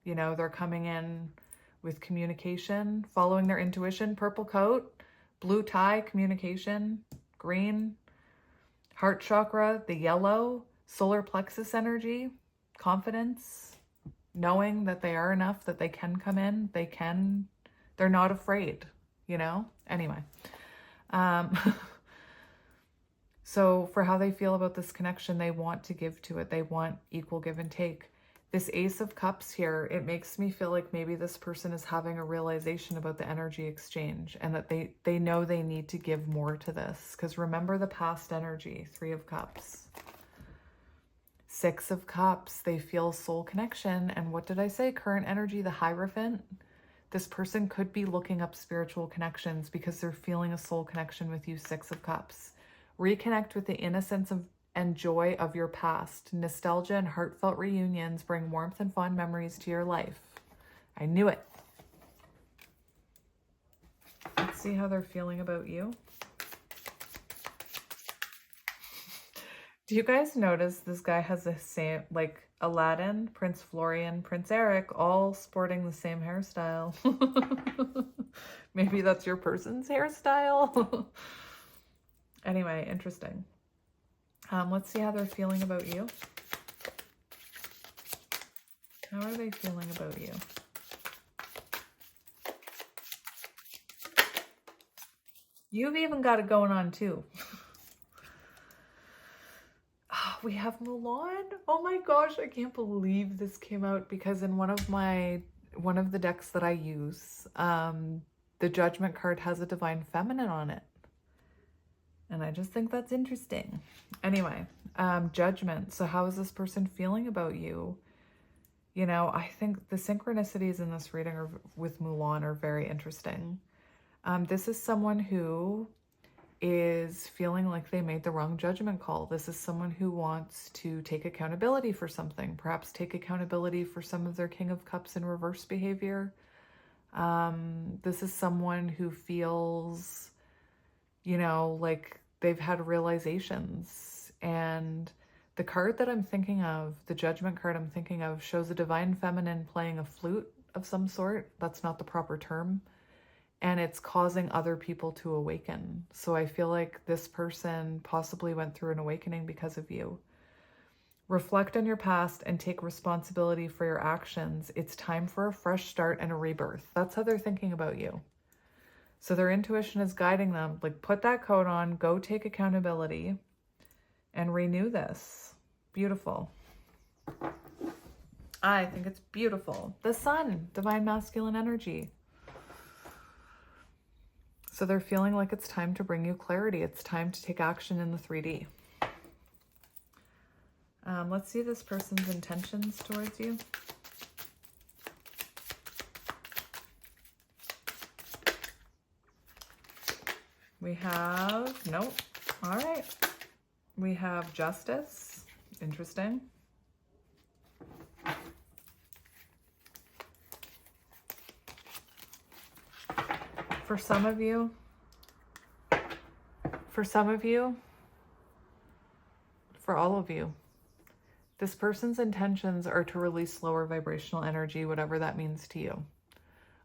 You know, they're coming in with communication, following their intuition, purple coat, blue tie, communication, green, heart chakra, the yellow, solar plexus energy, confidence, knowing that they are enough, that they can come in, they're not afraid, you know? Anyway. So for how they feel about this connection, they want to give to it. They want equal give and take. This Ace of Cups here, it makes me feel like maybe this person is having a realization about the energy exchange and that they know they need to give more to this. Because remember the past energy, 3 of Cups. 6 of Cups, they feel soul connection. And what did I say? Current energy, the Hierophant. This person could be looking up spiritual connections because they're feeling a soul connection with you, 6 of Cups. Reconnect with the innocence and joy of your past. Nostalgia and heartfelt reunions bring warmth and fond memories to your life. I knew it. Let's see how they're feeling about you. Do you guys notice this guy has the same, like Aladdin, Prince Florian, Prince Eric, all sporting the same hairstyle? Maybe that's your person's hairstyle. Anyway, interesting. Let's see how they're feeling about you. How are they feeling about you? You've even got it going on too. We have Mulan. Oh my gosh, I can't believe this came out because in one of the decks that I use, the Judgment card has a Divine Feminine on it. And I just think that's interesting. Anyway, Judgment. So how is this person feeling about you? You know, I think the synchronicities in this reading with Mulan are very interesting. This is someone who is feeling like they made the wrong judgment call. This is someone who wants to take accountability for something, perhaps take accountability for some of their King of Cups in reverse behavior. This is someone who feels, you know, like they've had realizations. And the card that I'm thinking of, the Judgment card I'm thinking of, shows a Divine Feminine playing a flute of some sort. That's not the proper term. And it's causing other people to awaken. So I feel like this person possibly went through an awakening because of you. Reflect on your past and take responsibility for your actions. It's time for a fresh start and a rebirth. That's how they're thinking about you. So their intuition is guiding them. Like, put that coat on, go take accountability, and renew this. Beautiful. I think it's beautiful. The sun, divine masculine energy. So they're feeling like it's time to bring you clarity. It's time to take action in the 3D. Let's see this person's intentions towards you. We have, nope. All right. We have justice. Interesting. For some of you, for all of you, this person's intentions are to release lower vibrational energy, whatever that means to you.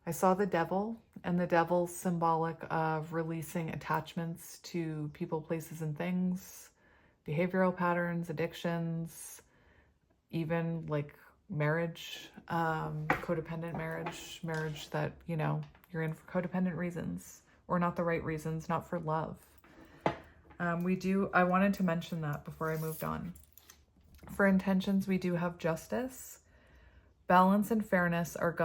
I saw the devil, and the devil's symbolic of releasing attachments to people, places, and things, behavioral patterns, addictions, even like marriage, codependent marriage that, you know, you're in for codependent reasons, or not the right reasons, not for love. I wanted to mention that before I moved on. For intentions, we do have justice. Balance and fairness are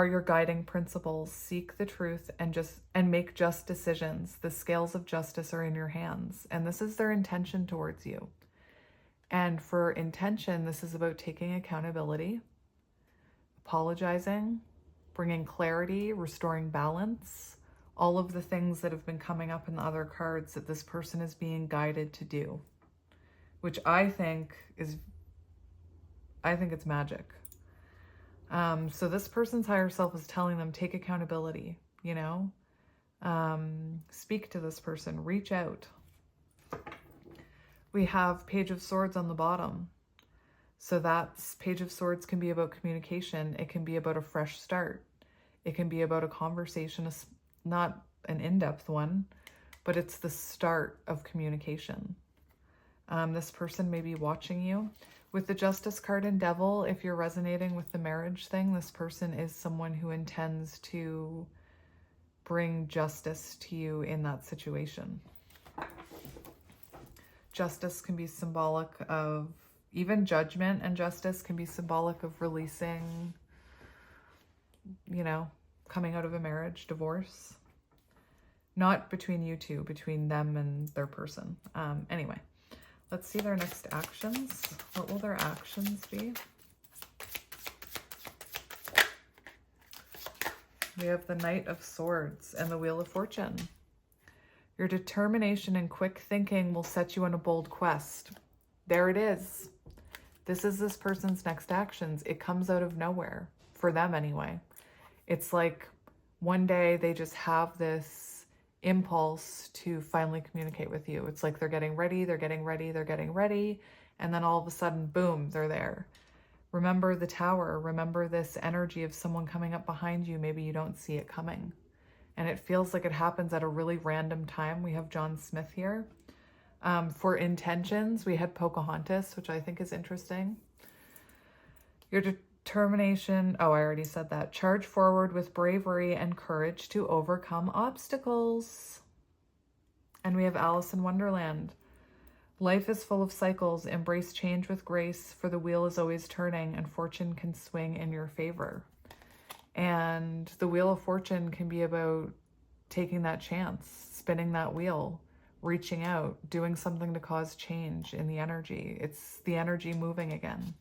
your guiding principles. Seek the truth and make just decisions. The scales of justice are in your hands, and this is their intention towards you. And for intention, this is about taking accountability, apologizing, bringing clarity, restoring balance, all of the things that have been coming up in the other cards that this person is being guided to do, which I think it's magic. So this person's higher self is telling them, take accountability, you know, speak to this person, reach out. We have Page of Swords on the bottom. So that's Page of Swords can be about communication. It can be about a fresh start. It can be about a conversation, not an in-depth one, but it's the start of communication. This person may be watching you. With the Justice card and Devil, if you're resonating with the marriage thing, this person is someone who intends to bring justice to you in that situation. Justice can be symbolic of, even judgment and justice can be symbolic of releasing, you know, coming out of a marriage, divorce. Not between you two, between them and their person. Anyway, let's see their next actions. What will their actions be? We have the Knight of Swords and the Wheel of Fortune. Your determination and quick thinking will set you on a bold quest. There it is. This is this person's next actions. It comes out of nowhere, for them anyway. It's like one day they just have this impulse to finally communicate with you. It's like they're getting ready, and then all of a sudden, boom, they're there. Remember the Tower. Remember this energy of someone coming up behind you. Maybe you don't see it coming. And it feels like it happens at a really random time. We have John Smith here. For intentions, we had Pocahontas, which I think is interesting. Your determination, oh, I already said that. Charge forward with bravery and courage to overcome obstacles. And we have Alice in Wonderland. Life is full of cycles. Embrace change with grace, for the wheel is always turning and fortune can swing in your favor. And the Wheel of Fortune can be about taking that chance, spinning that wheel, reaching out, doing something to cause change in the energy. It's the energy moving again.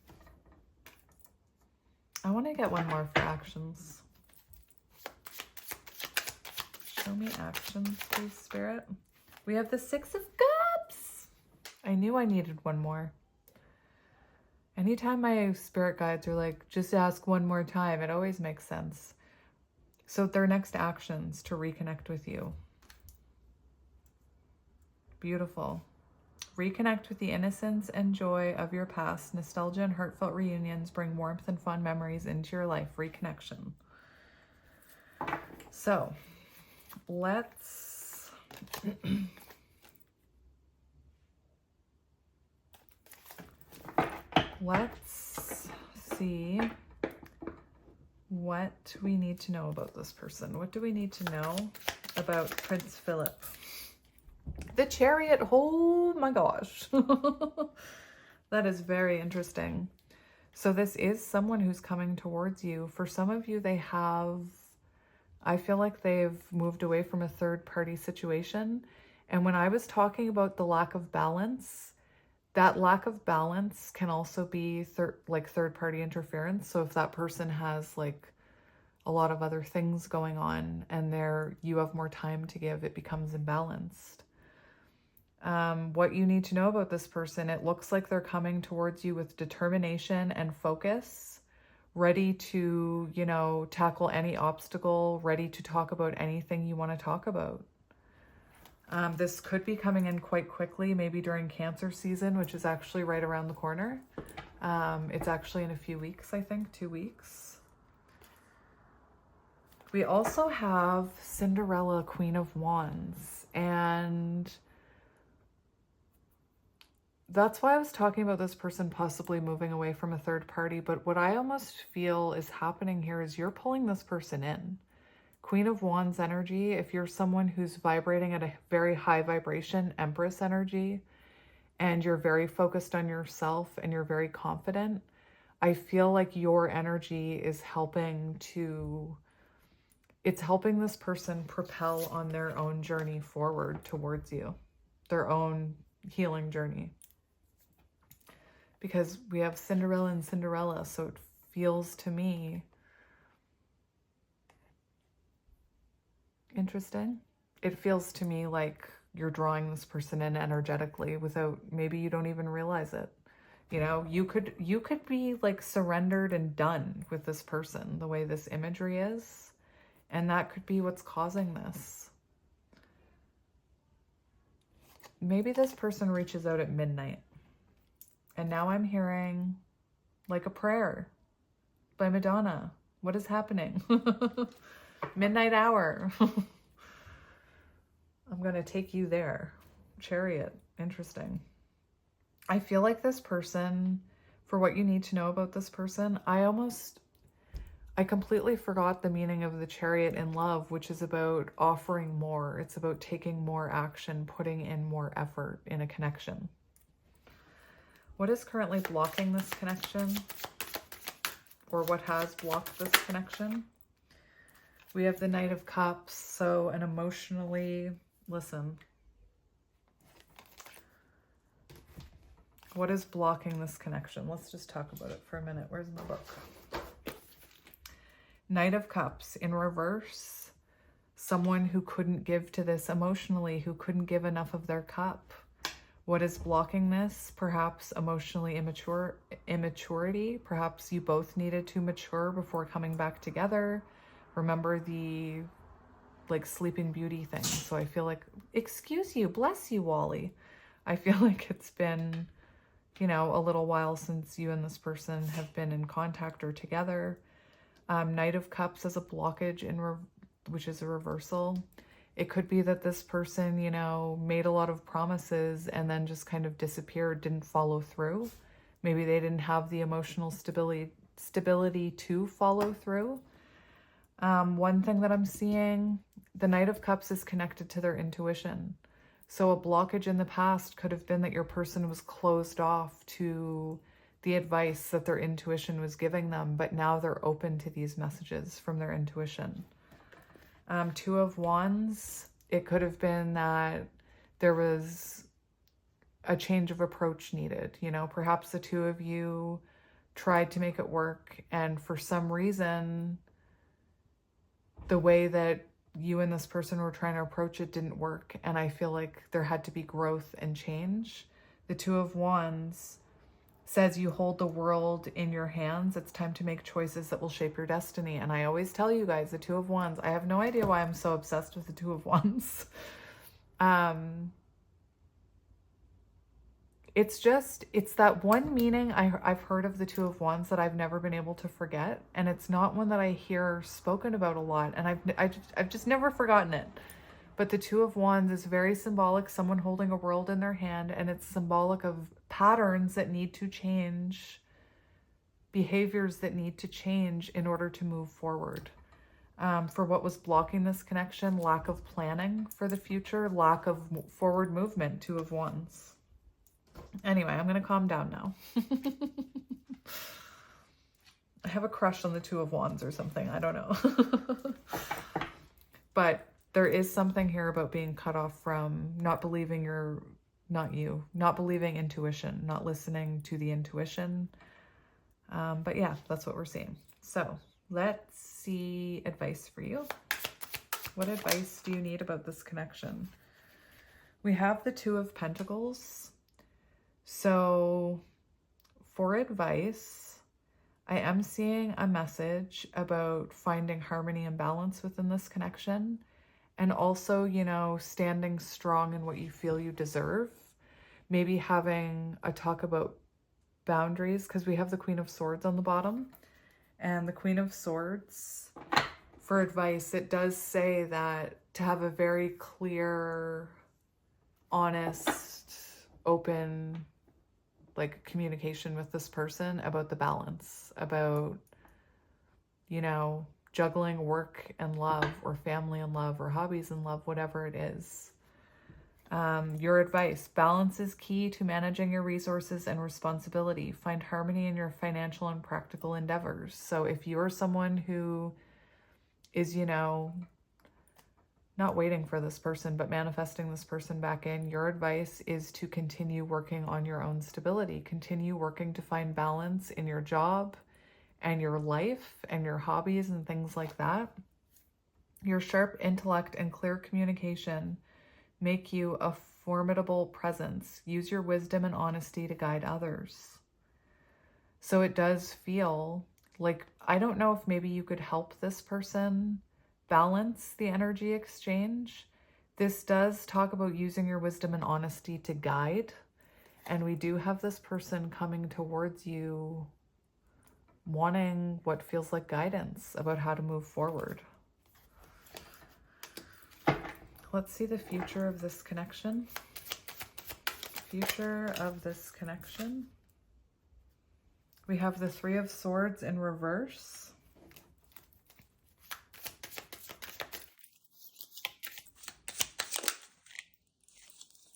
I want to get one more for actions. Show me actions, please, Spirit. We have the Six of Cups. I knew I needed one more. Anytime my spirit guides are like, just ask one more time, it always makes sense. So their next actions to reconnect with you. Beautiful. Reconnect with the innocence and joy of your past. Nostalgia and heartfelt reunions bring warmth and fond memories into your life. Reconnection. So let's let's see what we need to know about this person. What do we need to know about Prince Philip? The Chariot. Oh my gosh. That is very interesting. So this is someone who's coming towards you. For some of you, I feel like they've moved away from a third-party situation. And when I was talking about the lack of balance, that lack of balance can also be third-party interference. So if that person has like a lot of other things going on and you have more time to give, it becomes imbalanced. What you need to know about this person, it looks like they're coming towards you with determination and focus, ready to, tackle any obstacle, ready to talk about anything you want to talk about. This could be coming in quite quickly, maybe during Cancer season, which is actually right around the corner. It's actually in a few weeks, I think, 2 weeks. We also have Cinderella, Queen of Wands, and that's why I was talking about this person possibly moving away from a third party. But what I almost feel is happening here is you're pulling this person in. Queen of Wands energy, if you're someone who's vibrating at a very high vibration, Empress energy, and you're very focused on yourself and you're very confident, I feel like your energy is helping this person propel on their own journey forward towards you, their own healing journey. Because we have Cinderella and Cinderella, so it feels to me interesting. It feels to me like you're drawing this person in energetically without, maybe you don't even realize it. You could be like surrendered and done with this person, the way this imagery is, and that could be what's causing this. Maybe this person reaches out at midnight. And now I'm hearing like a prayer by Madonna. What is happening? Midnight hour. I'm going to take you there. Chariot. Interesting. I feel like this person, for what you need to know about this person, I completely forgot the meaning of the Chariot in love, which is about offering more. It's about taking more action, putting in more effort in a connection. What is currently blocking this connection? Or what has blocked this connection? We have the Knight of Cups. So an emotionally, listen. What is blocking this connection? Let's just talk about it for a minute. Where's my book? Knight of Cups in reverse. Someone who couldn't give to this emotionally, who couldn't give enough of their cup. What is blocking this? Perhaps emotionally immaturity. Perhaps you both needed to mature before coming back together. Remember the Sleeping Beauty thing. So I feel like, excuse you, bless you, Wally. I feel like it's been, a little while since you and this person have been in contact or together. Knight of Cups as a blockage which is a reversal. It could be that this person, made a lot of promises and then just kind of disappeared, didn't follow through. Maybe they didn't have the emotional stability to follow through. One thing that I'm seeing, the Knight of Cups is connected to their intuition. So a blockage in the past could have been that your person was closed off to the advice that their intuition was giving them, but now they're open to these messages from their intuition. Two of Wands, it could have been that there was a change of approach needed. Perhaps the two of you tried to make it work, and for some reason, the way that you and this person were trying to approach it didn't work, and I feel like there had to be growth and change. The Two of Wands says you hold the world in your hands. It's time to make choices that will shape your destiny. And I always tell you guys, the Two of Wands, I have no idea why I'm so obsessed with the Two of Wands. It's that one meaning I've heard of the Two of Wands that I've never been able to forget. And it's not one that I hear spoken about a lot. And I've just never forgotten it. But the Two of Wands is very symbolic, someone holding a world in their hand, and it's symbolic of patterns that need to change behaviors that need to change in order to move forward. For what was blocking this connection, lack of planning for the future, lack of forward movement, Two of Wands. Anyway, I'm going to calm down now. I have a crush on the Two of Wands or something. I don't know. But there is something here about being cut off from not believing not believing intuition, not listening to the intuition. But yeah, that's what we're seeing. So let's see advice for you. What advice do you need about this connection? We have the Two of Pentacles. So for advice, I am seeing a message about finding harmony and balance within this connection. And also, you know, standing strong in what you feel you deserve. Maybe having a talk about boundaries, because we have the Queen of Swords on the bottom. And the Queen of Swords, for advice, it does say that to have a very clear, honest, open, like, communication with this person about the balance, about, you know, juggling work and love, or family and love, or hobbies and love, whatever it is. Your advice: balance is key to managing your resources and responsibility. Find harmony in your financial and practical endeavors. So if you're someone who is, you know, not waiting for this person, but manifesting this person back in, your advice is to continue working on your own stability. Continue working to find balance in your job and your life and your hobbies and things like that. Your sharp intellect and clear communication make you a formidable presence. Use your wisdom and honesty to guide others. So it does feel like, I don't know if maybe you could help this person balance the energy exchange. This does talk about using your wisdom and honesty to guide. And we do have this person coming towards you wanting what feels like guidance about how to move forward. Let's see the future of this connection. Future of this connection. We have the Three of Swords in reverse.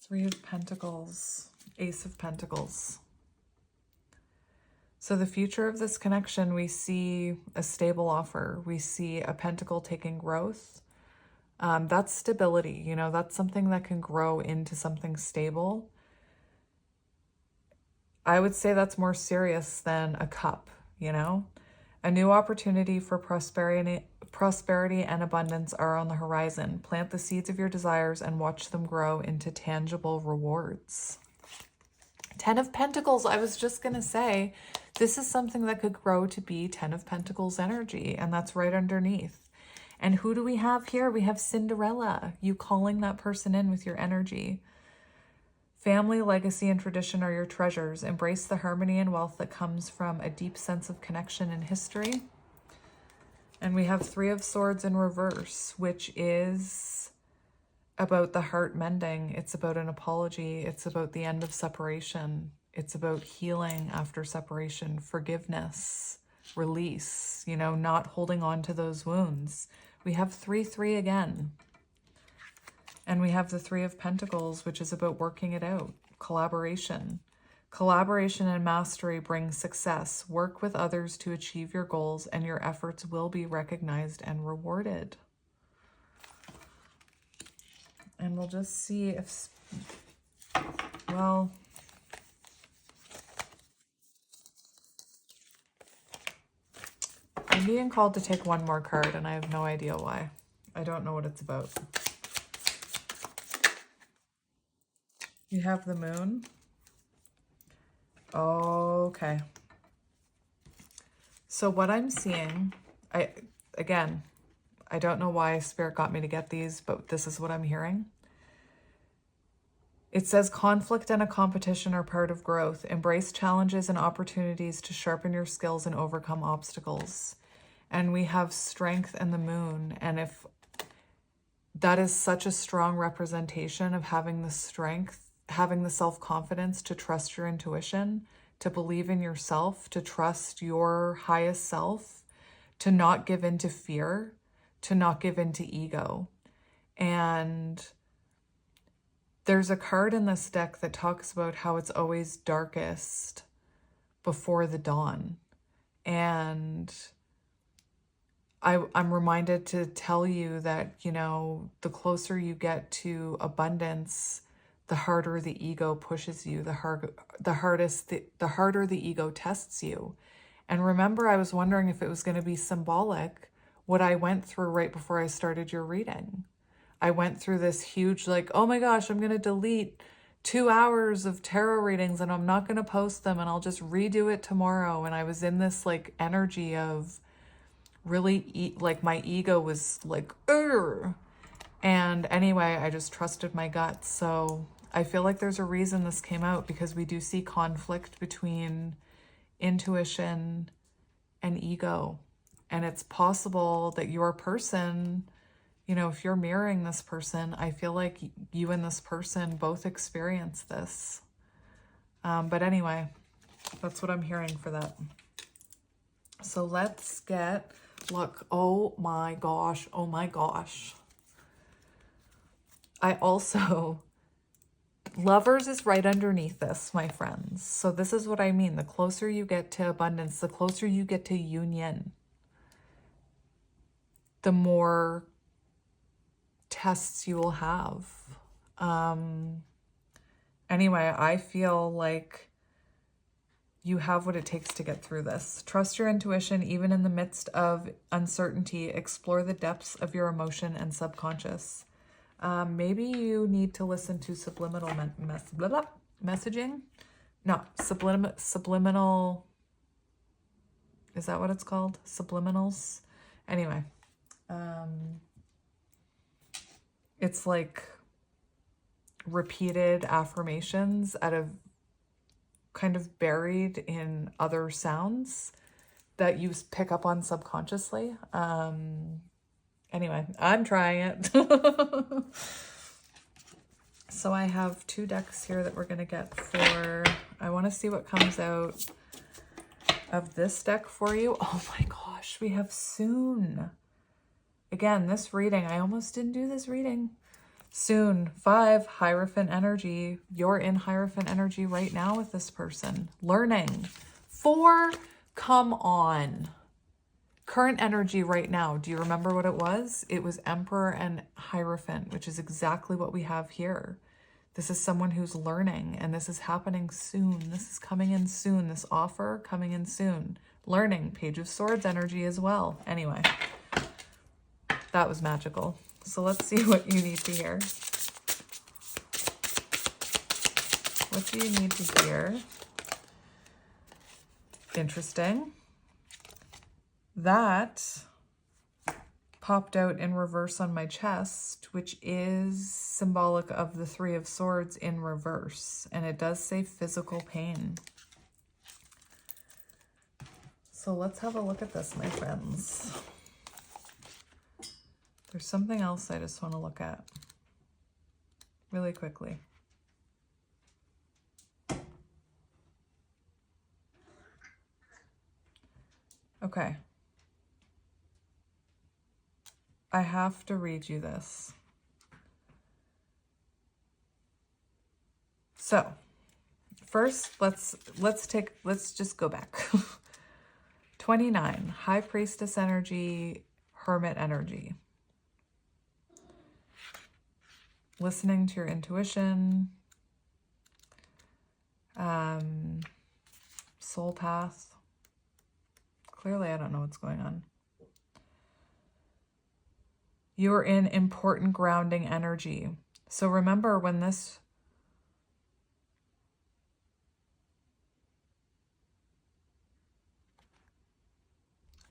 Three of Pentacles, Ace of Pentacles. So the future of this connection, we see a stable offer. We see a pentacle taking growth. That's stability, you know, that's something that can grow into something stable. I would say that's more serious than a cup, you know. A new opportunity for prosperity and abundance are on the horizon. Plant the seeds of your desires and watch them grow into tangible rewards. Ten of Pentacles, I was just going to say, this is something that could grow to be Ten of Pentacles energy, and that's right underneath. And who do we have here? We have Cinderella, you calling that person in with your energy. Family, legacy, and tradition are your treasures. Embrace the harmony and wealth that comes from a deep sense of connection and history. And we have Three of Swords in reverse, which is about the heart mending. It's about an apology. It's about the end of separation. It's about healing after separation, forgiveness, release, you know, not holding on to those wounds. We have 3-3 again. And we have the Three of Pentacles, which is about working it out, collaboration. Collaboration and mastery bring success. Work with others to achieve your goals, and your efforts will be recognized and rewarded. And we'll just see if, well, I'm being called to take one more card, and I have no idea why. I don't know what it's about. You have the Moon. Okay. So what I'm seeing, I don't know why Spirit got me to get these, but this is what I'm hearing. It says conflict and a competition are part of growth. Embrace challenges and opportunities to sharpen your skills and overcome obstacles. And we have strength and the Moon. And if that is such a strong representation of having the strength, having the self-confidence to trust your intuition, to believe in yourself, to trust your highest self, to not give in to fear, to not give in to ego. And there's a card in this deck that talks about how it's always darkest before the dawn. And I'm reminded to tell you that, you know, the closer you get to abundance, the harder the ego pushes you, the harder the ego tests you. And remember, I was wondering if it was going to be symbolic what I went through right before I started your reading. I went through this huge, like, oh my gosh, I'm going to delete 2 hours of tarot readings and I'm not going to post them and I'll just redo it tomorrow. And I was in this like energy of really like my ego was like, ugh. And anyway, I just trusted my gut. So I feel like there's a reason this came out, because we do see conflict between intuition and ego. And it's possible that your person, you know, if you're mirroring this person, I feel like you and this person both experience this. But anyway, that's what I'm hearing for that. So let's get, look, oh my gosh, oh my gosh. I also, Lovers is right underneath this, my friends. So this is what I mean. The closer you get to abundance, the closer you get to union, the more tests you will have. Anyway, I feel like you have what it takes to get through this. Trust your intuition, even in the midst of uncertainty. Explore the depths of your emotion and subconscious. Maybe you need to listen to subliminal messaging. No, subliminal. Is that what it's called? Subliminals. Anyway, it's like repeated affirmations out of kind of buried in other sounds that you pick up on subconsciously. Anyway, I'm trying it. So I have 2 decks here that we're going to get for, I want to see what comes out of this deck for you. Oh my gosh, we have soon. Again, this reading, I almost didn't do this reading. Soon, 5, Hierophant energy. You're in Hierophant energy right now with this person. Learning. 4, come on. Current energy right now. Do you remember what it was? It was Emperor and Hierophant, which is exactly what we have here. This is someone who's learning, and this is happening soon. This is coming in soon. This offer coming in soon. Learning. Page of Swords energy as well. Anyway, that was magical. So let's see what you need to hear. What do you need to hear? Interesting. That popped out in reverse on my chest, which is symbolic of the 3 of Swords in reverse. And it does say physical pain. So let's have a look at this, my friends. There's something else I just want to look at really quickly. Okay. I have to read you this. So, first, let's just go back. 29, High Priestess energy, Hermit energy. Listening to your intuition, soul path. Clearly, I don't know what's going on. You're in important grounding energy. So remember when this...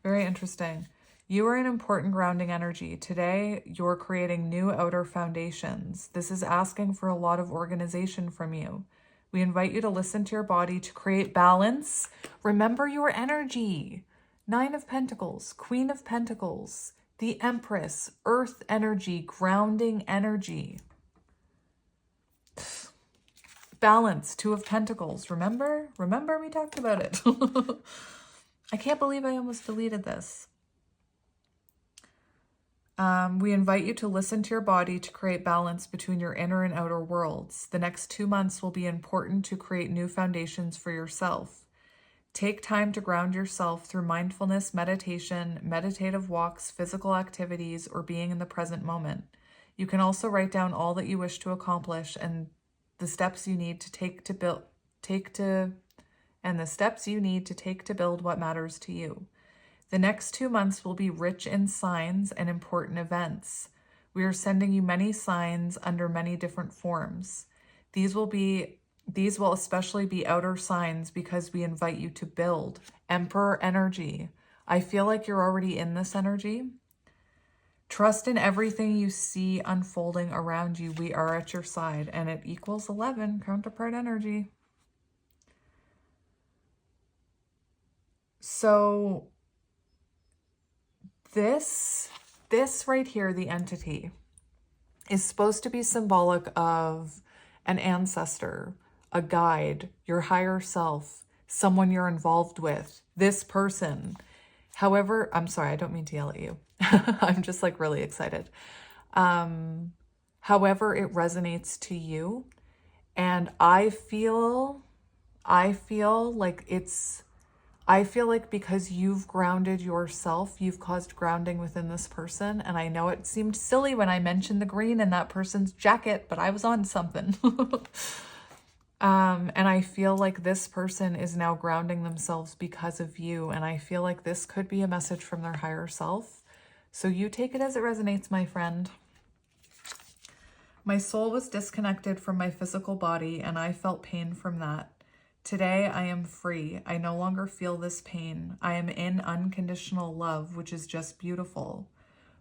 Very interesting. You are in important grounding energy. Today, you're creating new outer foundations. This is asking for a lot of organization from you. We invite you to listen to your body to create balance. Remember your energy. 9 of Pentacles, Queen of Pentacles, the Empress, Earth energy, grounding energy. Balance, Two of Pentacles. Remember? Remember we talked about it. I can't believe I almost deleted this. We invite you to listen to your body to create balance between your inner and outer worlds. The next 2 months will be important to create new foundations for yourself. Take time to ground yourself through mindfulness, meditation, meditative walks, physical activities, or being in the present moment. You can also write down all that you wish to accomplish and the steps you need to take to build what matters to you. The next 2 months will be rich in signs and important events. We are sending you many signs under many different forms. These will especially be outer signs because we invite you to build. Emperor energy. I feel like you're already in this energy. Trust in everything you see unfolding around you. We are at your side. And it equals 11, counterpart energy. So this right here, the entity, is supposed to be symbolic of an ancestor, a guide, your higher self, someone you're involved with, this person. However, I'm sorry, I don't mean to yell at you. I'm just like really excited. However it resonates to you. And I feel like because you've grounded yourself, you've caused grounding within this person. And I know it seemed silly when I mentioned the green in that person's jacket, but I was on something. And I feel like this person is now grounding themselves because of you. And I feel like this could be a message from their higher self. So you take it as it resonates, my friend. My soul was disconnected from my physical body, and I felt pain from that. Today, I am free. I no longer feel this pain. I am in unconditional love, which is just beautiful.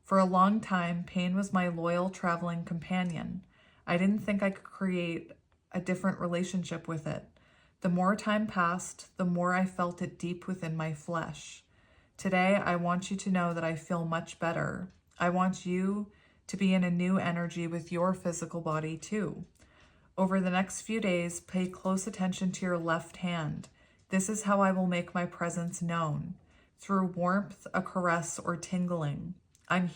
For a long time, pain was my loyal traveling companion. I didn't think I could create a different relationship with it. The more time passed, the more I felt it deep within my flesh. Today, I want you to know that I feel much better. I want you to be in a new energy with your physical body too. Over the next few days, pay close attention to your left hand. This is how I will make my presence known. Through warmth, a caress, or tingling. I am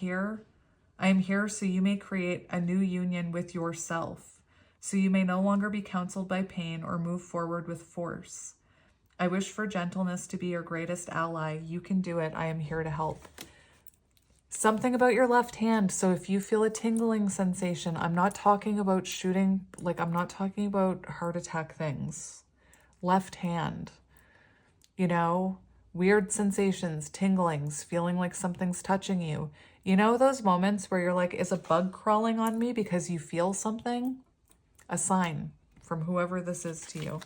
here so you may create a new union with yourself, so you may no longer be counseled by pain or move forward with force. I wish for gentleness to be your greatest ally. You can do it. I am here to help. Something about your left hand. So if you feel a tingling sensation, I'm not talking about shooting, I'm not talking about heart attack things. Left hand, weird sensations, tinglings, feeling like something's touching you. You know those moments where you're like, is a bug crawling on me because you feel something? A sign from whoever this is to you.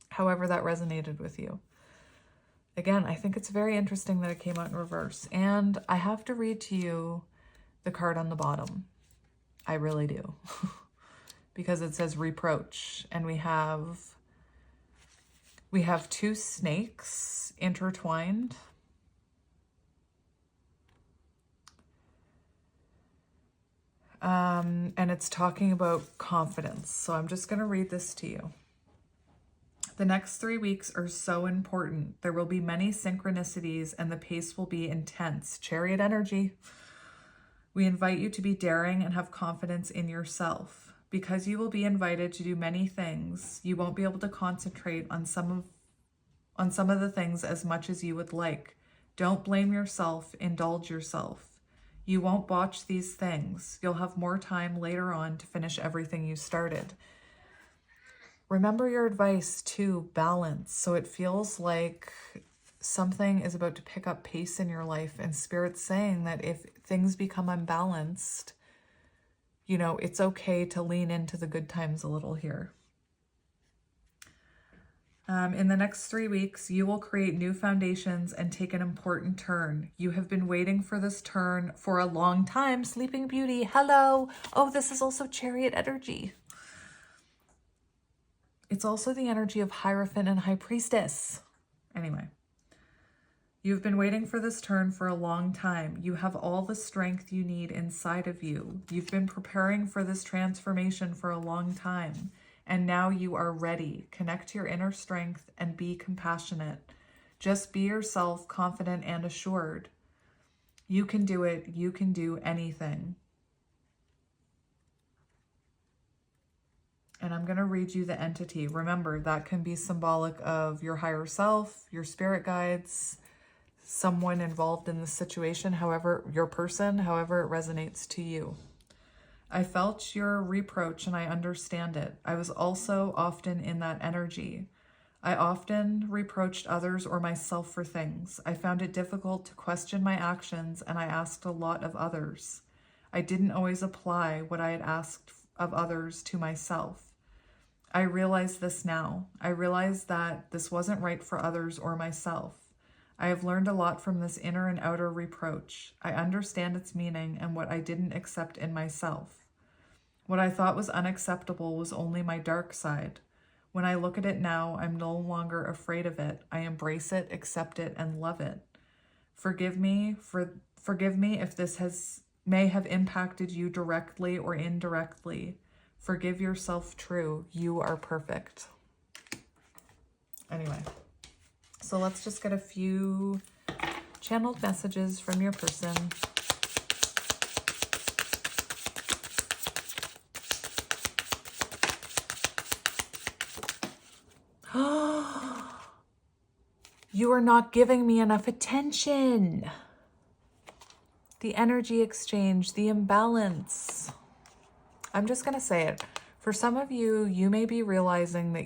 However that resonated with you. Again, I think it's very interesting that it came out in reverse. And I have to read to you the card on the bottom. I really do. Because it says reproach. And we have 2 snakes intertwined. And it's talking about confidence. So I'm just going to read this to you. The next 3 weeks are so important. There will be many synchronicities and the pace will be intense. Chariot energy. We invite you to be daring and have confidence in yourself. Because you will be invited to do many things, you won't be able to concentrate on some of the things as much as you would like. Don't blame yourself, indulge yourself. You won't botch these things. You'll have more time later on to finish everything you started. Remember your advice to balance. So it feels like something is about to pick up pace in your life, and Spirit's saying that if things become unbalanced, it's okay to lean into the good times a little here. In the next 3 weeks, you will create new foundations and take an important turn. You have been waiting for this turn for a long time. Sleeping Beauty, hello. Oh, this is also Chariot energy. It's also the energy of Hierophant and High Priestess. Anyway, you've been waiting for this turn for a long time. You have all the strength you need inside of you. You've been preparing for this transformation for a long time. And now you are ready. Connect to your inner strength and be compassionate. Just be yourself, confident and assured. You can do it. You can do anything. And I'm going to read you the entity. Remember, that can be symbolic of your higher self, your spirit guides, someone involved in the situation, however, your person, however it resonates to you. I felt your reproach and I understand it. I was also often in that energy. I often reproached others or myself for things. I found it difficult to question my actions and I asked a lot of others. I didn't always apply what I had asked of others to myself. I realize this now. I realize that this wasn't right for others or myself. I have learned a lot from this inner and outer reproach. I understand its meaning and what I didn't accept in myself. What I thought was unacceptable was only my dark side. When I look at it now, I'm no longer afraid of it. I embrace it, accept it, and love it. Forgive me if this may have impacted you directly or indirectly. Forgive yourself true. You are perfect. Anyway, so let's just get a few channeled messages from your person. You are not giving me enough attention. The energy exchange, the imbalance. I'm just going to say it. For some of you, you may be realizing that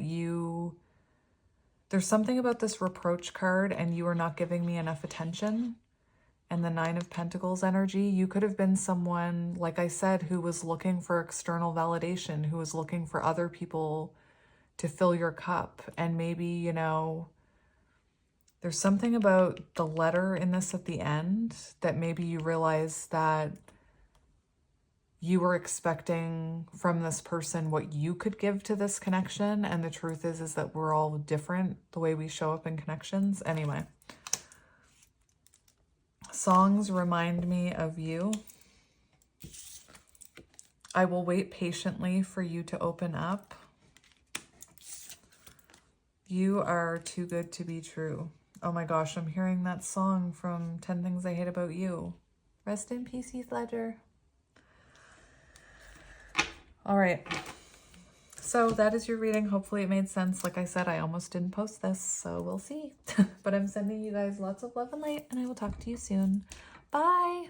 there's something about this reproach card and you are not giving me enough attention. And the Nine of Pentacles energy, you could have been someone, like I said, who was looking for external validation, who was looking for other people to fill your cup. And maybe, there's something about the letter in this at the end that maybe you realize that you were expecting from this person what you could give to this connection. And the truth is that we're all different the way we show up in connections. Anyway, songs remind me of you. I will wait patiently for you to open up. You are too good to be true. Oh my gosh, I'm hearing that song from 10 Things I Hate About You. Rest in peace, Heath Ledger. All right. So that is your reading. Hopefully it made sense. Like I said, I almost didn't post this, so we'll see. But I'm sending you guys lots of love and light, and I will talk to you soon. Bye.